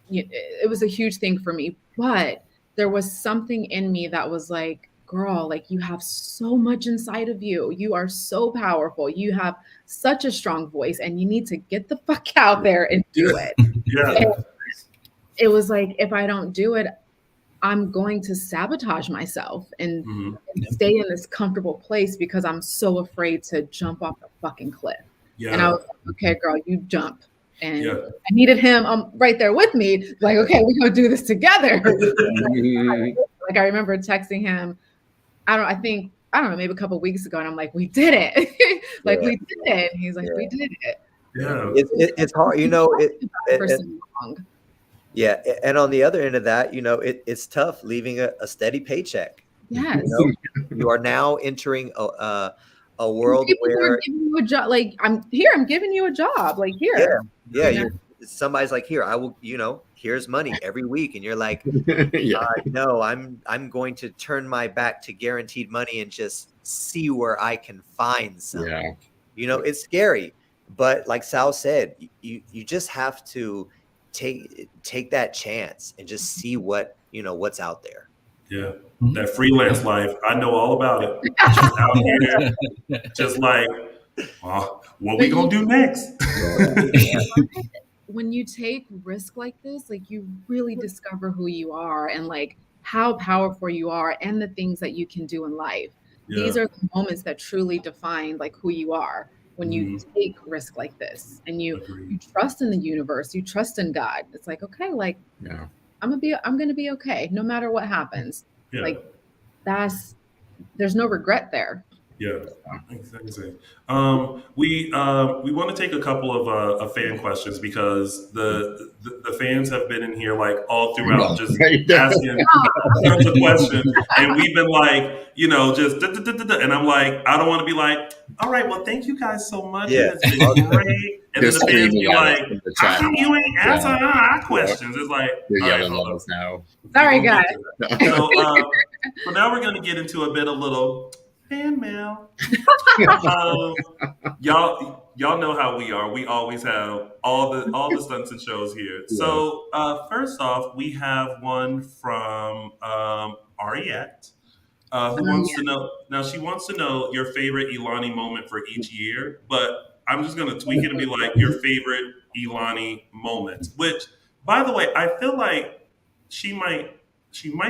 it was a huge thing for me. But there was something in me that was like, girl, like you have so much inside of you. You are so powerful. You have such a strong voice, and you need to get the fuck out there and do it. And it was like, if I don't do it, I'm going to sabotage myself and stay in this comfortable place because I'm so afraid to jump off the fucking cliff. And I was like, okay, girl, you jump. And I needed him right there with me. Like, okay, we're going to do this together. Like, I remember texting him, I don't know, maybe a couple of weeks ago. And I'm like, we did it. We did it. And he's like, we did it. Yeah. It's hard, Yeah, and on the other end of that, it's tough leaving a steady paycheck. Yes, you are now entering a world where are giving you a job. Like, I'm here, I'm giving you a job. Like, here, somebody's like, here, I will. Here's money every week, and you're like, no, I'm going to turn my back to guaranteed money and just see where I can find some. It's scary, but like Sal said, you just have to take that chance and just see what's out there. Yeah, that freelance life, I know all about it. Just out here, just like, what we gonna do next? When you take risk like this, like you really discover who you are and like how powerful you are and the things that you can do in life. These are the moments that truly define like who you are. When you take risk like this and you trust in the universe, you trust in God. It's like, okay, like I'm gonna be okay no matter what happens. Like there's no regret there. Yeah, exactly. We want to take a couple of fan questions because the fans have been in here like all throughout, just asking tons of questions, and we've been like, just and I'm like, I don't want to be like, all right, well, thank you guys so much. It's been great. And then the fans be like, how come you ain't answering our questions? It's like, you're yelling at us now. Sorry, guys. So now we're going to get into a bit of little fan mail. Y'all know how we are. We always have all the stunts and shows here. So first off, we have one from Ariette. Who wants to know? Now she wants to know your favorite Elani moment for each year, but I'm just gonna tweak it and be like your favorite Elani moment. Which, by the way, I feel like she might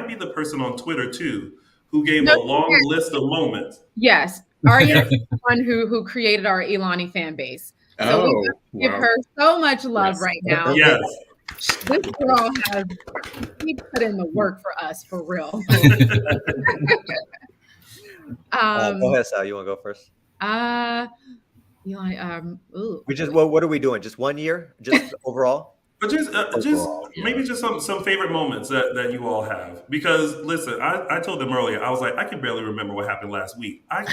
be the person on Twitter too who gave a long list of moments. Yes, Ariette is the one who created our Elani fan base. So we give her so much love right now. Yes. This girl he put in the work for us, for real. Go ahead, Sal. You want to go first? What are we doing? Just 1 year? Just overall? But maybe just some favorite moments that you all have. Because listen, I told them earlier, I was like, I can barely remember what happened last week. I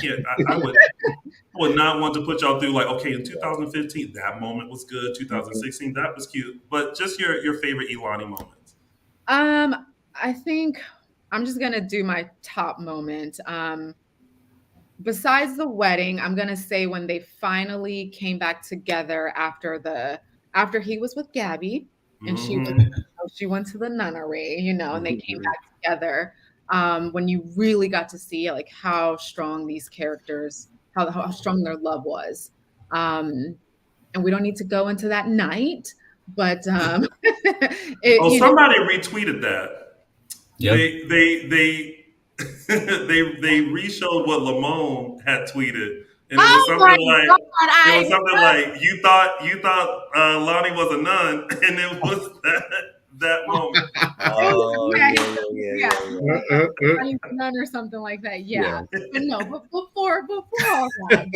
would not want to put y'all through like, okay, in 2015, that moment was good. 2016, that was cute. But just your favorite Elani moments. I think I'm just gonna do my top moment. Besides the wedding, I'm gonna say when they finally came back together after he was with Gabby and she went to the nunnery, and they came back together. When you really got to see like how strong these characters, how strong their love was. And we don't need to go into that night, but somebody retweeted that. Yep. They re-showed what Lamon had tweeted. And it was something like you thought Lani was a nun, and it was that moment. Nun or something like that. Yeah. But no, but before all that,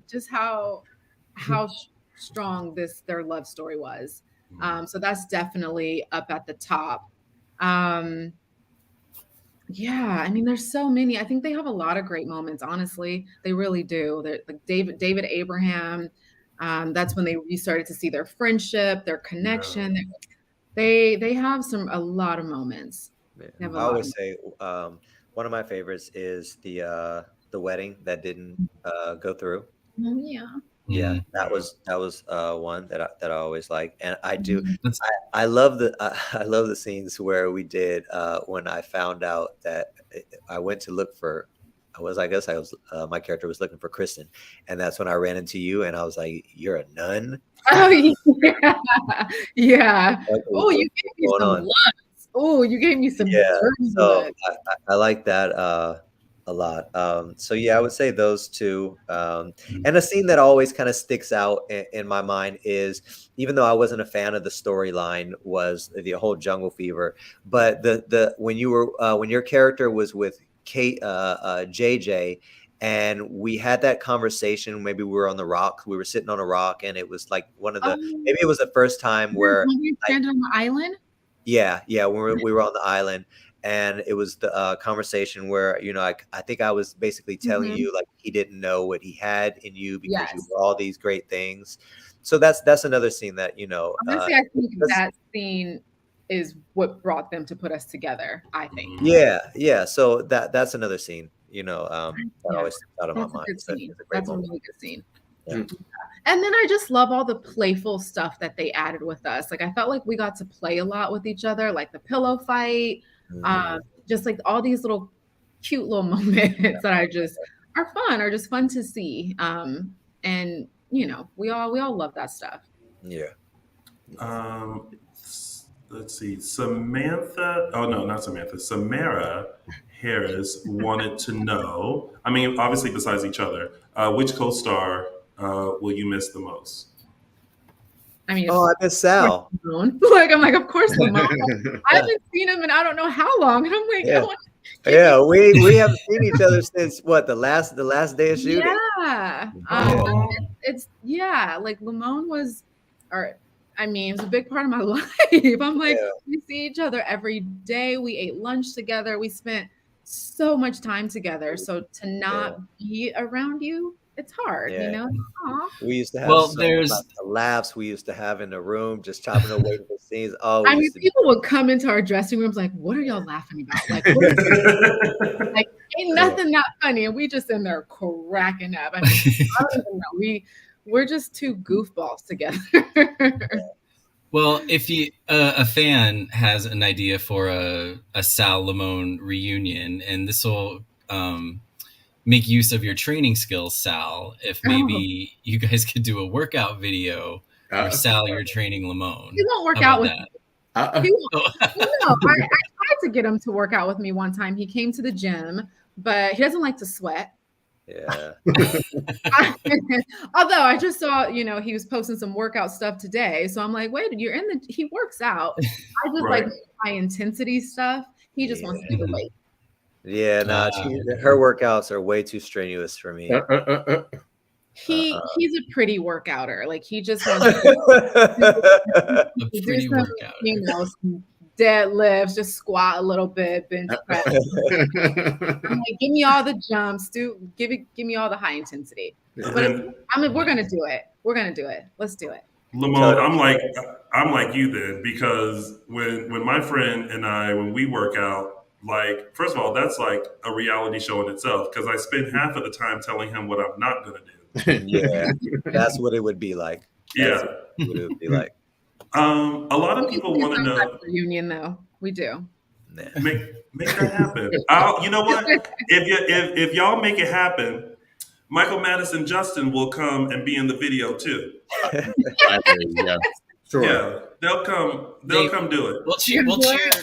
just how strong their love story was. So that's definitely up at the top. Yeah, I mean, there's so many. I think they have a lot of great moments. Honestly, they really do. They're like David Abraham. That's when we started to see their friendship, their connection. Yeah. They have a lot of moments. I always say one of my favorites is the wedding that didn't go through. Oh, yeah. Yeah, that was one that I always like, and I do. I love the scenes where we did when I found out that I went to look for. My character was looking for Kristen, and that's when I ran into you, and I was like, "You're a nun." Oh yeah, yeah. Oh, you gave me some love. Oh, you gave me some. Yeah, so I like that a lot. So yeah, I would say those two. And a scene that always kind of sticks out in my mind is, even though I wasn't a fan of the storyline, was the whole jungle fever. But when your character was with JJ, and we had that conversation, maybe we were on the rock, we were sitting on a rock, and it was like maybe it was the first time where we stranded on the island. Yeah, when we were on the island. And it was the conversation where, I think I was basically telling you, like, he didn't know what he had in you because you were all these great things. So that's another scene that, honestly, I think that scene is what brought them to put us together, I think. Yeah. So that's another scene, that always sticks out of my mind. That's a really good scene. Yeah. And then I just love all the playful stuff that they added with us. Like, I felt like we got to play a lot with each other, like the pillow fight. Just like all these little cute little moments that are just fun to see. And we all love that stuff. Yeah. Let's see. Samara Harris wanted to know, I mean, obviously besides each other, which co-star will you miss the most? I mean, I miss Sal. Like, I'm like, of course, Lamon. I haven't seen him in I don't know how long, and I'm like, we haven't seen each other since what, the last day of shooting. Yeah, it's like Lamon was, it was a big part of my life. I'm like, we see each other every day. We ate lunch together. We spent so much time together. So to not be around you, it's hard, Aww. We used to have the laughs we used to have in the room, just chopping away the scenes. People would come into our dressing rooms like, "What are y'all laughing about? Like, like ain't nothing that funny," and we just in there cracking up. I don't even know. We're just two goofballs together. Well, if a fan has an idea for a Sal Lamon reunion, and this will make use of your training skills, Sal, if maybe you guys could do a workout video where Sal, you're training Lamon. He won't work out with me. He won't. I tried to get him to work out with me one time. He came to the gym, but he doesn't like to sweat. Yeah. Although I just saw, he was posting some workout stuff today. So I'm like, wait, he works out. I just like high intensity stuff. He just wants to do the weight. Yeah, her workouts are way too strenuous for me. He's a pretty workouter. Like, he just wants a pretty workout. Some deadlifts, just squat a little bit, bench press. I'm like, give me all the jumps, dude. Give me all the high intensity. But we're gonna do it. We're gonna do it. Let's do it. Lamon, I'm like you then, because when my friend and I, when we work out, like, first of all, that's like a reality show in itself, because I spend half of the time telling him what I'm not going to do. Yeah, that's what it would be like. That's what it would be like. A lot of people want to know. Reunion, though, we do. Make that happen. You know what? If y'all make it happen, Michael Madison Justin will come and be in the video too. Yeah. Sure. Yeah, they'll come do it. We'll cheer.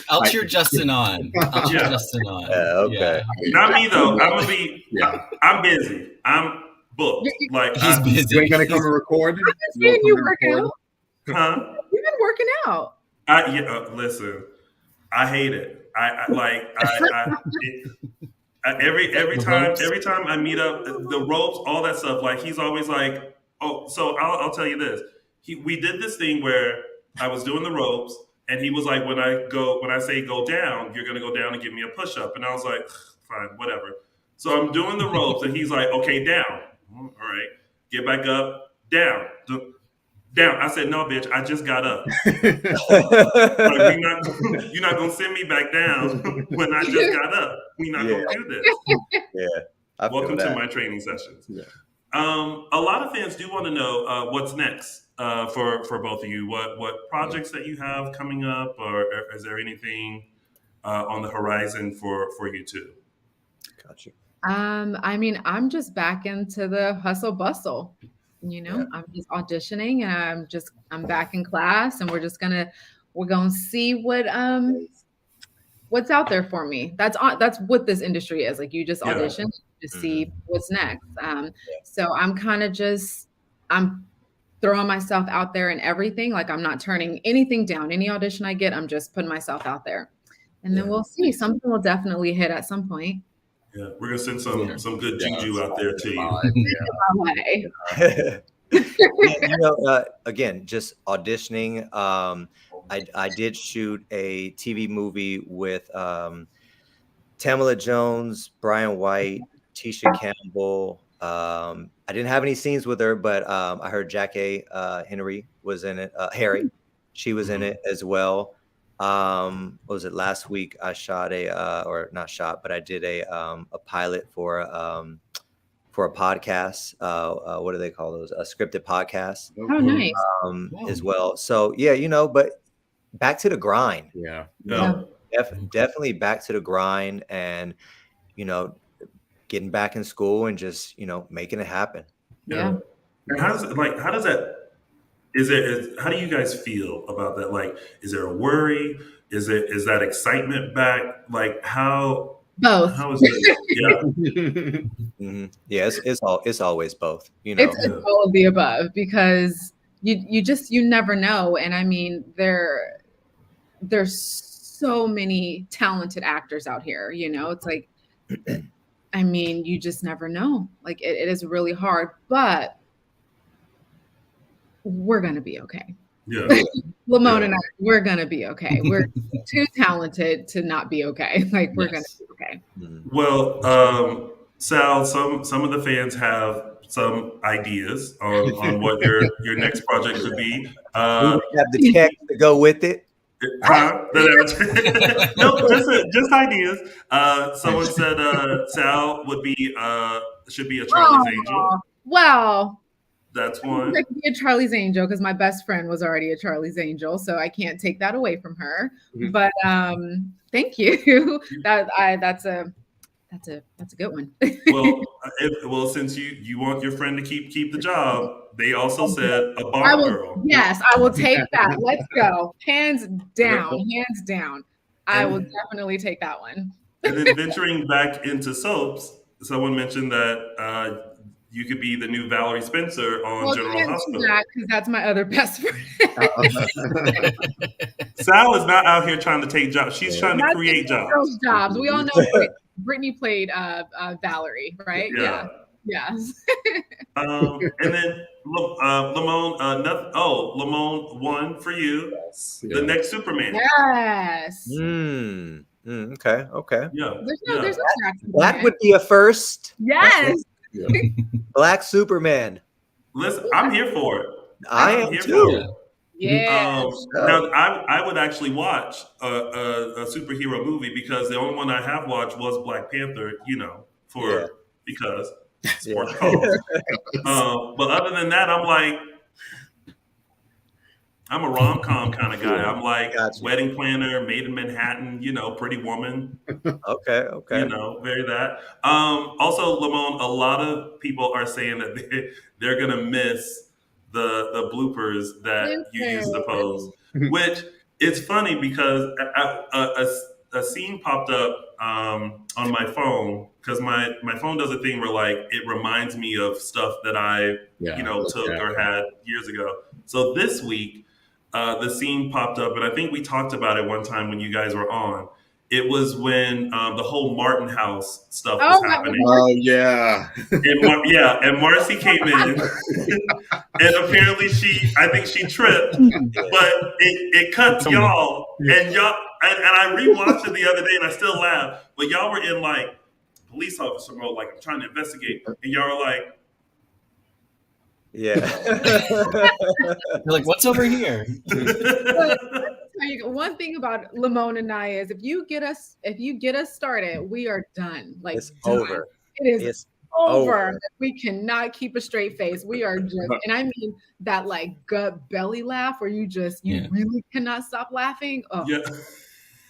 I'll cheer Justin on. Justin on. Okay. Yeah. Not me though. I'm gonna be. Yeah. I'm busy. I'm booked. Like, he's busy. You ain't gonna come and record? I've been seeing you work out. Huh? You've been working out. Listen, I hate it. Every time I meet up, the ropes, all that stuff. Like, he's always like, So I'll tell you this. We did this thing where I was doing the ropes, and he was like, when I say go down, you're gonna go down and give me a push up, and I was like, fine, whatever. So I'm doing the ropes, and he's like, okay, down. All right, get back up, down. Down. I said, no, bitch, I just got up. Like, you're not going to send me back down when I just got up. We're not going to do this. Yeah. Welcome to my training sessions. Yeah. A lot of fans do want to know what's next for both of you. What projects that you have coming up, or is there anything on the horizon for you two? Gotcha. I mean, I'm just back into the hustle bustle. I'm just auditioning, and I'm back in class, and we're gonna see what's out there for me. That's what this industry is. Like, you just audition to see what's next. So I'm kind of I'm throwing myself out there in everything. Like, I'm not turning anything down. Any audition I get, I'm just putting myself out there, and then we'll see. Something will definitely hit at some point. Yeah, we're gonna send some good juju out there to you. Again, just auditioning. I did shoot a TV movie with Tamala Jones, Brian White, Tisha Campbell. I didn't have any scenes with her, but I heard Jackie Henry was in it. Harry, she was in it as well. What was it, last week? I shot but I did a pilot for a podcast. What do they call those? A scripted podcast. Oh, nice. As well. So yeah, but back to the grind. Yeah. Definitely back to the grind, and getting back in school and just making it happen. Yeah. And how do you guys feel about that? Like, is there a worry? Is that excitement back? Like, how? Both. How is it? Yeah. Mm-hmm. Yeah, it's always both. It's all of the above, because you never know. And I mean, there's so many talented actors out here. It's like, I mean, you just never know. Like, it is really hard, but we're gonna be okay. Yeah. Lamon and I, we're gonna be okay. We're too talented to not be okay. Like, we're gonna be okay. Well, Sal, some of the fans have some ideas on what your next project could be. We have the text to go with it. No, just ideas. Someone said Sal should be a Charlie's Angel. Well, that's one. I could be a Charlie's Angel because my best friend was already a Charlie's Angel, so I can't take that away from her. Mm-hmm. But thank you. That's a good one. well, since you want your friend to keep the job, they also said a bar girl. Yes, I will take that. Let's go. Hands down. I will definitely take that one. And then venturing back into soaps, someone mentioned that you could be the new Valerie Spencer on General Hospital. Because that's my other best friend. Sal is not out here trying to take jobs. She's trying to create jobs. We all know Brittany played Valerie, right? Yeah. And then Lamon, Lamon, one for you. Yes. The next Superman. Yes. Okay. Yeah. There's no that would be a first. Yes. Black Superman. Listen, I'm here for it. I am too. Yeah. Now, I would actually watch a superhero movie, because the only one I have watched was Black Panther. Because sports cause. But other than that, I'm a rom-com kind of guy. I'm like Wedding Planner, Made in Manhattan, Pretty Woman. Okay. Very that. Also, Lamon, a lot of people are saying that they're going to miss the bloopers that you used to post, which it's funny because a scene popped up on my phone, because my phone does a thing where, like, it reminds me of stuff that I took or had years ago. So this week, the scene popped up, and I think we talked about it one time when you guys were on. it was when the whole Martin House stuff was happening. Oh yeah, and Marcy came in, and apparently I think she tripped, but it cut y'all, and y'all, and I rewatched it the other day, and I still laugh. But y'all were in like police officer mode, like I'm trying to investigate, and y'all were like, yeah, like what's over here? One thing about Lamon and I is if you get us started, we are done. Like it's done. over. It is over. We cannot keep a straight face. We are just, and I mean that like gut belly laugh where you really cannot stop laughing. Oh. Yeah.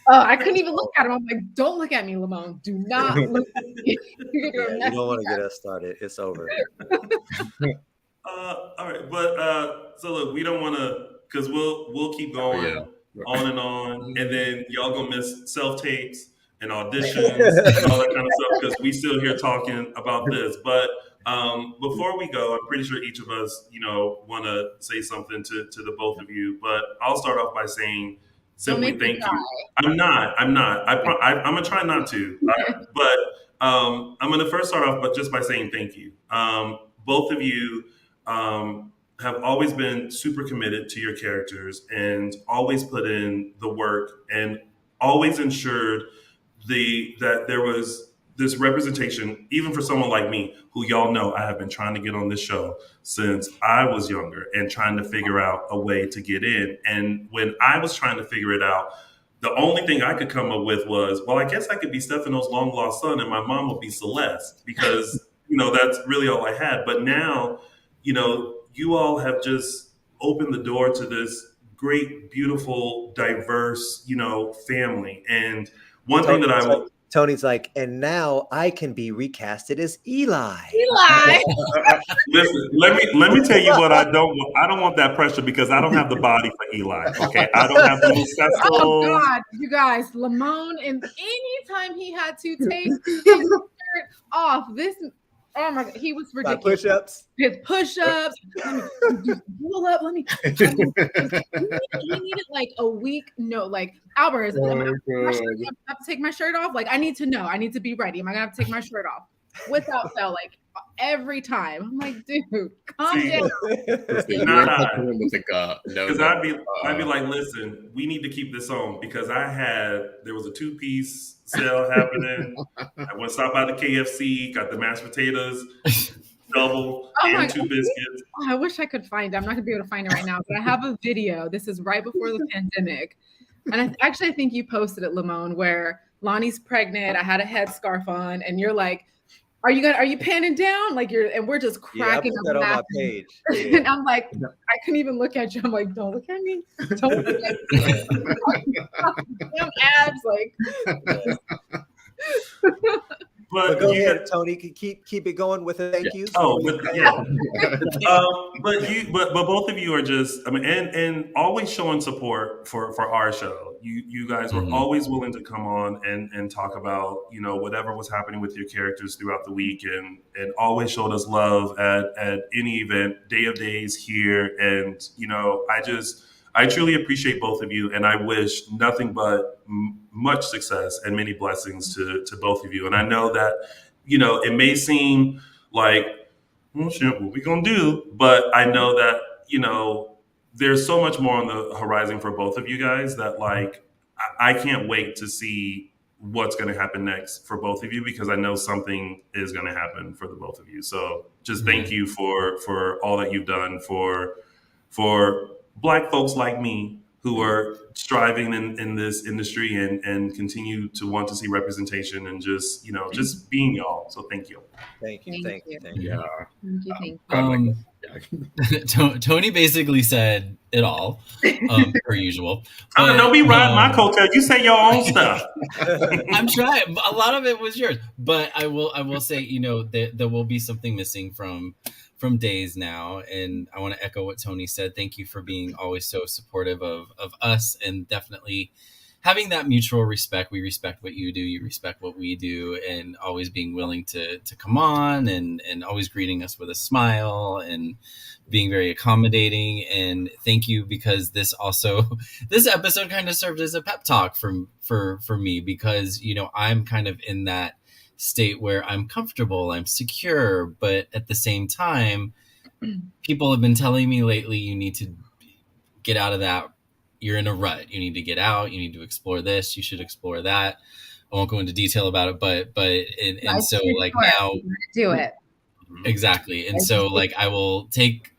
Oh, I couldn't even look at him. I'm like, don't look at me, Lamon. Do not look at me. You don't want to get us started. It's over. All right, but so look, we don't want to, because we'll keep going on and on, and then y'all gonna miss self tapes and auditions and all that kind of stuff because we still here talking about this. But before we go, I'm pretty sure each of us, want to say something to the both of you. But I'll start off by saying simply thank you. I'm not. I'm gonna try not to, but I'm gonna first start off, but just by saying thank you. Both of you have always been super committed to your characters and always put in the work and always ensured that there was this representation, even for someone like me, who y'all know I have been trying to get on this show since I was younger and trying to figure out a way to get in. And when I was trying to figure it out, the only thing I could come up with was, well, I guess I could be Stefano's long lost son and my mom would be Celeste because, that's really all I had. But now, you all have just opened the door to this great, beautiful, diverse, family. And one thing that Tony's like, and now I can be recasted as Eli. Listen, let me tell you what I don't want. I don't want that pressure because I don't have the body for Eli. Okay, I don't have the muscles. Oh God, you guys, Lamon, and anytime he had to take his shirt off, oh my God, he was ridiculous. Push-ups. His push-ups. Pull up. Let me. He needed like a week. No, like Albert, I have to take my shirt off. Like I need to know. I need to be ready. Am I gonna have to take my shirt off? Without fail, like every time. I'm like, dude, calm down. Because I'd be like, listen, we need to keep this on because there was a 2-piece sale happening. I went stop by the KFC, got the mashed potatoes, double, and 2 biscuits. Oh, I wish I could find it. I'm not gonna be able to find it right now, but I have a video. This is right before the pandemic. And I think you posted it, Lamon, where Lonnie's pregnant. I had a headscarf on, and you're like, are you panning down? Like and we're just cracking up. On my page. Yeah. And I'm like, I couldn't even look at you. I'm like, don't look at me. Don't look at me. Damn abs, like. But go ahead, Tony. Keep it going with a thank you. But both of you are just, and always showing support for our show. You guys were always willing to come on and talk about whatever was happening with your characters throughout the week, and always showed us love at any event, Day of Days here, and I truly appreciate both of you, and I wish nothing but much success and many blessings to both of you. And I know that, it may seem like, well, shit, what we gonna do? But I know that, there's so much more on the horizon for both of you guys that, like, I can't wait to see what's going to happen next for both of you because I know something is going to happen for the both of you. So just thank you for all that you've done for Black folks like me who are striving in this industry and continue to want to see representation and just being y'all. So thank you. Thank you. Tony basically said it all, per usual. Don't be riding my coattail. You say your own stuff. I'm trying. A lot of it was yours, but I will say, there will be something missing from Days now, and I want to echo what Tony said. Thank you for being always so supportive of us, and definitely having that mutual respect. We respect what you do, you respect what we do, and always being willing to come on and always greeting us with a smile and being very accommodating. And thank you, because this episode kind of served as a pep talk for me, because, you know, I'm kind of in that state where I'm comfortable, I'm secure, but at the same time, people have been telling me lately, you need to get out of that. You're in a rut. You need to get out. You need to explore this. You should explore that. I won't go into detail about it, and so like now do it. exactly. And so like I will take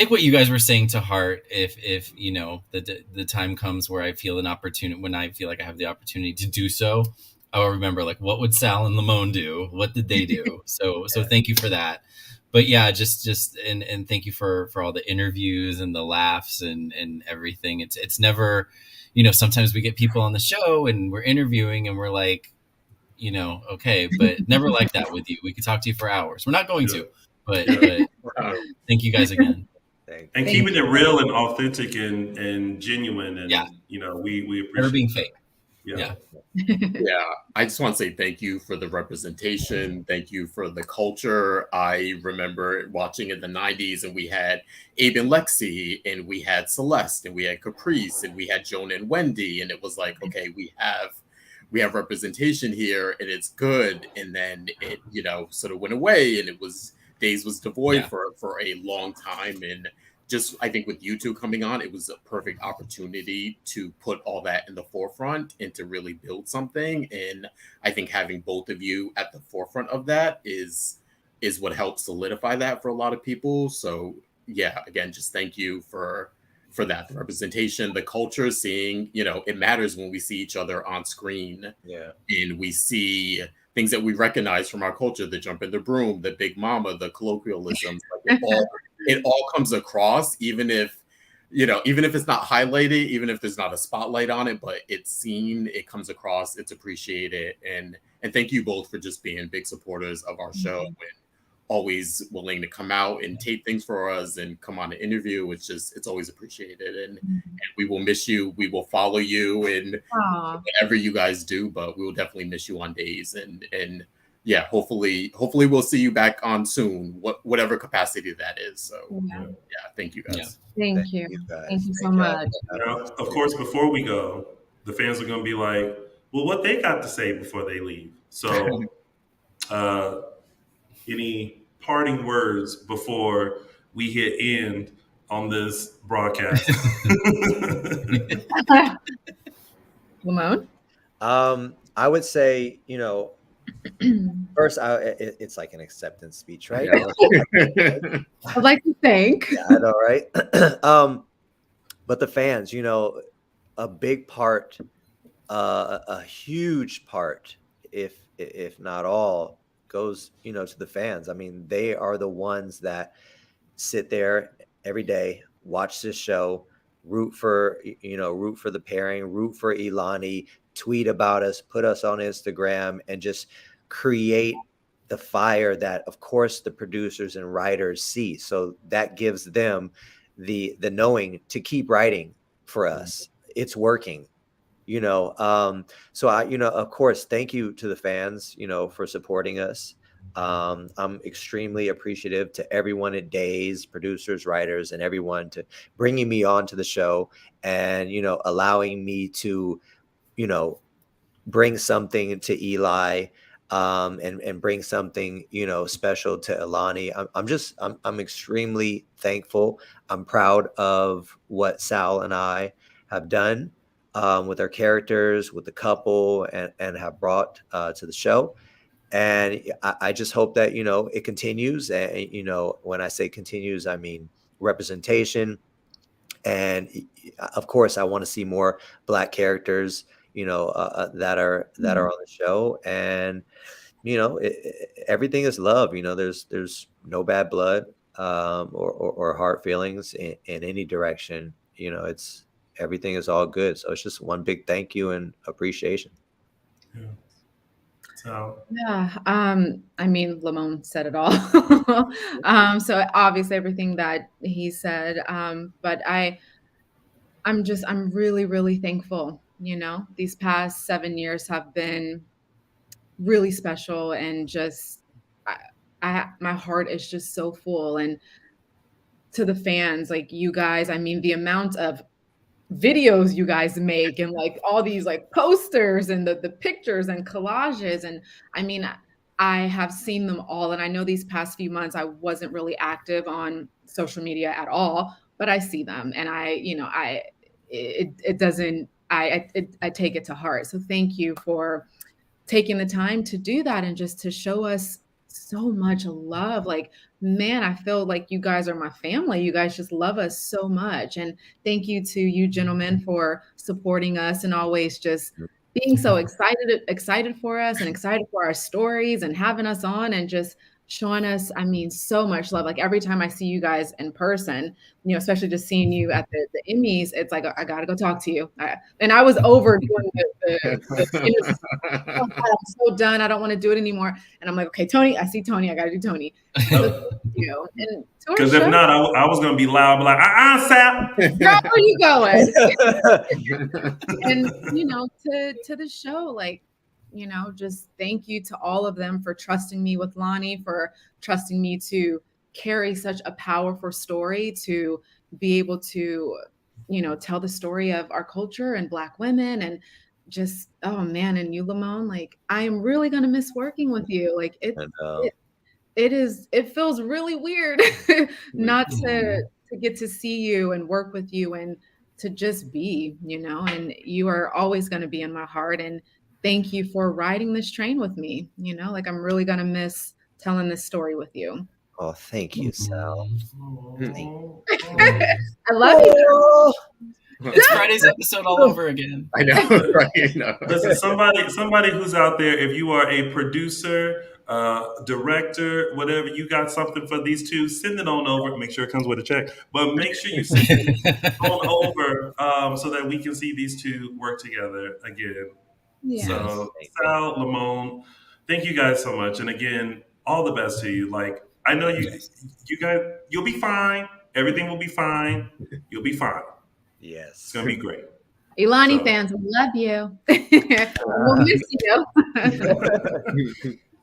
what you guys were saying to heart. If you know the time comes where I feel an opportunity, when I feel like I have the opportunity to do so, I will remember, like, what would Sal and Lamon do? What did they do? So thank you for that. But yeah, just and thank you for all the interviews and the laughs and everything. It's never, you know, sometimes we get people on the show and we're interviewing and we're like, you know, okay, but never like that with you. We could talk to you for hours. We're not going to, but thank you guys again. And keeping it real and authentic and genuine, and you know, we appreciate never being fake. Yeah. Yeah. I just want to say thank you for the representation. Thank you for the culture. I remember watching in the 90s, and we had Abe and Lexi, and we had Celeste, and we had Caprice, and we had Jonah and Wendy. And it was like, okay, we have representation here, and it's good. And then it, you know, sort of went away, and Days was devoid for a long time. And just, I think with you two coming on, it was a perfect opportunity to put all that in the forefront and to really build something. And I think having both of you at the forefront of that is what helps solidify that for a lot of people. So yeah, again, just thank you for that. The representation, the culture, seeing, you know, it matters when we see each other on screen. Yeah. And we see things that we recognize from our culture, the jump in the broom, the big mama, the colloquialisms, like it all comes across, even if it's not highlighted, even if there's not a spotlight on it, but it's seen, it comes across, it's appreciated. And thank you both for just being big supporters of our show and always willing to come out and tape things for us and come on an interview. It's always appreciated. And we will miss you. We will follow you in whatever you guys do, but we will definitely miss you on Days. And yeah, hopefully we'll see you back on soon, whatever capacity that is. So yeah, thank you guys. Yeah. Thank you. Thank you so much. Now, of course, before we go, the fans are going to be like, well, what they got to say before they leave. So any parting words before we hit end on this broadcast? Lamon? I would say, you know, first, it's like an acceptance speech, right? I'd like to thank. Yeah, I know, right? But the fans, you know, a big part, a huge part, if not all, goes, you know, to the fans. I mean, they are the ones that sit there every day, watch this show, root for the pairing, root for Elani, tweet about us, put us on Instagram, and just create the fire that, of course, the producers and writers see. So that gives them the knowing to keep writing for us. It's working, you know. So I, you know, of course, thank you to the fans, you know, for supporting us. I'm extremely appreciative to everyone at Days, producers, writers, and everyone to bringing me on to the show and, you know, allowing me to, you know, bring something to Eli, and bring something, you know, special to Elani. I'm extremely thankful. I'm proud of what Sal and I have done with our characters, with the couple, and have brought to the show. And I just hope that, you know, it continues. And, you know, when I say continues, I mean representation. And of course, I want to see more Black characters, you know, that are on the show. And, you know, everything is love. You know, there's no bad blood or hard feelings in any direction. You know, everything is all good. So it's just one big thank you and appreciation. Yeah. So I mean, Lamon said it all. So obviously everything that he said, but I'm really, really thankful You know, these past 7 years have been really special, and just my heart is just so full. And to the fans, like you guys, I mean, the amount of videos you guys make and like all these like posters and the pictures and collages, and I mean, I have seen them all, and I know these past few months I wasn't really active on social media at all, but I see them, and it doesn't, I take it to heart. So thank you for taking the time to do that and just to show us so much love. Like, man, I feel like you guys are my family. You guys just love us so much. And thank you to you gentlemen for supporting us and always just being so excited for us and excited for our stories and having us on and just showing us, I mean, so much love. Like every time I see you guys in person, you know, especially just seeing you at the Emmys, it's like, I got to go talk to you. And I was over doing the I'm so done. I don't want to do it anymore. And I'm like, okay, Tony, I see Tony. I got to do Tony. You. And because if not, I was going to be loud, but like, Sal. Where are you going? And, you know, to the show, like, you know, just thank you to all of them for trusting me with Lani, for trusting me to carry such a powerful story, to be able to, you know, tell the story of our culture and Black women, and just, oh man, and you, Lamon, like, I am really going to miss working with you. Like it feels really weird not to get to see you and work with you and to just be, you know, and you are always going to be in my heart. And thank you for riding this train with me. You know, like I'm really going to miss telling this story with you. Oh, thank you, Sal. I love you. It's Friday's episode all over again. I know, right? I know. Listen, somebody who's out there, if you are a producer, director, whatever, you got something for these two, send it on over. Make sure it comes with a check, but make sure you send it on over so that we can see these two work together again. Yes. So, Sal, Lamon, thank you guys so much, and again, all the best to you. Like, I know you guys, you'll be fine. Everything will be fine. You'll be fine. Yes, it's gonna be great. Elani fans, we love you. We'll miss you.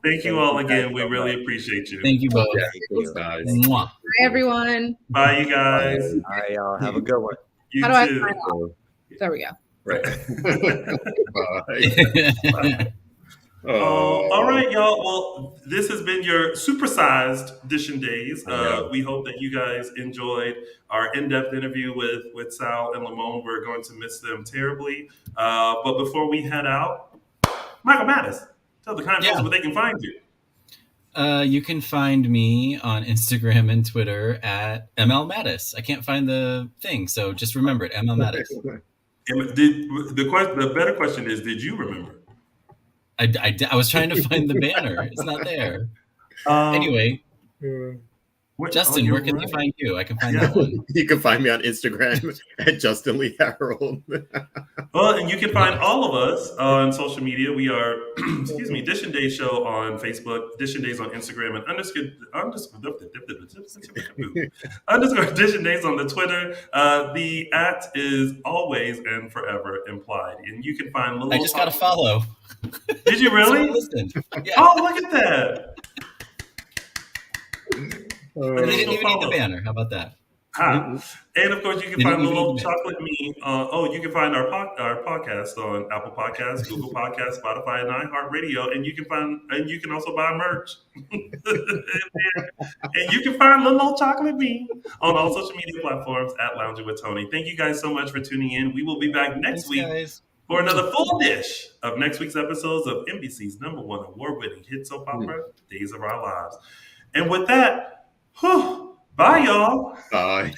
Thank you all again. We really appreciate you. Thank you both. Guys. Bye, everyone. Bye, you guys. All right, y'all. Have a good one. You How do too. I sign off? There we go. Right. Bye. All right, y'all. Well, this has been your supersized Dishin Days. We hope that you guys enjoyed our in-depth interview with Sal and Lamon. We're going to miss them terribly. But before we head out, Michael Mattis, tell the kind folks where they can find you. You can find me on Instagram and Twitter at MLMattis. I can't find the thing, so just remember it, MLMattis. The better question is, did you remember? I was trying to find the banner. It's not there. Anyway, Justin, where can they find you? I can find that one. You can find me on Instagram at Justin Lee Harold. Well, and you can find all of us on social media. We are, Dishin Days Show on Facebook, Dishin Days on Instagram, and underscore Dishin Days on the Twitter. The @ is always and forever implied. And you can find little. I just got to follow. Did you really? Yeah. Oh, look at that. They didn't even need the banner. How about that? And of course, you can find Little Chocolate Me. You can find our podcast on Apple Podcasts, Google Podcasts, Spotify, and iHeartRadio. And you can also buy merch. And you can find Little Chocolate Me on all social media platforms at Lounging with Tony. Thank you guys so much for tuning in. We will be back next week for another full dish of next week's episodes of NBC's #1 award-winning hit soap opera, Days of Our Lives. And with that, bye, y'all. Bye.